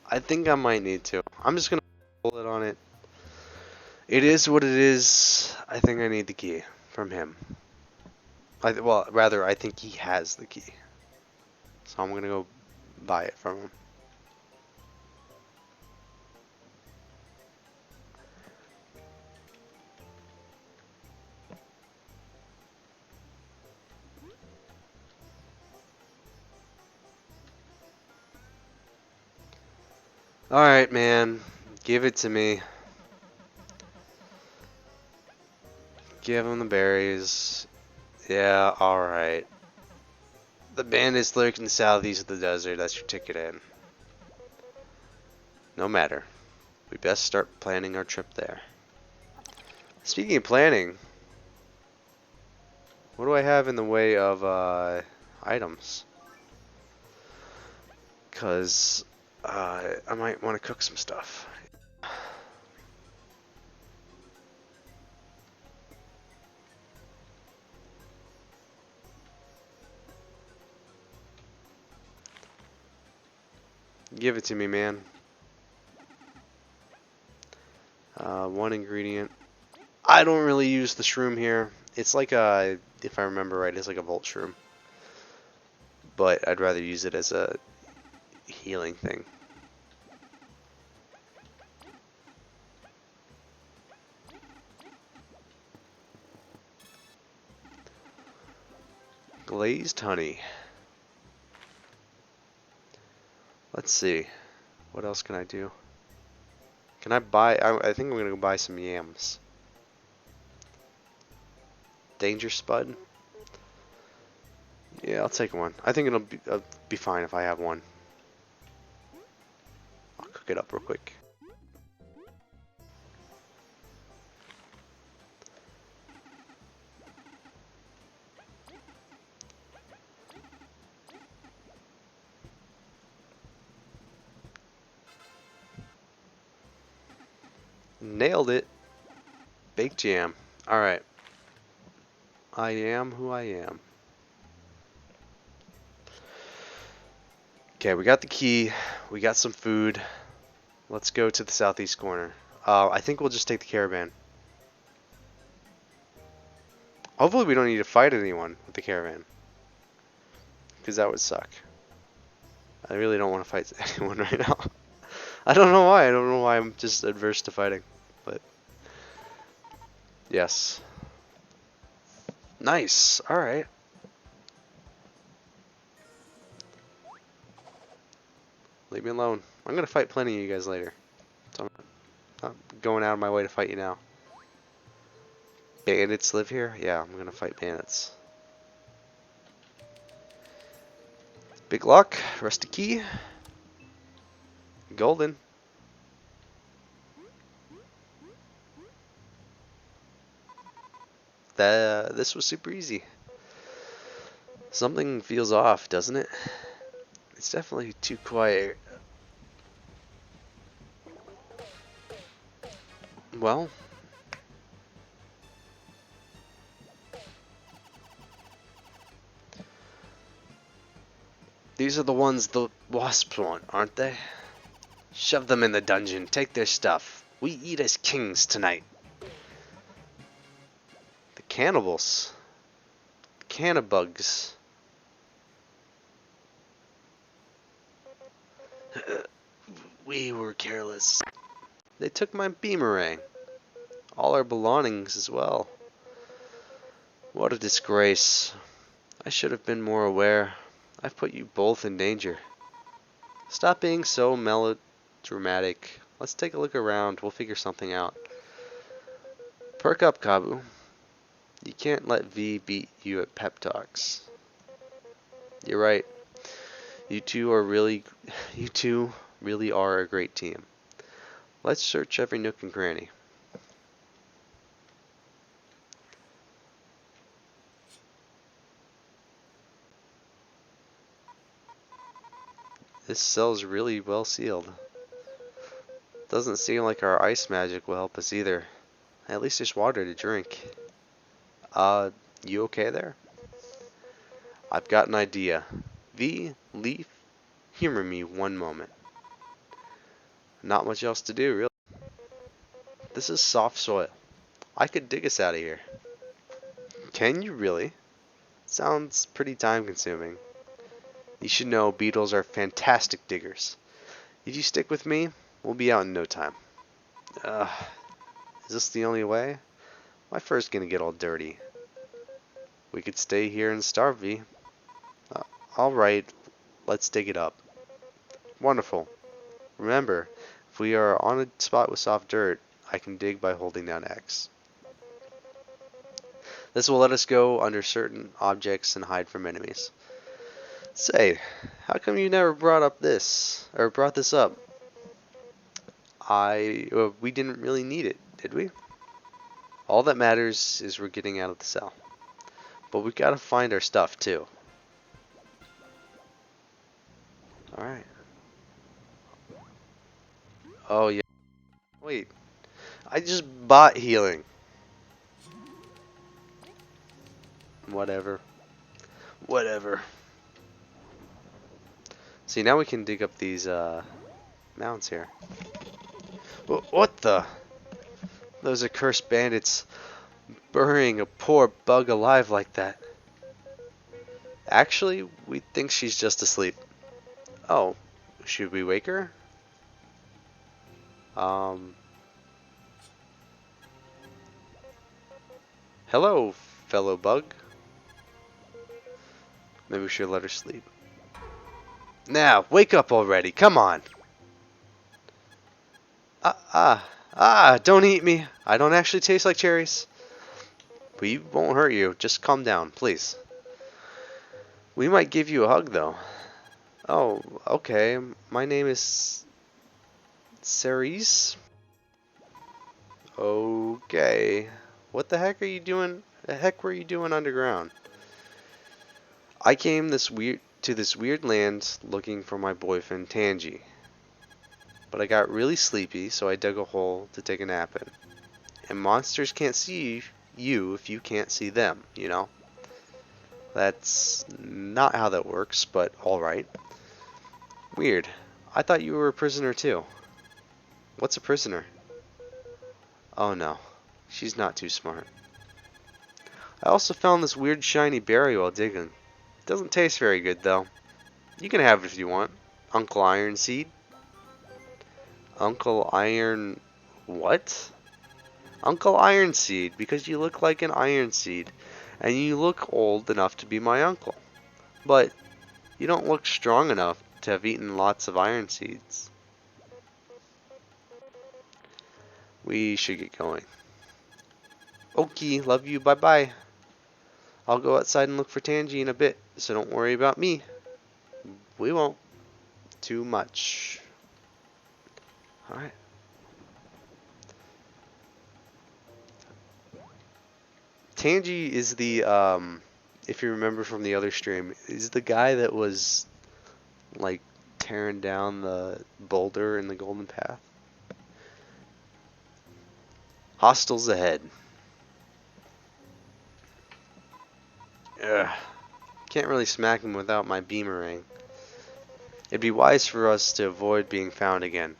I think I might need to. I'm just gonna pull it on it. It is what it is. I think I need the key from him. Well, rather, I think he has the key. So I'm gonna go buy it from him. Alright, man. Give it to me. Give him the berries. Yeah, alright. The bandits lurk in the southeast of the desert. That's your ticket in. No matter. We best start planning our trip there. Speaking of planning, what do I have in the way of items? Because I might want to cook some stuff. Give it to me, man. One ingredient. I don't really use the shroom here. It's like a, if I remember right, it's like a volt shroom. But I'd rather use it as a healing thing. Glazed honey. Let's see. What else can I do? Can I buy? I think I'm gonna go buy some yams. Danger Spud. Yeah, I'll take one. I think it'll be fine if I have one. I'll cook it up real quick. Nailed it. Baked jam. Alright. I am who I am. Okay, we got the key. We got some food. Let's go to the southeast corner. I think we'll just take the caravan. Hopefully we don't need to fight anyone with the caravan. Because that would suck. I really don't want to fight anyone right now. I don't know why. I don't know why I'm just adverse to fighting. But yes. Nice. Alright. Leave me alone. I'm going to fight plenty of you guys later. So I'm not going out of my way to fight you now. Bandits live here? Yeah, I'm going to fight bandits. Big lock. Rusty key. Golden. This was super easy. Something feels off, doesn't it? It's definitely too quiet. Well, these are the ones the wasps want, aren't they? Shove them in the dungeon, take their stuff. We eat as kings tonight. The cannibals. Cannabugs. We were careless. They took my beamerang. All our belongings as well. What a disgrace. I should have been more aware. I've put you both in danger. Stop being so melodramatic. Let's take a look around. We'll figure something out. Perk up, Kabu. You can't let V beat you at pep talks. You're right. You two really are a great team. Let's search every nook and cranny. This cell's really well sealed. Doesn't seem like our ice magic will help us either. At least there's water to drink. You okay there? I've got an idea. V, Leaf, humor me one moment. Not much else to do, really. This is soft soil. I could dig us out of here. Can you really? Sounds pretty time consuming. You should know beetles are fantastic diggers. If you stick with me, we'll be out in no time. Is this the only way? My fur's gonna get all dirty. We could stay here and starve, V. Alright, let's dig it up. Wonderful. Remember, if we are on a spot with soft dirt, I can dig by holding down X. This will let us go under certain objects and hide from enemies. Say, how come you never brought this up? We didn't really need it, did we? All that matters is we're getting out of the cell. But we gotta find our stuff too. Alright. Oh yeah. Wait. I just bought healing. Whatever. Whatever. See, now we can dig up these mounts here. What the? Those are cursed bandits burying a poor bug alive like that. Actually, we think she's just asleep. Oh, should we wake her? Hello, fellow bug. Maybe we should let her sleep. Now, wake up already, come on! Don't eat me. I don't actually taste like cherries. We won't hurt you, just calm down, please. We might give you a hug, though. Oh, okay. My name is Ceres. Okay. What the heck are you doing? The heck were you doing underground? I came to this weird land looking for my boyfriend Tangy. But I got really sleepy, so I dug a hole to take a nap in. And monsters can't see you if you can't see them, you know? That's not how that works, but alright. Weird. I thought you were a prisoner too. What's a prisoner? Oh no. She's not too smart. I also found this weird shiny berry while digging. Doesn't taste very good though. You can have it if you want. Uncle Ironseed? Uncle Iron... what? Uncle Ironseed, because you look like an Ironseed. And you look old enough to be my uncle. But you don't look strong enough to have eaten lots of iron seeds. We should get going. Okay, love you, bye bye. I'll go outside and look for Tangy in a bit, so don't worry about me. We won't. Too much. Alright. Tangy is the, if you remember from the other stream, is the guy that was, like, tearing down the boulder in the Golden Path. Hostiles ahead. Ugh. Can't really smack him without my beamerang. It'd be wise for us to avoid being found again.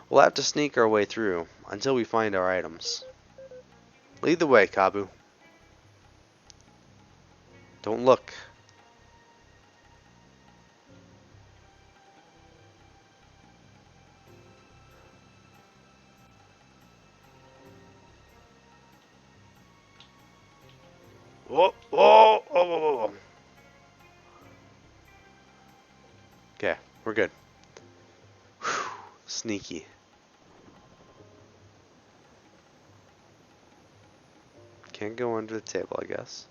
We'll have to sneak our way through until we find our items. Lead the way, Kabu. Don't look. Whoa, whoa, whoa, whoa, whoa. Okay, we're good. Whew, sneaky. Can't go under the table, I guess.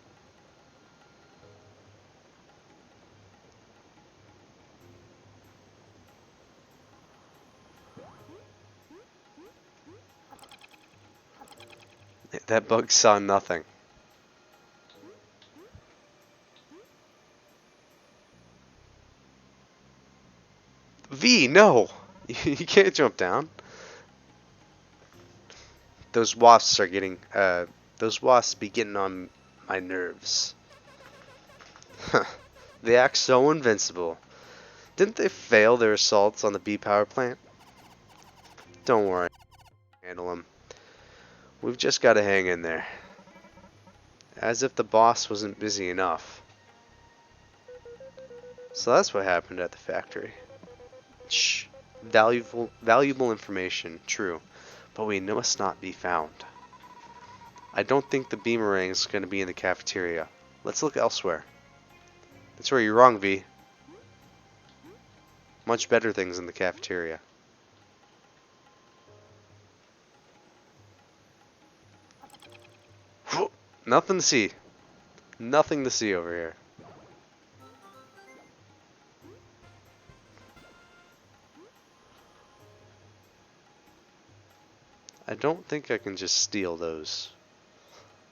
That bug saw nothing. V, no! You can't jump down. Those wasps are getting, those wasps be getting on my nerves. They act so invincible. Didn't they fail their assaults on the bee power plant? Don't worry, handle them. We've just got to hang in there. As if the boss wasn't busy enough. So that's what happened at the factory. Shh. Valuable information, true. But we must not be found. I don't think the beamerang is going to be in the cafeteria. Let's look elsewhere. That's where you're wrong, V. Much better things in the cafeteria. Nothing to see. Nothing to see over here. I don't think I can just steal those.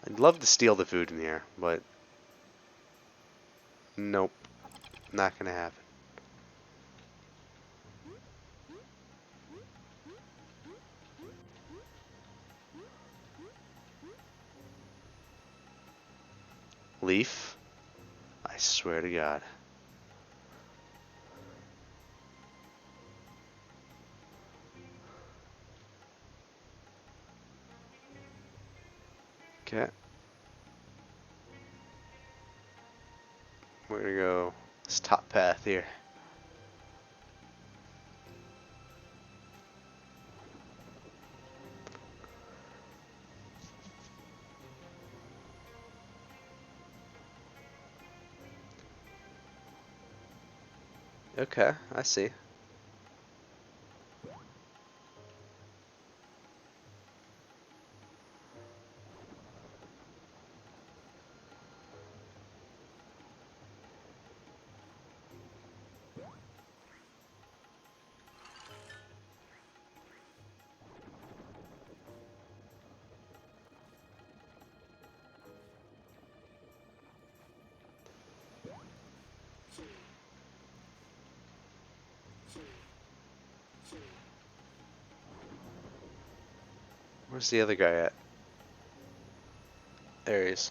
I'd love to steal the food in here, but nope, not gonna happen. Leaf? I swear to God. Okay. We're gonna go this top path here. Okay, I see. Where's the other guy at? There he is.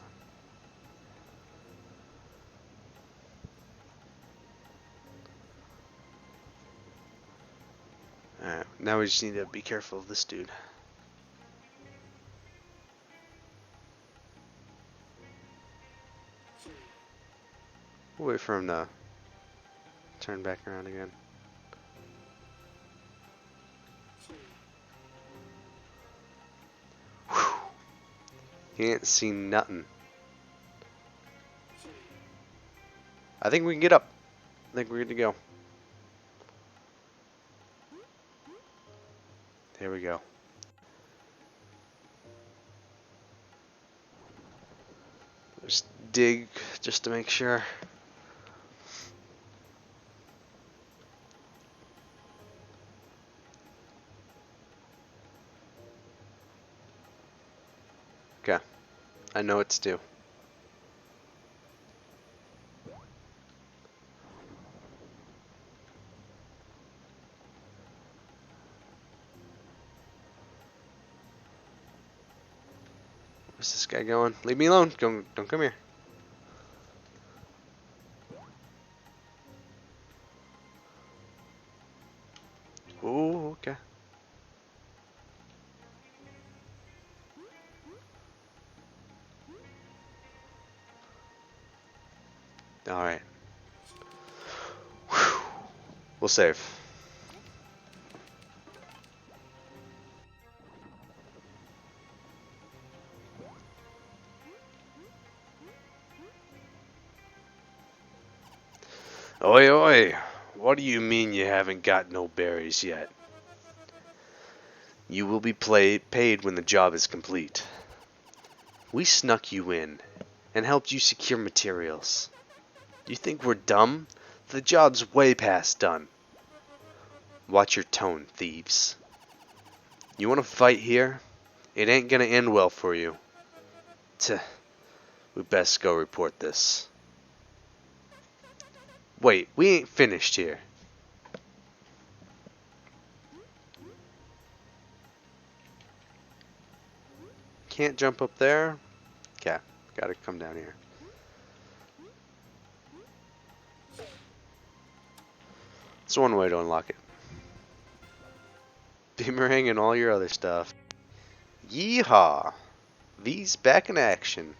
Alright, now we just need to be careful of this dude. We'll wait for him to turn back around again. Whew. Can't see nothing. I think we can get up. I think we're good to go. There we go. Just dig just to make sure. Okay. I know what to do. Where's this guy going? Leave me alone. Don't come here. Oh, okay. Alright. We'll save. Oi, oi. What do you mean you haven't got no berries yet? You will be paid when the job is complete. We snuck you in and helped you secure materials. You think we're dumb? The job's way past done. Watch your tone, thieves. You want to fight here? It ain't gonna end well for you. We best go report this. Wait, we ain't finished here. Can't jump up there? Okay, gotta come down here. It's one way to unlock it. Beamerang and all your other stuff. Yeehaw! V's back in action.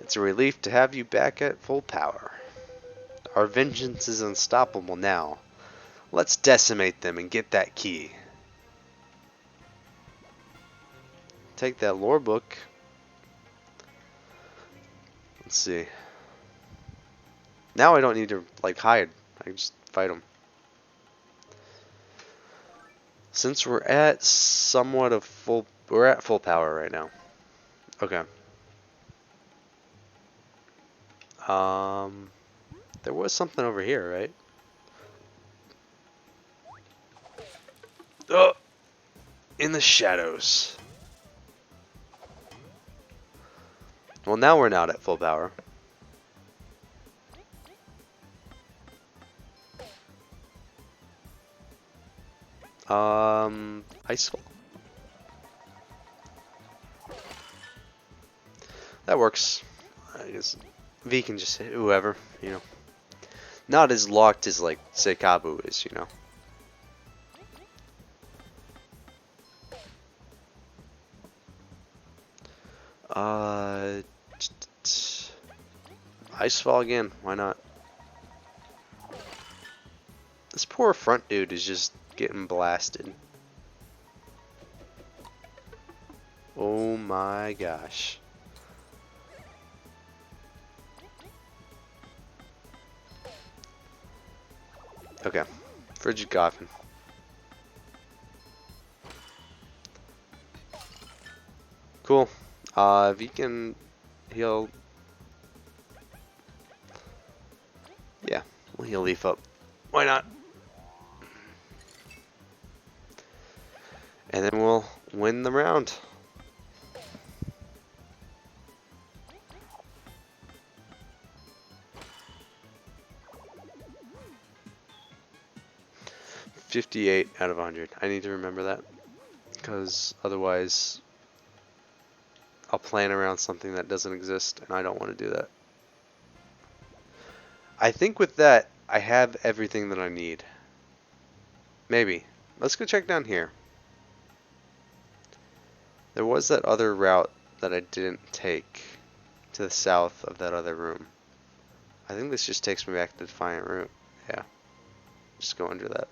It's a relief to have you back at full power. Our vengeance is unstoppable now. Let's decimate them and get that key. Take that lore book. Let's see. Now I don't need to like hide. I can just fight them. Since we're at we're at full power right now. Okay. There was something over here, right? Oh, in the shadows. Well, now we're not at full power. Ice Fall. That works. I guess V can just hit whoever, you know. Not as locked as, like, say, Kabu is, you know. Uh, Ice Fall again, why not? This poor front dude is just getting blasted. Oh my gosh. Okay, Frigid Coffin. Cool. If he can heal... Yeah, we'll heal Leaf up. Why not? And then we'll win the round. $58 out of 100. I need to remember that, because otherwise I'll plan around something that doesn't exist, and I don't want to do that. I think with that, I have everything that I need. Maybe. Let's go check down here. There was that other route that I didn't take to the south of that other room. I think this just takes me back to the Defiant route. Yeah. Just go under that.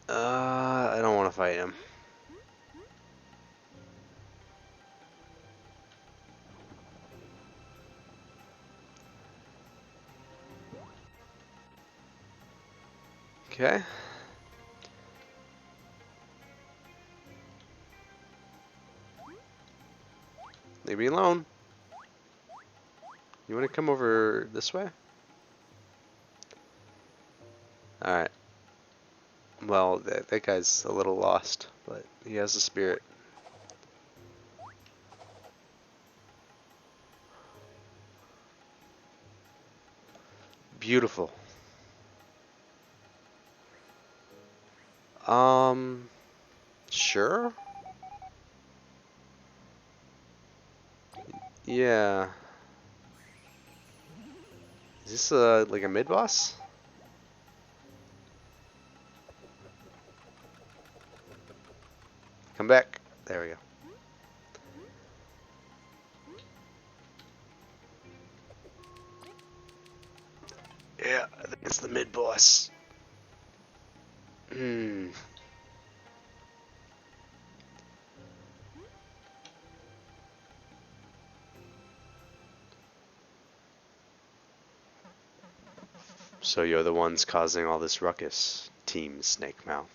I don't want to fight him. Okay. Leave me alone. You want to come over this way? Alright. Well, that guy's a little lost, but he has a spirit. Beautiful. Sure? Yeah. Is this like a mid-boss? Come back. There we go. Yeah, I think it's the mid-boss. Hmm. So you're the ones causing all this ruckus, Team Snake Mouth.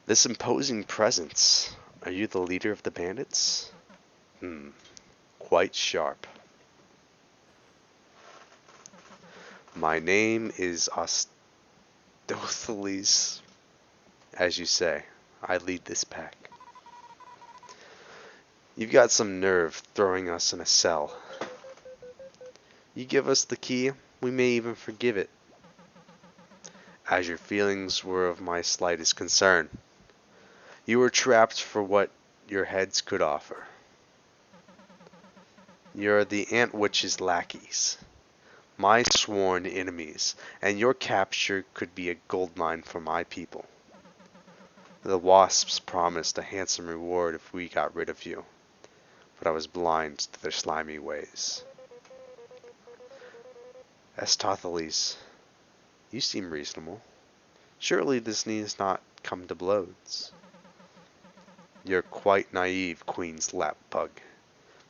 This imposing presence. Are you the leader of the bandits? Quite sharp. My name is Ostothiles. As you say, I lead this pack. You've got some nerve throwing us in a cell. You give us the key, we may even forgive it. As your feelings were of my slightest concern. You were trapped for what your heads could offer. You're the Ant Witch's lackeys, my sworn enemies, and your capture could be a goldmine for my people. The wasps promised a handsome reward if we got rid of you, but I was blind to their slimy ways. Estothiles, you seem reasonable. Surely this needs not come to blows. You're quite naive, Queen's lapbug.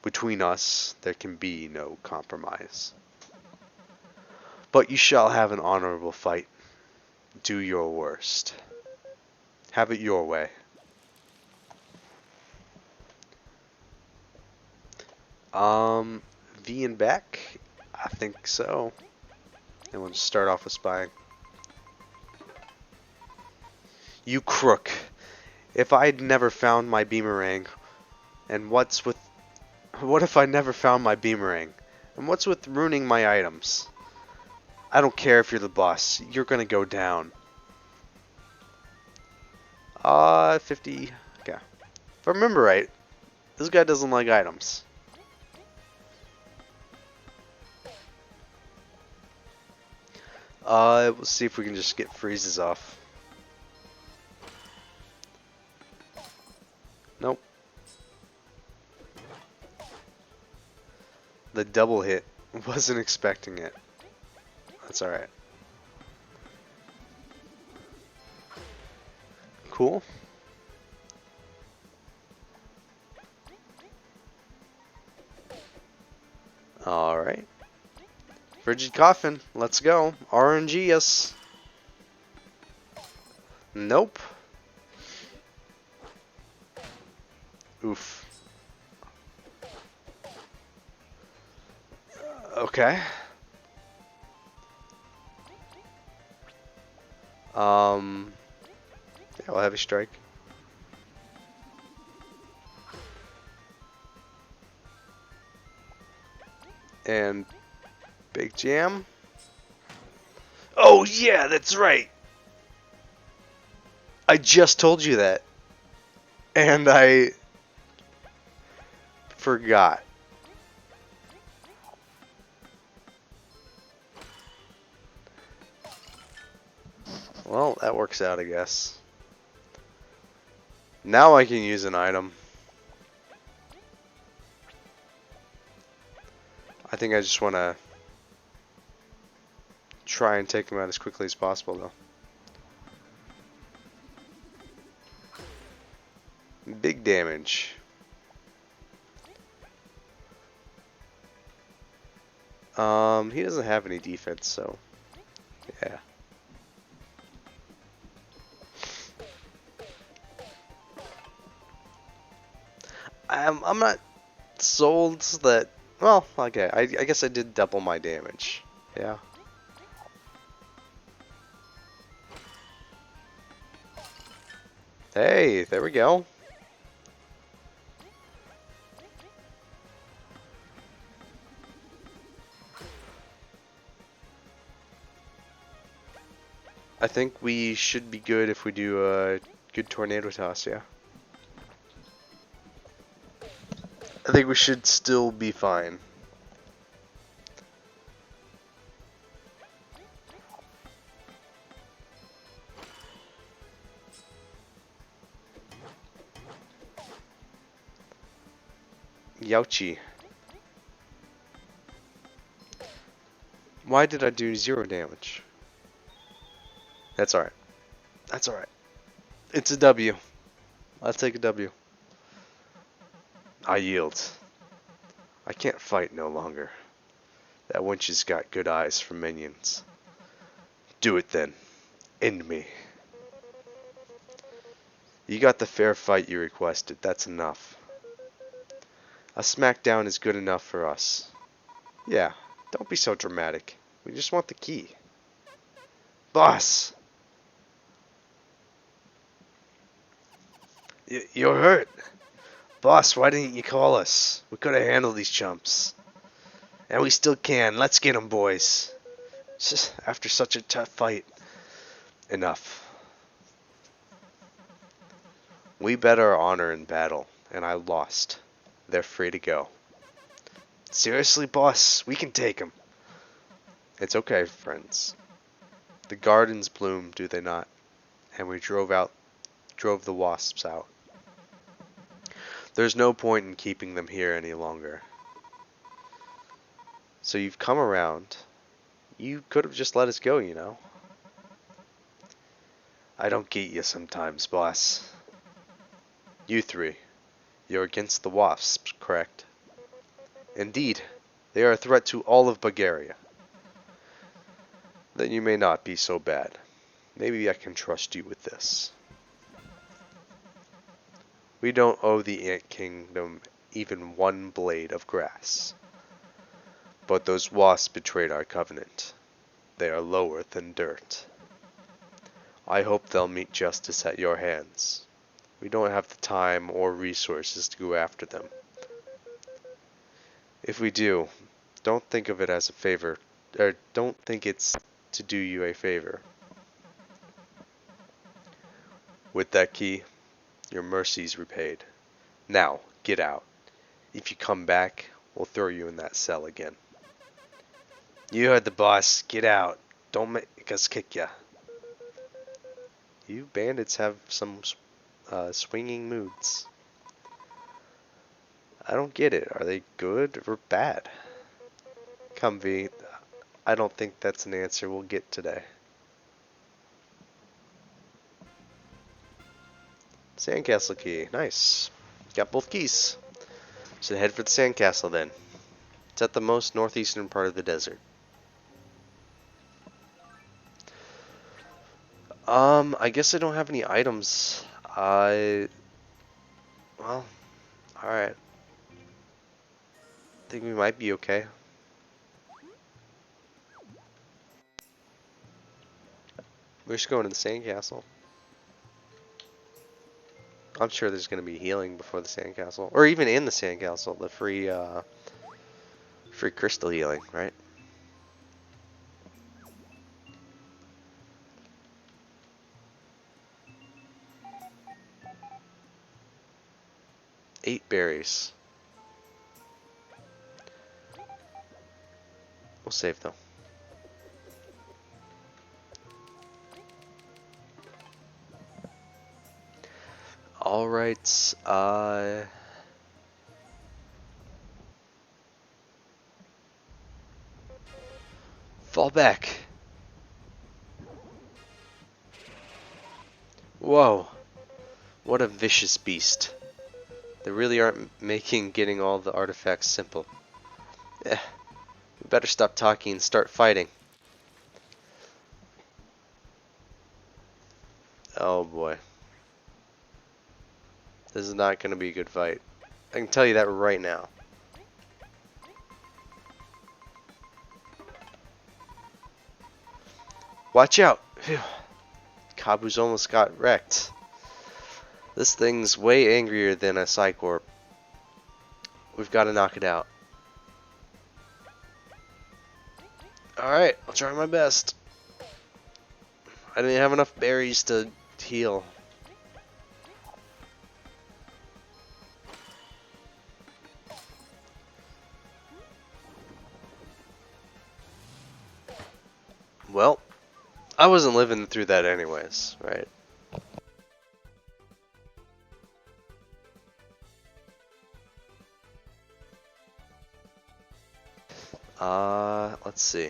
Between us, there can be no compromise. But you shall have an honorable fight. Do your worst. Have it your way. Um, V and back? I think so. And we'll just start off with spying. You crook. If I'd never found my beamerang, and what if I never found my beamerang? And what's with ruining my items? I don't care if you're the boss. You're gonna go down. 50. Okay. If I remember right, this guy doesn't like items. We'll see if we can just get freezes off. Nope. The double hit. Wasn't expecting it. That's alright. Cool. Alright. Frigid Coffin. Let's go. RNG, yes. Nope. Oof. Okay. Yeah, we'll have a strike. And big jam. Oh yeah, that's right. I just told you that. And I forgot. Well, that works out, I guess. Now I can use an item. I think I just want to try and take him out as quickly as possible, though. Big damage. He doesn't have any defense, so yeah. I'm not sold that. Well, okay. I guess I did double my damage. Yeah. Hey, there we go. I think we should be good if we do a good tornado toss, yeah. I think we should still be fine. Youchie. Why did I do 0 damage? That's alright. That's alright. It's a W. I'll take a W. I yield. I can't fight no longer. That wench has got good eyes for minions. Do it then. End me. You got the fair fight you requested. That's enough. A smackdown is good enough for us. Yeah, don't be so dramatic. We just want the key. Boss! You're hurt. Boss, why didn't you call us? We could have handled these chumps. And we still can. Let's get 'em, boys. Just after such a tough fight. Enough. We bet our honor in battle, and I lost. They're free to go. Seriously, boss, we can take 'em. It's okay, friends. The gardens bloom, do they not? And we drove the wasps out. There's no point in keeping them here any longer. So you've come around. You could have just let us go, you know. I don't get you sometimes, boss. You three, you're against the wasps, correct? Indeed, they are a threat to all of Bulgaria. Then you may not be so bad. Maybe I can trust you with this. We don't owe the Ant Kingdom even one blade of grass. But those wasps betrayed our covenant. They are lower than dirt. I hope they'll meet justice at your hands. We don't have the time or resources to go after them. If we do, don't think of it as a favor, or don't think it's to do you a favor. With that key, your mercy's repaid. Now, get out. If you come back, we'll throw you in that cell again. You heard the boss. Get out. Don't make us kick ya. You bandits have some swinging moods. I don't get it. Are they good or bad? Come, V. I don't think that's an answer we'll get today. Sandcastle key. Nice. Got both keys. So head for the sandcastle then. It's at the most northeastern part of the desert. I guess I don't have any items. Well, alright. I think we might be okay. We're just going to the sandcastle. I'm sure there's going to be healing before the sandcastle. Or even in the sandcastle. The free crystal healing, right? Eight berries. We'll save though. Alright, fall back. Whoa. What a vicious beast. They really aren't making getting all the artifacts simple. We better stop talking and start fighting. Oh boy. This is not going to be a good fight. I can tell you that right now. Watch out! Phew. Kabu's almost got wrecked. This thing's way angrier than a Psycorp. We've got to knock it out. Alright, I'll try my best. I didn't have enough berries to heal. Well, I wasn't living through that anyways, right? Let's see.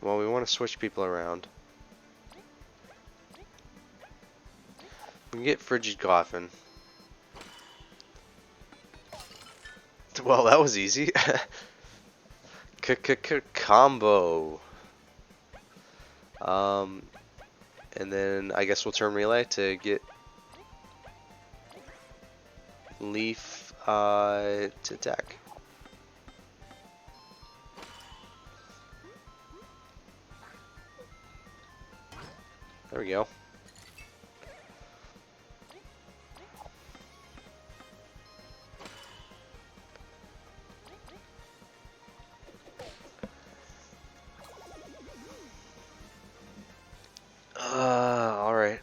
Well, we want to switch people around. We can get Frigid Coffin. Well, that was easy. Combo. And then I guess we'll turn Relay to get Leaf to attack. There we go. Alright.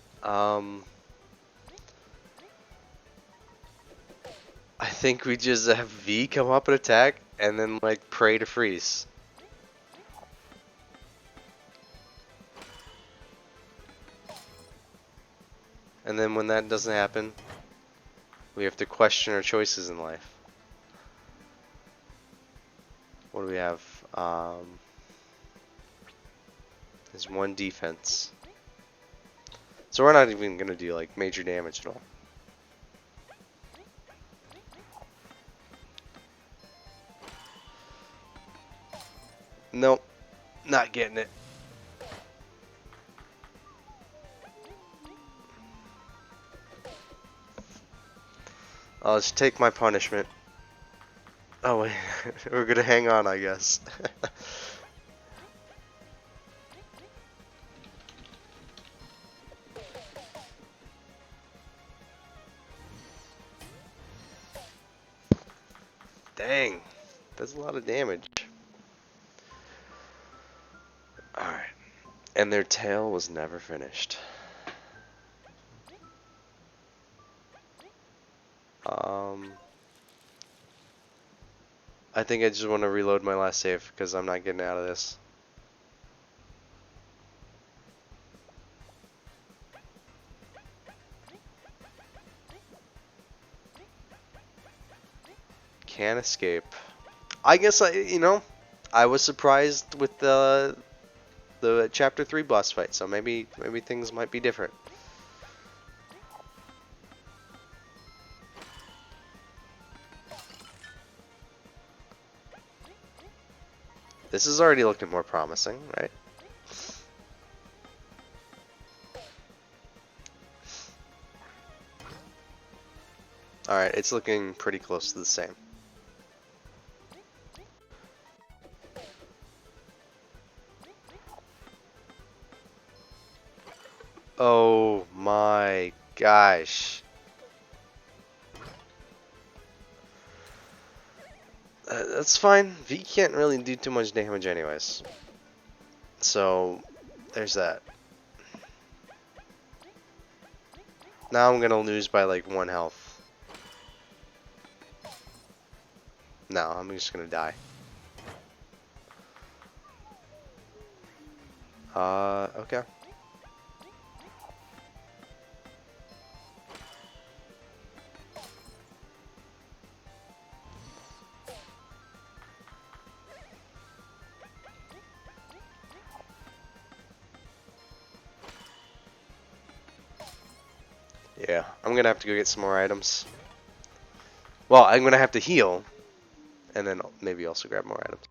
I think we just have V come up and attack, and then like pray to freeze. And then when that doesn't happen, we have to question our choices in life. What do we have? There's one defense. So we're not even going to do like major damage at all. Nope, not getting it. I'll just take my punishment. Oh wait, we're gonna hang on, I guess. Dang, that's a lot of damage. Alright, and their tail was never finished. I think I just want to reload my last save because I'm not getting out of this. Can't escape. I guess I was surprised with the chapter 3 boss fight, so maybe things might be different. This is already looking more promising, right? Alright, it's looking pretty close to the same. Oh my gosh. That's fine. V can't really do too much damage anyways. So, there's that. Now I'm gonna lose by like 1 health. No, I'm just gonna die. Okay. Yeah, I'm gonna have to go get some more items. Well, I'm gonna have to heal, and then maybe also grab more items.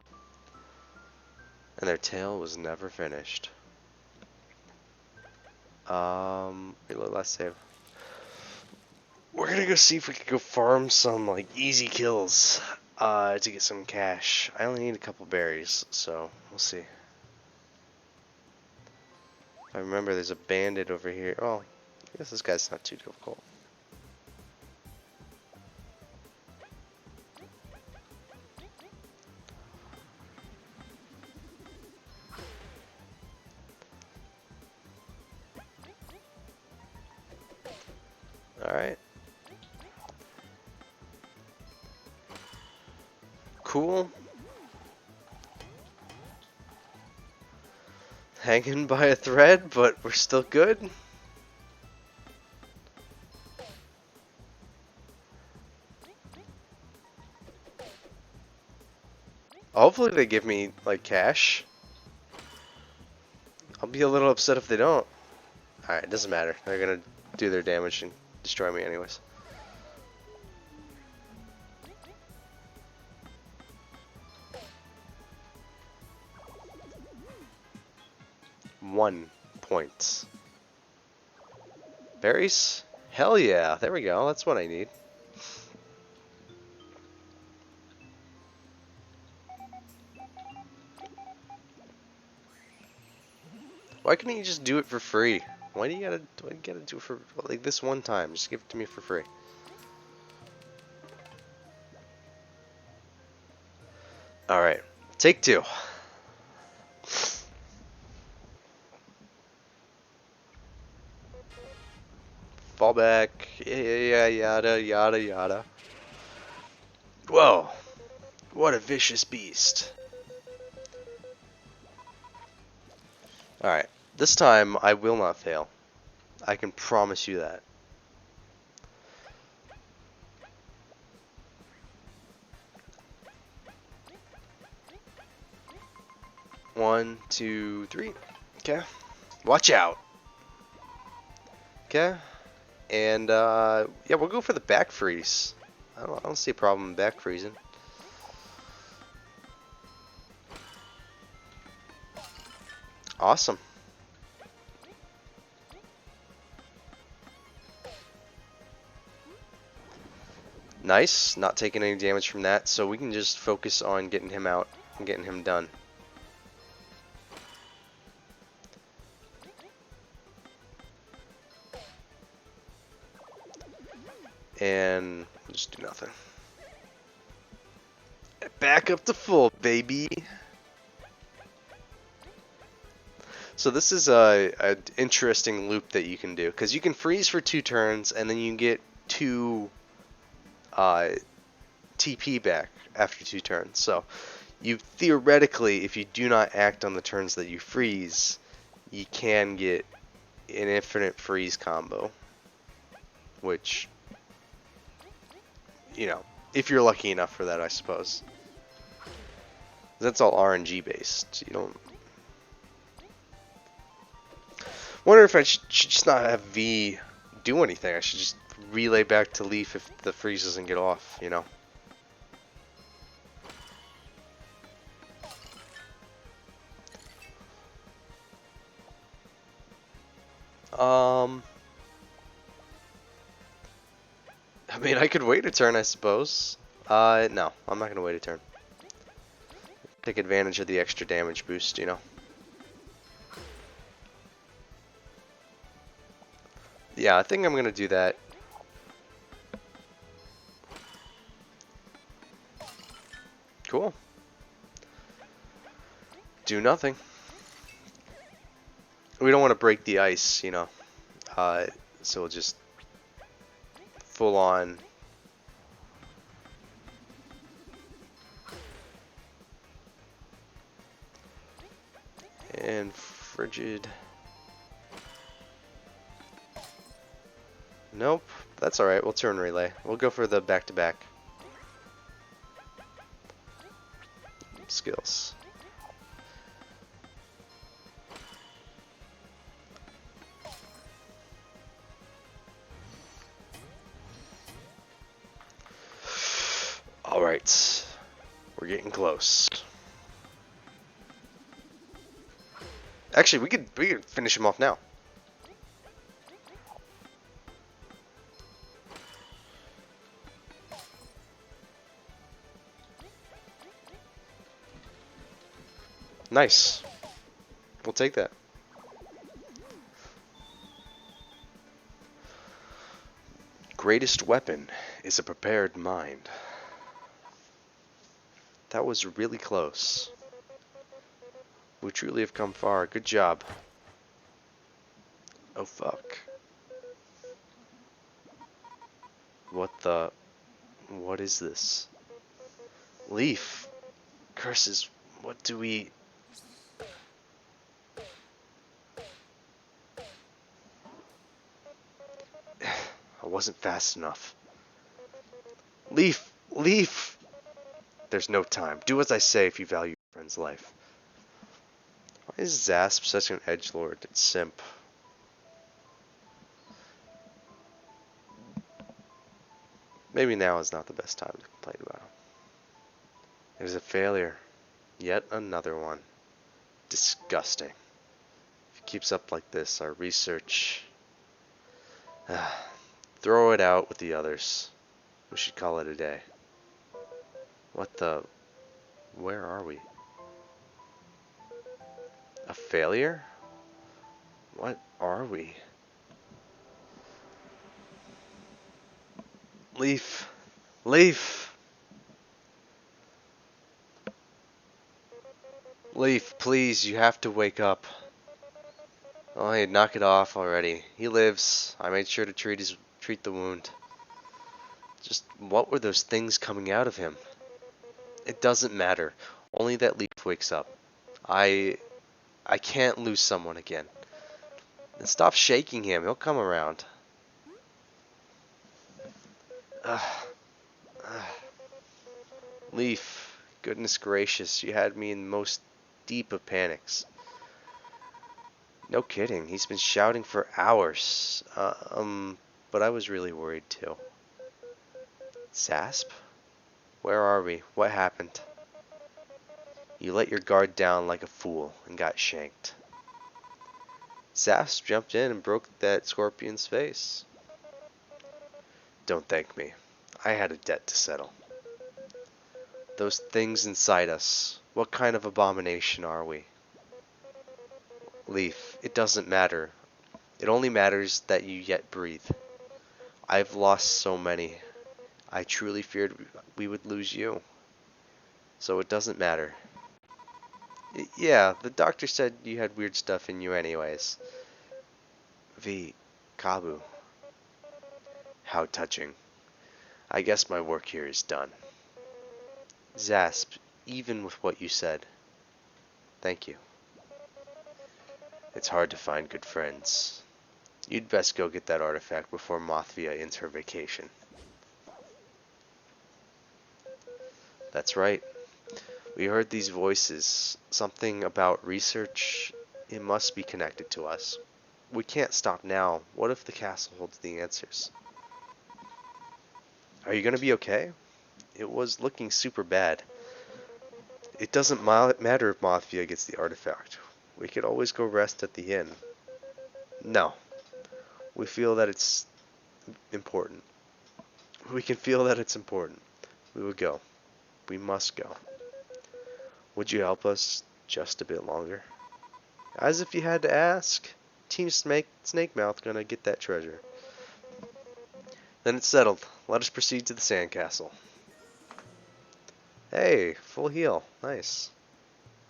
And their tail was never finished. Reload last save. We're gonna go see if we can go farm some like easy kills to get some cash. I only need a couple berries, so we'll see. If I remember, there's a bandit over here. Oh, I guess this guy's not too difficult. Alright. Cool. Hanging by a thread, but we're still good. Hopefully they give me, like, cash. I'll be a little upset if they don't. Alright, it doesn't matter. They're gonna do their damage and destroy me anyways. One point. Berries? Hell yeah. There we go. That's what I need. Why couldn't you just do it for free? Why do you gotta do it for like this one time? Just give it to me for free. Alright. Take 2. Fall back. Yeah, yada, yada, yada. Whoa. What a vicious beast. Alright. This time, I will not fail. I can promise you that. One, two, three. Okay. Watch out. Okay. And, yeah, we'll go for the back freeze. I don't see a problem in back freezing. Awesome. Nice, not taking any damage from that, so we can just focus on getting him out and getting him done. And just do nothing. Back up to full, baby. So this is a interesting loop that you can do, because you can freeze for 2 turns and then you get 2 TP back after 2 turns. So you theoretically, if you do not act on the turns that you freeze, you can get an infinite freeze combo, which, you know, if you're lucky enough for that, I suppose. That's all RNG based. You don't. Wonder if I should just not have V do anything. I should just relay back to Leaf if the freeze doesn't get off, you know. I mean, I could wait a turn, I suppose. No, I'm not gonna wait a turn. Take advantage of the extra damage boost, you know. Yeah, I think I'm gonna do that. Cool. Do nothing. We don't want to break the ice, you know. So we'll just full on. And frigid. Nope, that's alright, we'll turn relay. We'll go for the back-to-back. Skills. Alright, we're getting close. Actually, we could finish him off now. Nice. We'll take that. Greatest weapon is a prepared mind. That was really close. We truly have come far. Good job. Oh fuck. What is this? Leaf. Curses. What do we... I wasn't fast enough. Leaf! Leaf! There's no time. Do as I say if you value your friend's life. Why is Zasp such an edgelord and simp? Maybe now is not the best time to complain about him. It was a failure. Yet another one. Disgusting. If he keeps up like this, our research... Throw it out with the others. We should call it a day. What the... Where are we? A failure? What are we? Leaf. Leaf. Leaf, please, you have to wake up. Oh, hey, knock it off already. He lives. I made sure to treat the wound. Just what were those things coming out of him? It doesn't matter. Only that Leaf wakes up. I can't lose someone again. And stop shaking him. He'll come around. Leaf, goodness gracious, you had me in most deep of panics. No kidding, he's been shouting for hours. But I was really worried too. Zasp? Where are we? What happened? You let your guard down like a fool and got shanked. Zasp jumped in and broke that scorpion's face. Don't thank me. I had a debt to settle. Those things inside us, what kind of abomination are we? Leaf, it doesn't matter. It only matters that you yet breathe. I've lost so many. I truly feared we would lose you. So it doesn't matter. Yeah, the doctor said you had weird stuff in you anyways. V. Kabu. How touching. I guess my work here is done. Zasp, even with what you said. Thank you. It's hard to find good friends. You'd best go get that artifact before Mothvia ends her vacation. That's right. We heard these voices. Something about research. It must be connected to us. We can't stop now. What if the castle holds the answers? Are you gonna be okay? It was looking super bad. It doesn't matter if Mothvia gets the artifact. We could always go rest at the inn. No. We feel that it's important. We can feel that it's important. We would go. We must go. Would you help us just a bit longer? As if you had to ask. Team Snake Mouth gonna get that treasure. Then it's settled. Let us proceed to the sandcastle. Hey, full heal. Nice.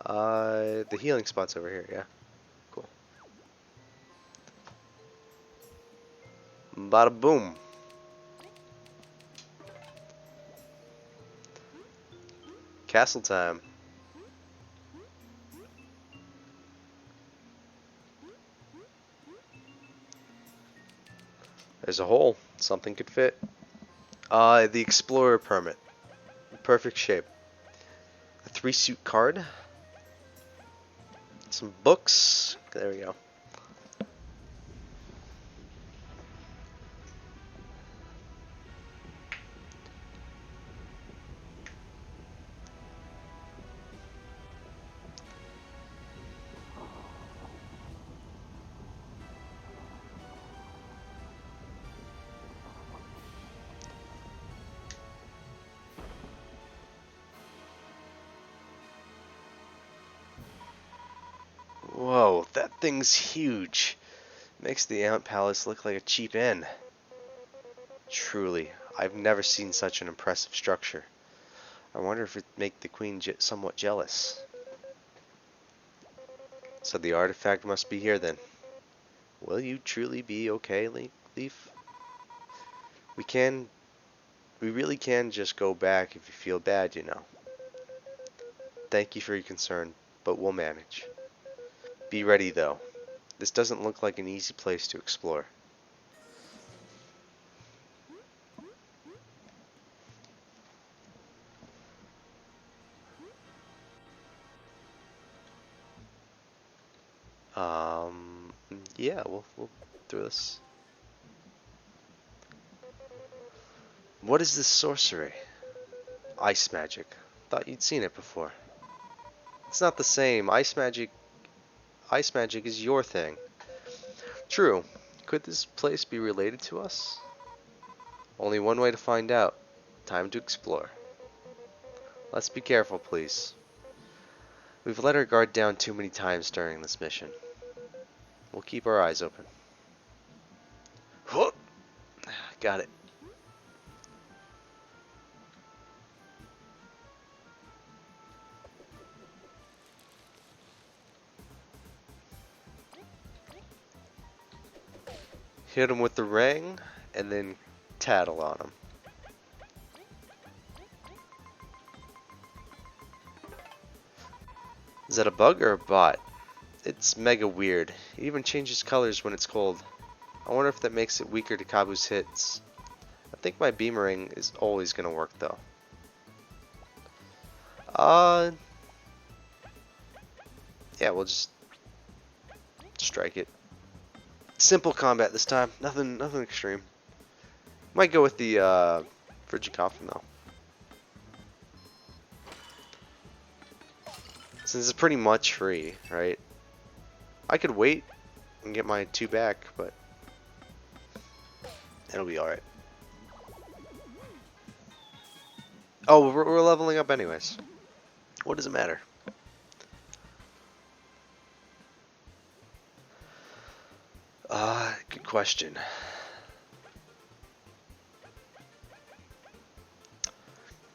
The healing spot's over here, yeah. Cool. Bada boom. Castle time. There's a hole. Something could fit. The Explorer permit. Perfect shape. A 3-suit card. Some books. There we go. Whoa, that thing's huge. Makes the Ant Palace look like a cheap inn. Truly, I've never seen such an impressive structure. I wonder if it'd make the Queen somewhat jealous. So the artifact must be here then. Will you truly be okay, Leaf? We really can just go back if you feel bad, you know. Thank you for your concern, but we'll manage. Be ready though. This doesn't look like an easy place to explore. Yeah, we'll do this. What is this sorcery? Ice magic. Thought you'd seen it before. It's not the same. Ice magic is your thing. True. Could this place be related to us? Only one way to find out. Time to explore. Let's be careful, please. We've let our guard down too many times during this mission. We'll keep our eyes open. Whoop! Got it. Hit him with the ring, and then tattle on him. Is that a bug or a bot? It's mega weird. It even changes colors when it's cold. I wonder if that makes it weaker to Kabu's hits. I think my beamering is always gonna work though. Yeah, we'll just strike it. Simple combat this time. Nothing extreme. Might go with the Frigid Coffin though. Since it's pretty much free, right? I could wait and get my 2 back, but it'll be alright. Oh, we're leveling up anyways. What does it matter? Good question.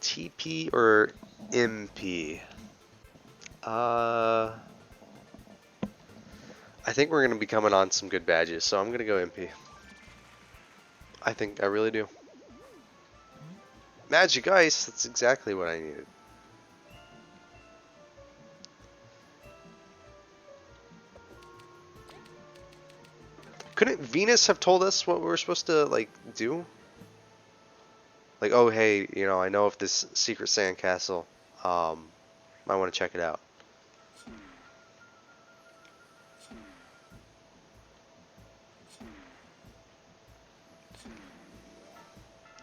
TP or MP? I think we're gonna be coming on some good badges, so I'm gonna go MP. I really do. Magic Ice, that's exactly what I needed. Couldn't Venus have told us what we were supposed to, like, do? Like, oh, hey, you know, I know of this secret sandcastle. Might want to check it out.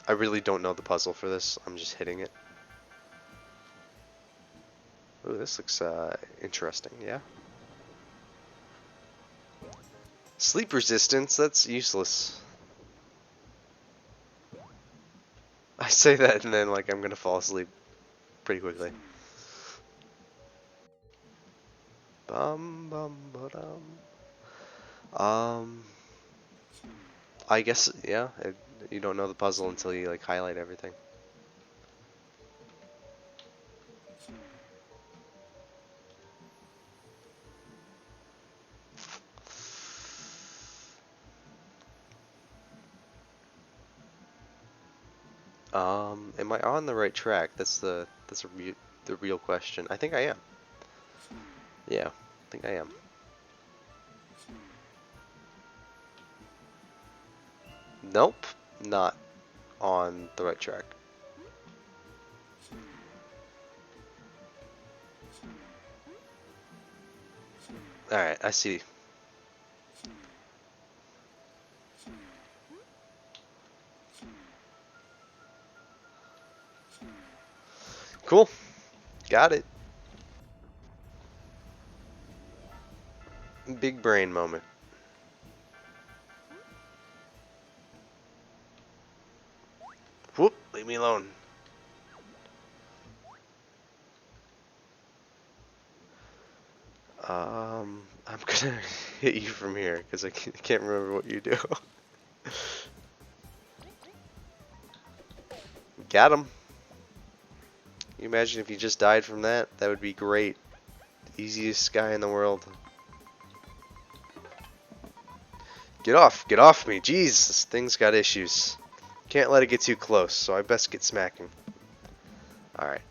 I really don't know the puzzle for this. I'm just hitting it. Ooh, this looks interesting, yeah. Sleep resistance, that's useless. I say that and then, like, I'm gonna fall asleep pretty quickly. Bum bum ba-dum. I guess, yeah, you don't know the puzzle until you, like, highlight everything. Am I on the right track? The real question. I think I am. Yeah, I think I am. Nope, not on the right track. Alright, I see. Cool. Got it. Big brain moment. Whoop, leave me alone. I'm gonna hit you from here because I can't remember what you do. Got him. You imagine if you just died from that? That would be great. Easiest guy in the world. Get off me. Jeez, this thing's got issues. Can't let it get too close, so I best get smacking. Alright.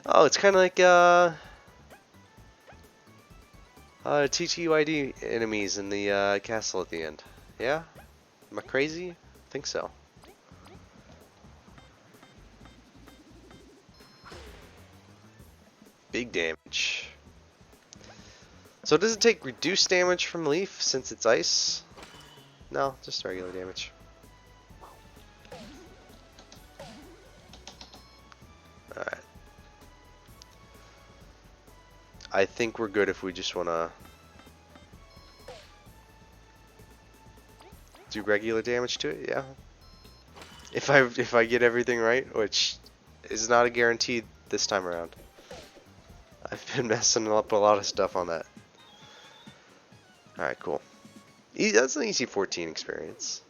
Oh, it's kind of like, TTYD enemies in the, castle at the end. Yeah? Am I crazy? I think so. Big damage. So does it take reduced damage from Leaf since it's ice? No, just regular damage. Alright. I think we're good if we just wanna do regular damage to it, yeah. If I get everything right, which is not a guarantee this time around. I've been messing up a lot of stuff on that. Alright, cool. That's an easy 14 experience.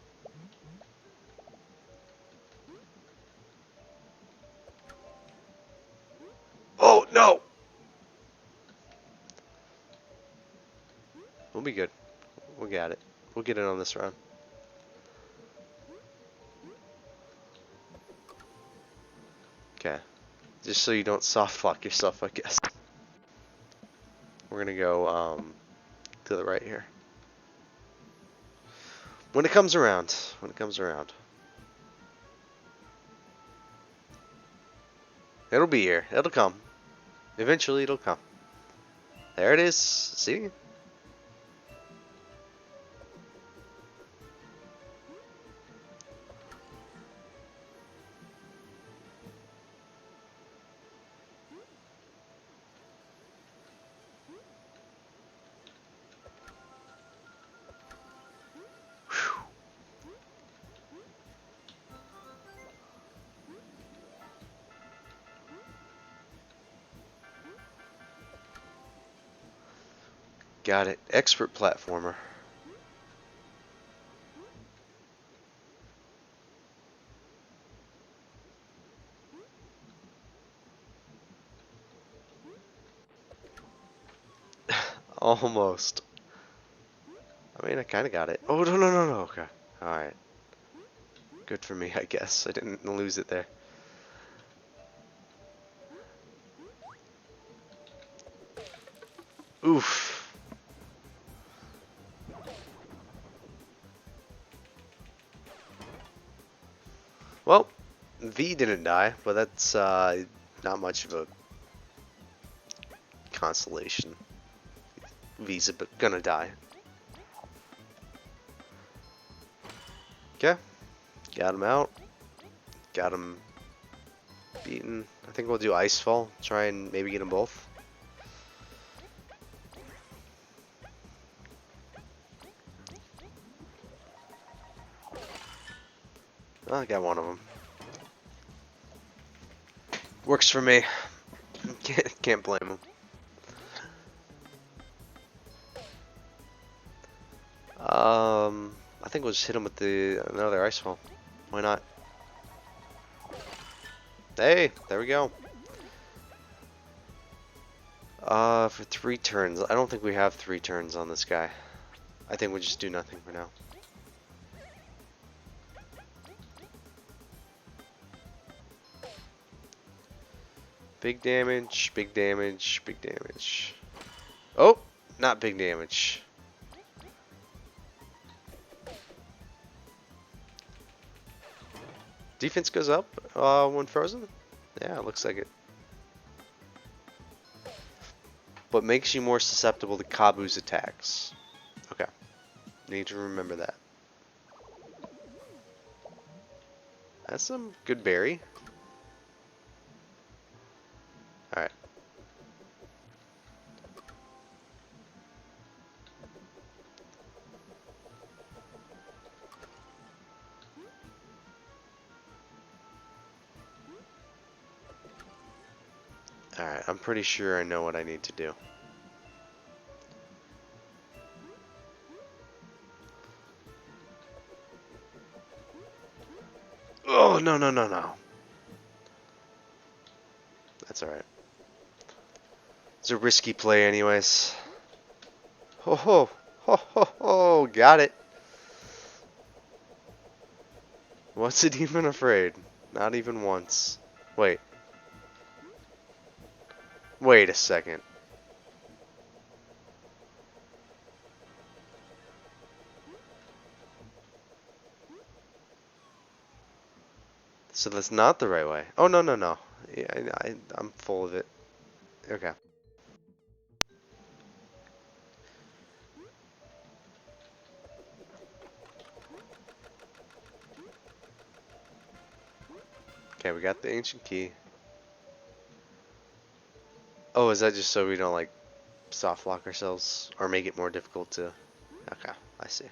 Oh, no! We'll be good. We'll get it. We'll get it on this round. Okay. Just so you don't soft lock yourself, I guess. We're gonna go, to the right here. When it comes around. When it comes around. It'll be here. It'll come. Eventually it'll come. There it is. See? Got it. Expert platformer. Almost. I mean, I kind of got it. Oh, no, no, no, no. Okay. Alright. Good for me, I guess. I didn't lose it there. Oof. Well, V didn't die, but that's not much of a consolation. V's gonna die. Okay. Got him out. Got him beaten. I think we'll do Icefall. Try and maybe get them both. Oh, I got one of them. Works for me. Can't blame him. I think we'll just hit him with another Icefall. Why not? Hey, there we go. For 3 turns. I don't think we have 3 turns on this guy. I think we'll just do nothing for now. Big damage, big damage, big damage. Oh, not big damage. Defense goes up when frozen? Yeah, it looks like it. But makes you more susceptible to Kabu's attacks. Okay. Need to remember that. That's some good berry. Alright. Alright, I'm pretty sure I know what I need to do. Oh, no, no, no, no. That's alright. It's a risky play anyways. Ho ho! Ho ho ho! Got it! What's it even afraid? Not even once. Wait. Wait a second. So that's not the right way. Oh, no, no, no. Yeah, I'm full of it. Okay. Okay, we got the ancient key. Oh, is that just so we don't, like, soft lock ourselves? Or make it more difficult to... Okay, I see.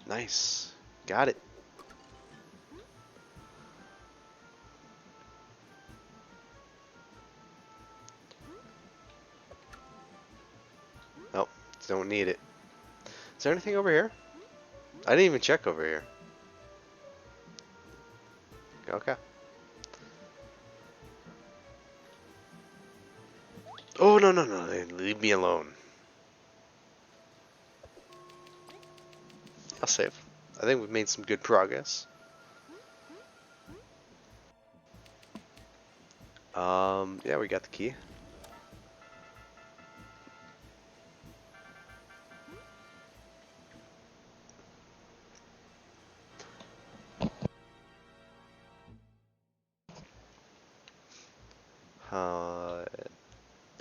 Nice. Got it. Nope, don't need it. Is there anything over here? I didn't even check over here. Okay. Oh, no, no, no. Leave me alone. I'll save. I think we've made some good progress. Yeah, we got the key.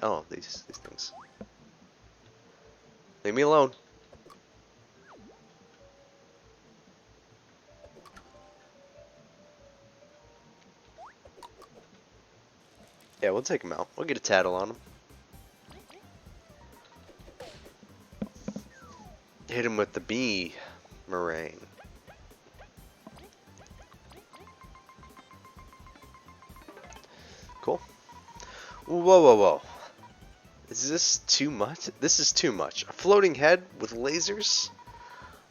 Oh, these things. Leave me alone. Yeah, we'll take him out. We'll get a tattle on him. Hit him with the bee meringue. Cool. Whoa, whoa, whoa. Is this too much? This is too much. A floating head with lasers?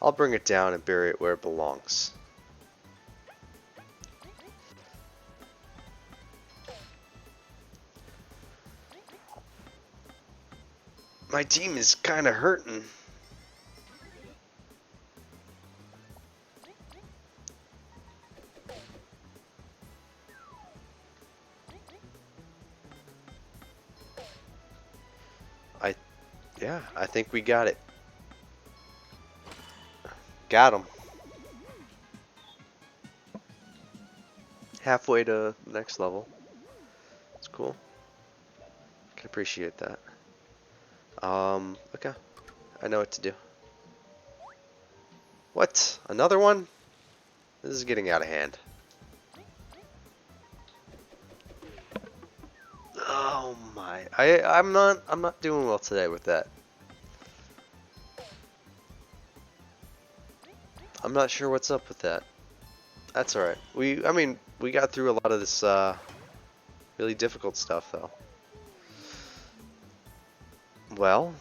I'll bring it down and bury it where it belongs. My team is kind of hurting. Yeah, I think we got it. Got him. Halfway to the next level. It's cool. Can appreciate that. Okay. I know what to do. What? Another one? This is getting out of hand. Oh my. I'm not doing well today with that. I'm not sure what's up with that. That's alright. I mean, we got through a lot of this really difficult stuff though. Well,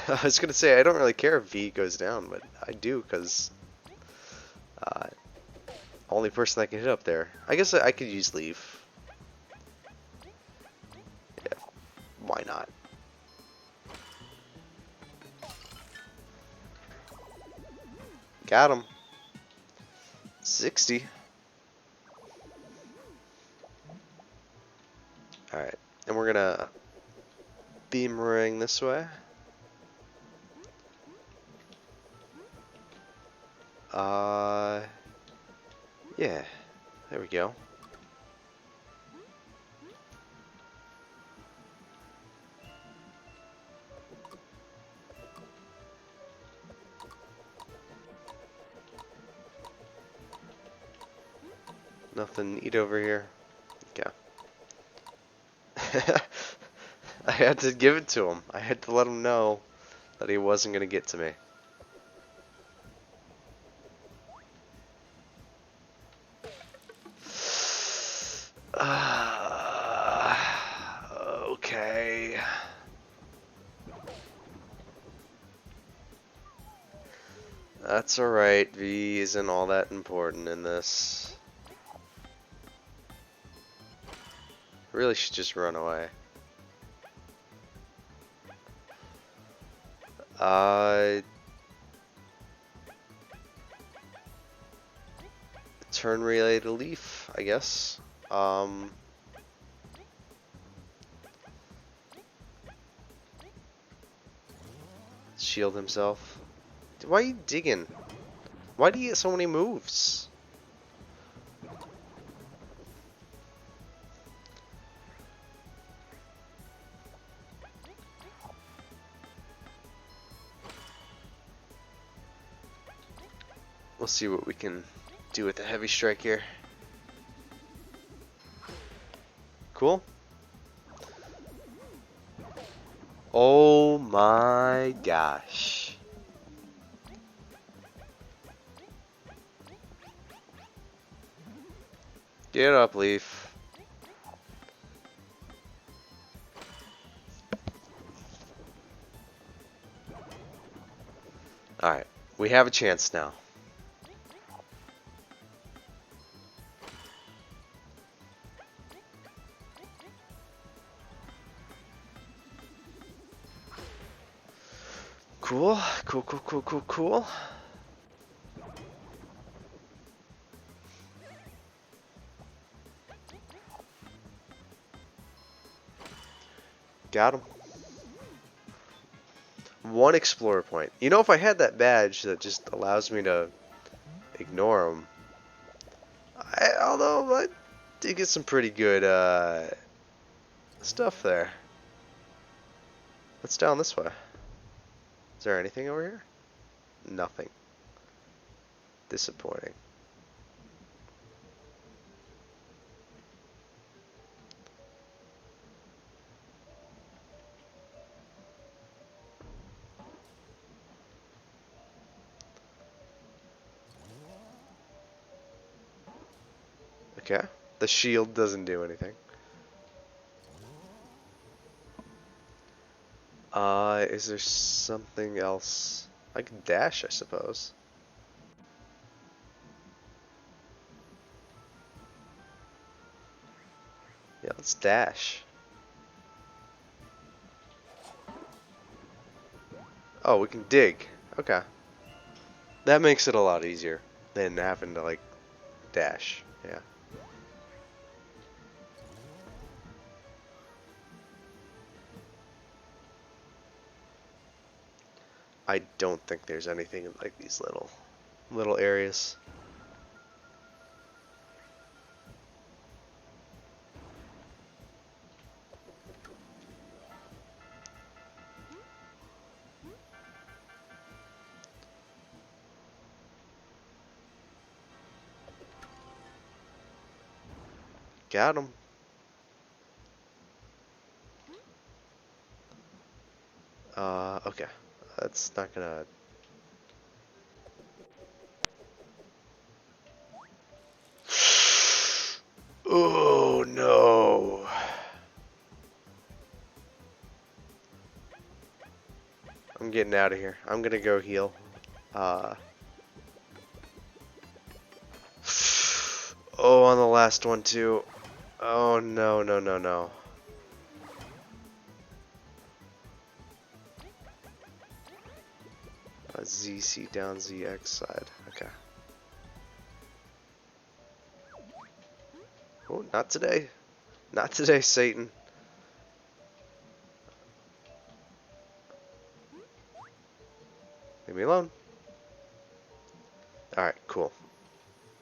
I was gonna say I don't really care if V goes down, but I do because only person that can hit up there. I guess I could use leave. Yeah, why not? Got him. 60. Alright, and we're gonna beam this way. Yeah, there we go. Nothing to eat over here. Okay. I had to give it to him. I had to let him know that he wasn't gonna get to me. Okay. That's alright. V isn't all that important in this. Really should just run away. Turn relay to leaf, I guess. Shield himself. Why are you digging? Why do you get so many moves? We'll see what we can do with the heavy strike here. Cool. Oh my gosh. Get up, Leaf. Alright, we have a chance now. Cool, cool, cool, cool, cool, cool. Got him. One explorer point. You know, if I had that badge that just allows me to ignore them, although I did get some pretty good stuff there. Let's down this way. Is there anything over here? Nothing. Disappointing. Okay. The shield doesn't do anything. Is there something else? I can dash, I suppose. Yeah, let's dash. Oh, we can dig. Okay. That makes it a lot easier than having to, like, dash. Yeah. I don't think there's anything in, like, these little areas. Got him. Okay. That's not gonna... Oh, no. I'm getting out of here. I'm gonna go heal. Uh... Oh, on the last one, too. Oh, no, no, no, no. ZC down ZX side. Okay. Oh, not today. Not today, Satan. Leave me alone. Alright, cool.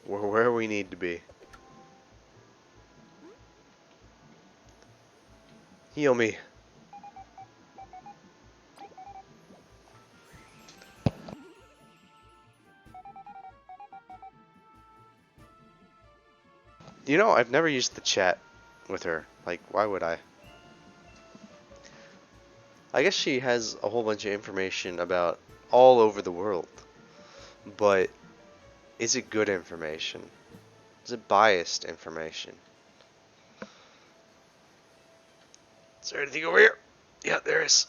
We're where we need to be. Heal me. You know, I've never used the chat with her. Like, why would I? I guess she has a whole bunch of information about all over the world. But is it good information? Is it biased information? Is there anything over here? Yeah, there is.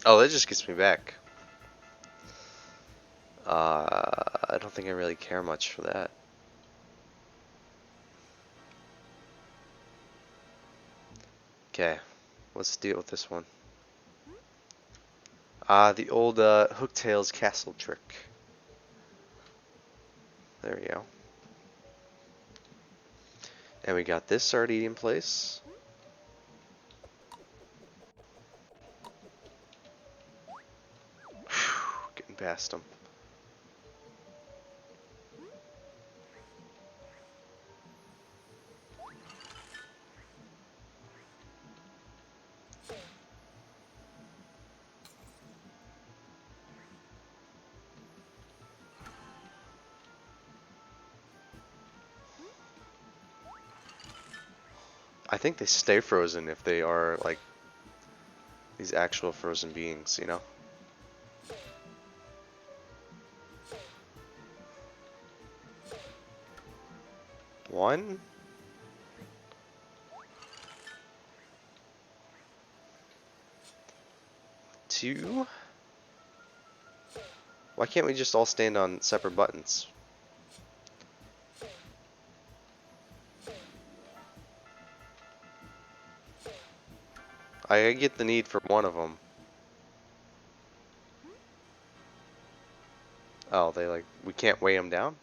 Oh, that just gets me back. I don't think I really care much for that. Okay, let's deal with this one. The old Hooktails castle trick. There we go. And we got this already in place. Whew, getting past them. I think they stay frozen if they are like these actual frozen beings, you know? One? Two? Why can't we just all stand on separate buttons? I get the need for one of them. Oh, they like, we can't weigh them down?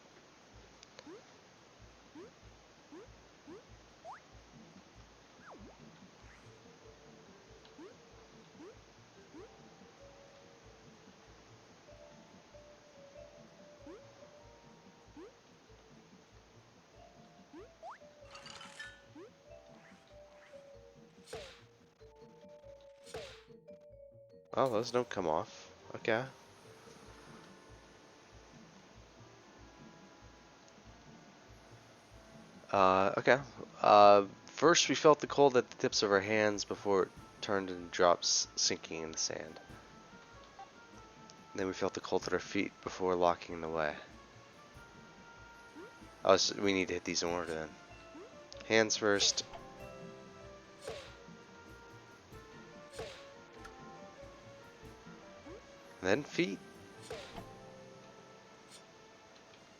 Oh, those don't come off. Okay. Okay. First we felt the cold at the tips of our hands before it turned into drops sinking in the sand. Then we felt the cold at our feet before locking away. Oh, so we need to hit these in order then. Hands first. Then feet.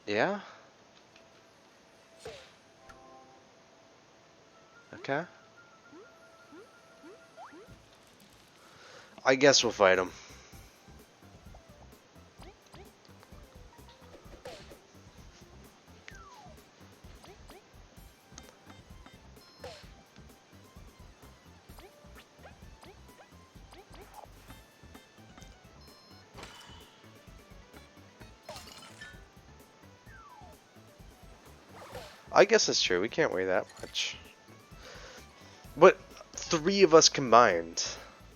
Yeah? Okay. I guess we'll fight him. I guess that's true. We can't weigh that much. But 3 of us combined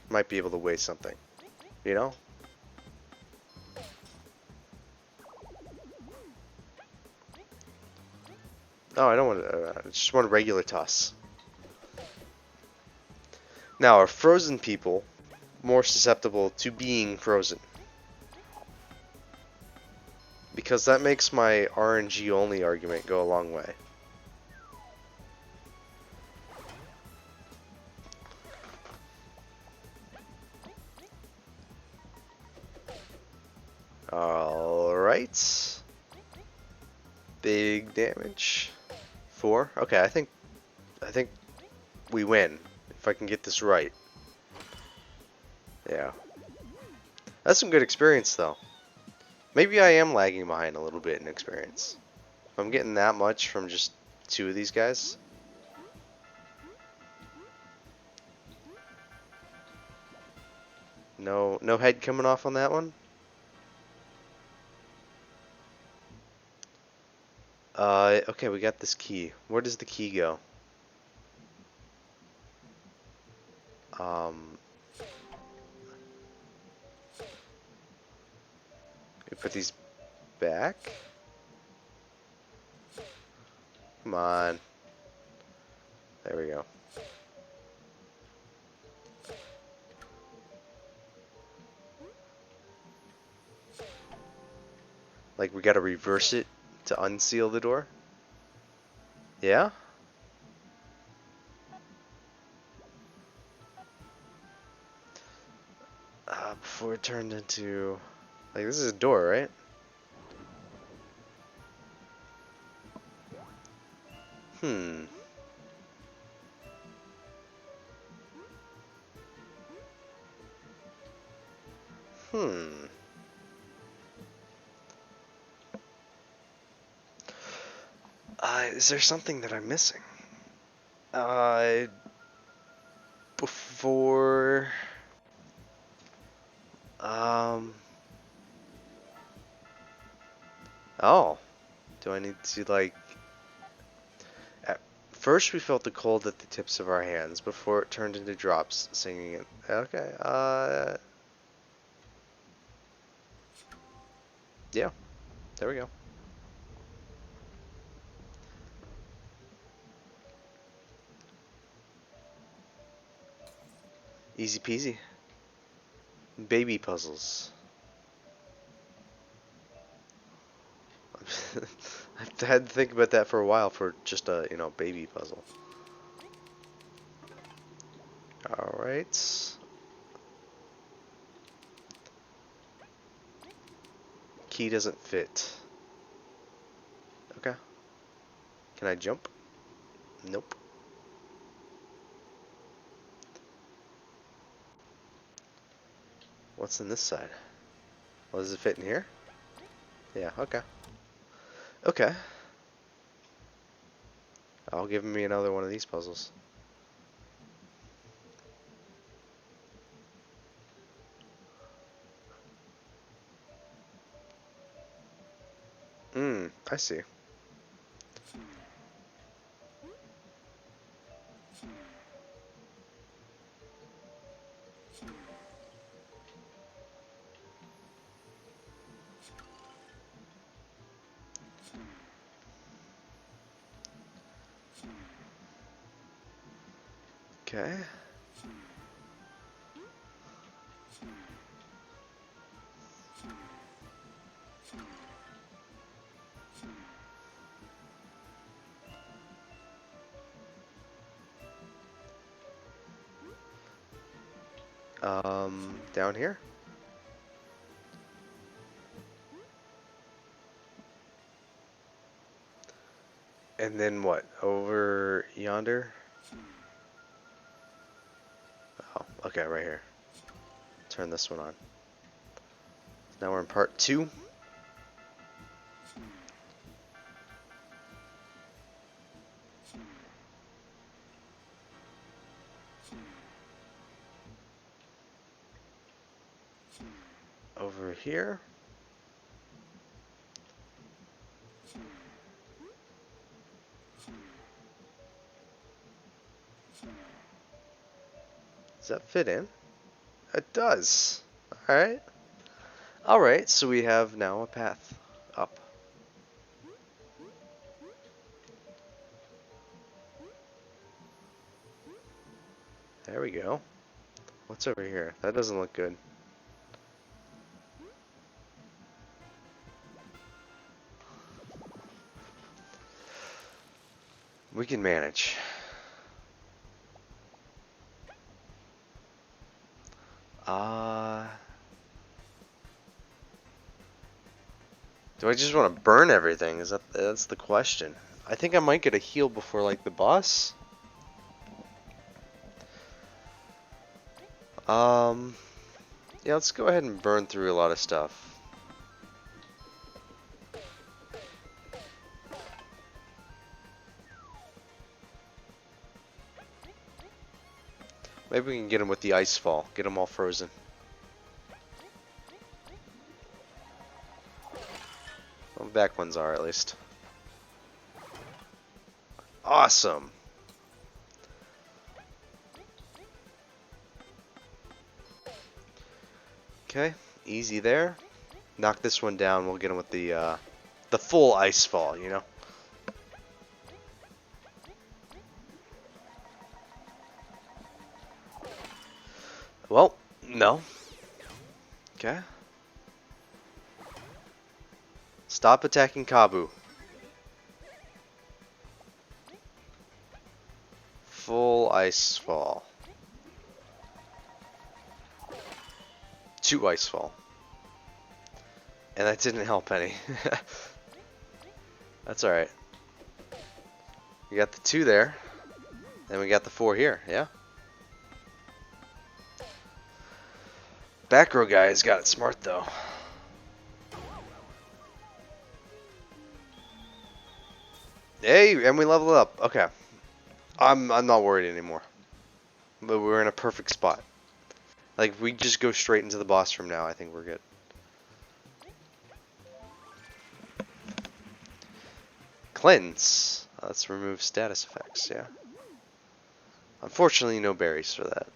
might be able to weigh something. You know? No, I don't want to. I just want a regular toss. Now, are frozen people more susceptible to being frozen? Because that makes my RNG only argument go a long way. Alright. Big damage. 4. Okay, I think we win. If I can get this right. Yeah. That's some good experience though. Maybe I am lagging behind a little bit in experience. If I'm getting that much from just 2 of these guys. No head coming off on that one? Okay, we got this key. Where does the key go? We put these back? Come on. There we go. Like we gotta reverse it to unseal the door? Yeah? Before it turned into... Like this is a door, right? Hmm. Is there something that I'm missing? Before... Oh. Do I need to, like... At first we felt the cold at the tips of our hands before it turned into drops, singing it. Okay, yeah. There we go. Easy peasy. Baby puzzles. I had to think about that for a while for just a, baby puzzle. Alright. Key doesn't fit. Okay. Can I jump? Nope. What's in this side? Well, does it fit in here? Yeah, okay. Okay. I'll give me another one of these puzzles. I see. Okay. Down here? And then what? Over yonder? Oh, okay, right here. Turn this one on. Now we're in part 2. Over here. Does that fit in? It does. Alright. Alright, so we have now a path up. There we go. What's over here? That doesn't look good. We can manage. Do I just want to burn everything? That's the question. I think I might get a heal before like the boss. Yeah, let's go ahead and burn through a lot of stuff. Maybe we can get him with the ice fall. Get him all frozen. Well, the back ones are at least. Awesome. Okay, easy there. Knock this one down. We'll get him with the full ice fall. You know. Well, no. Okay. Stop attacking Kabu. Full ice fall. 2 ice fall. And that didn't help any. That's alright. We got the 2 there. And we got the 4 here, yeah? Back row guy's got it smart though. Hey, and we leveled up. Okay. I'm not worried anymore. But we're in a perfect spot. Like, if we just go straight into the boss from now, I think we're good. Cleanse. Let's remove status effects, yeah. Unfortunately, no berries for that.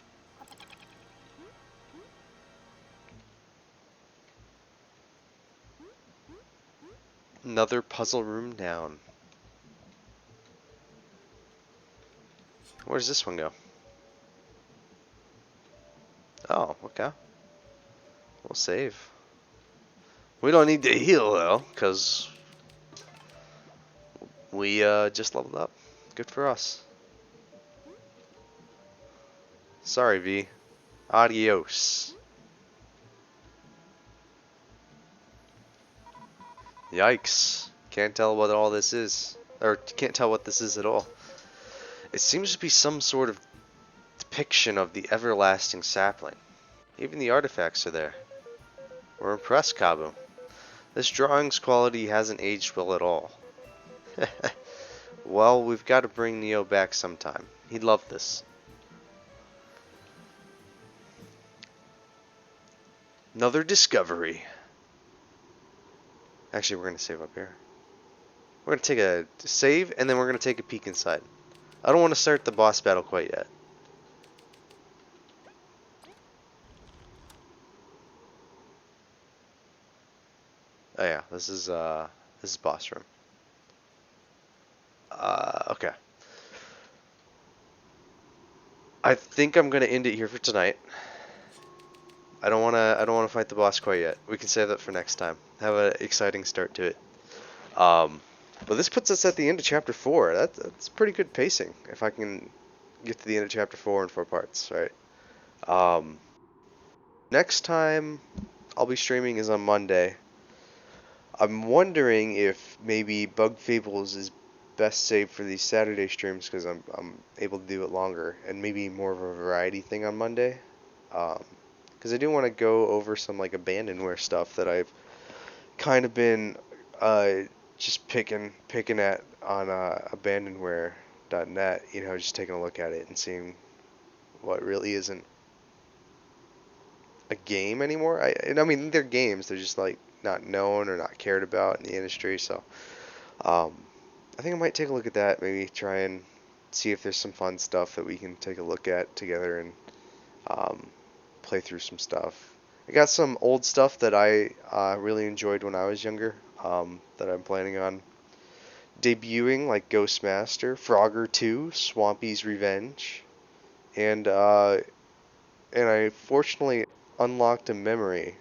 Another puzzle room down. Where does this one go? Oh, okay. We'll save. We don't need to heal, though, because we just leveled up. Good for us. Sorry, V. Adios. Yikes. Can't tell what all this is. Or, can't tell what this is at all. It seems to be some sort of depiction of the everlasting sapling. Even the artifacts are there. We're impressed, Kabu. This drawing's quality hasn't aged well at all. Well, we've got to bring Neo back sometime. He'd love this. Another discovery. Actually, we're going to save up here. We're going to take a save, and then we're going to take a peek inside. I don't want to start the boss battle quite yet. Oh yeah, this is boss room. Okay. I think I'm gonna end it here for tonight. I don't wanna fight the boss quite yet. We can save that for next time. Have an exciting start to it. Um, but this puts us at the end of chapter 4. That's pretty good pacing. If I can get to the end of chapter 4 in 4 parts, right? Um, Next time I'll be streaming is on Monday. I'm wondering if maybe Bug Fables is best saved for these Saturday streams because I'm able to do it longer and maybe more of a variety thing on Monday. Because I do want to go over some like abandonware stuff that I've kind of been uh, just picking at on abandonware.net. You know, just taking a look at it and seeing what really isn't a game anymore. I mean, they're games. They're just like not known or not cared about in the industry. So um, I think I might take a look at that. Maybe try and see if there's some fun stuff that we can take a look at together and um, play through some stuff. I got some old stuff that I really enjoyed when I was younger that I'm planning on debuting, like Ghostmaster, Frogger 2, Swampy's Revenge, and I fortunately unlocked a memory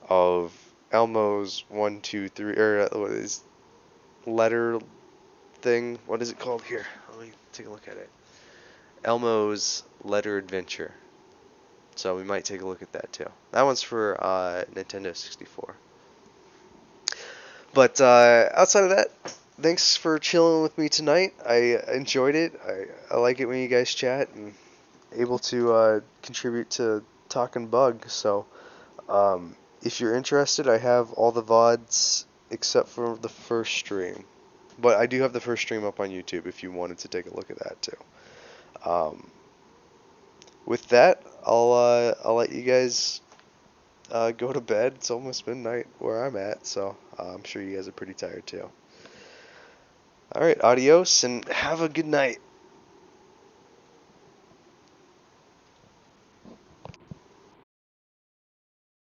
of Elmo's 1, 2, 3, or what is letter thing? What is it called here? Let me take a look at it. Elmo's Letter Adventure. So we might take a look at that too. That one's for Nintendo 64. But outside of that, thanks for chilling with me tonight. I enjoyed it. I like it when you guys chat and able to contribute to Talking Bug. So if you're interested, I have all the VODs except for the first stream. But I do have the first stream up on YouTube if you wanted to take a look at that too. Um, with that, I'll let you guys go to bed. It's almost midnight where I'm at, so I'm sure you guys are pretty tired too. All right, adios and have a good night.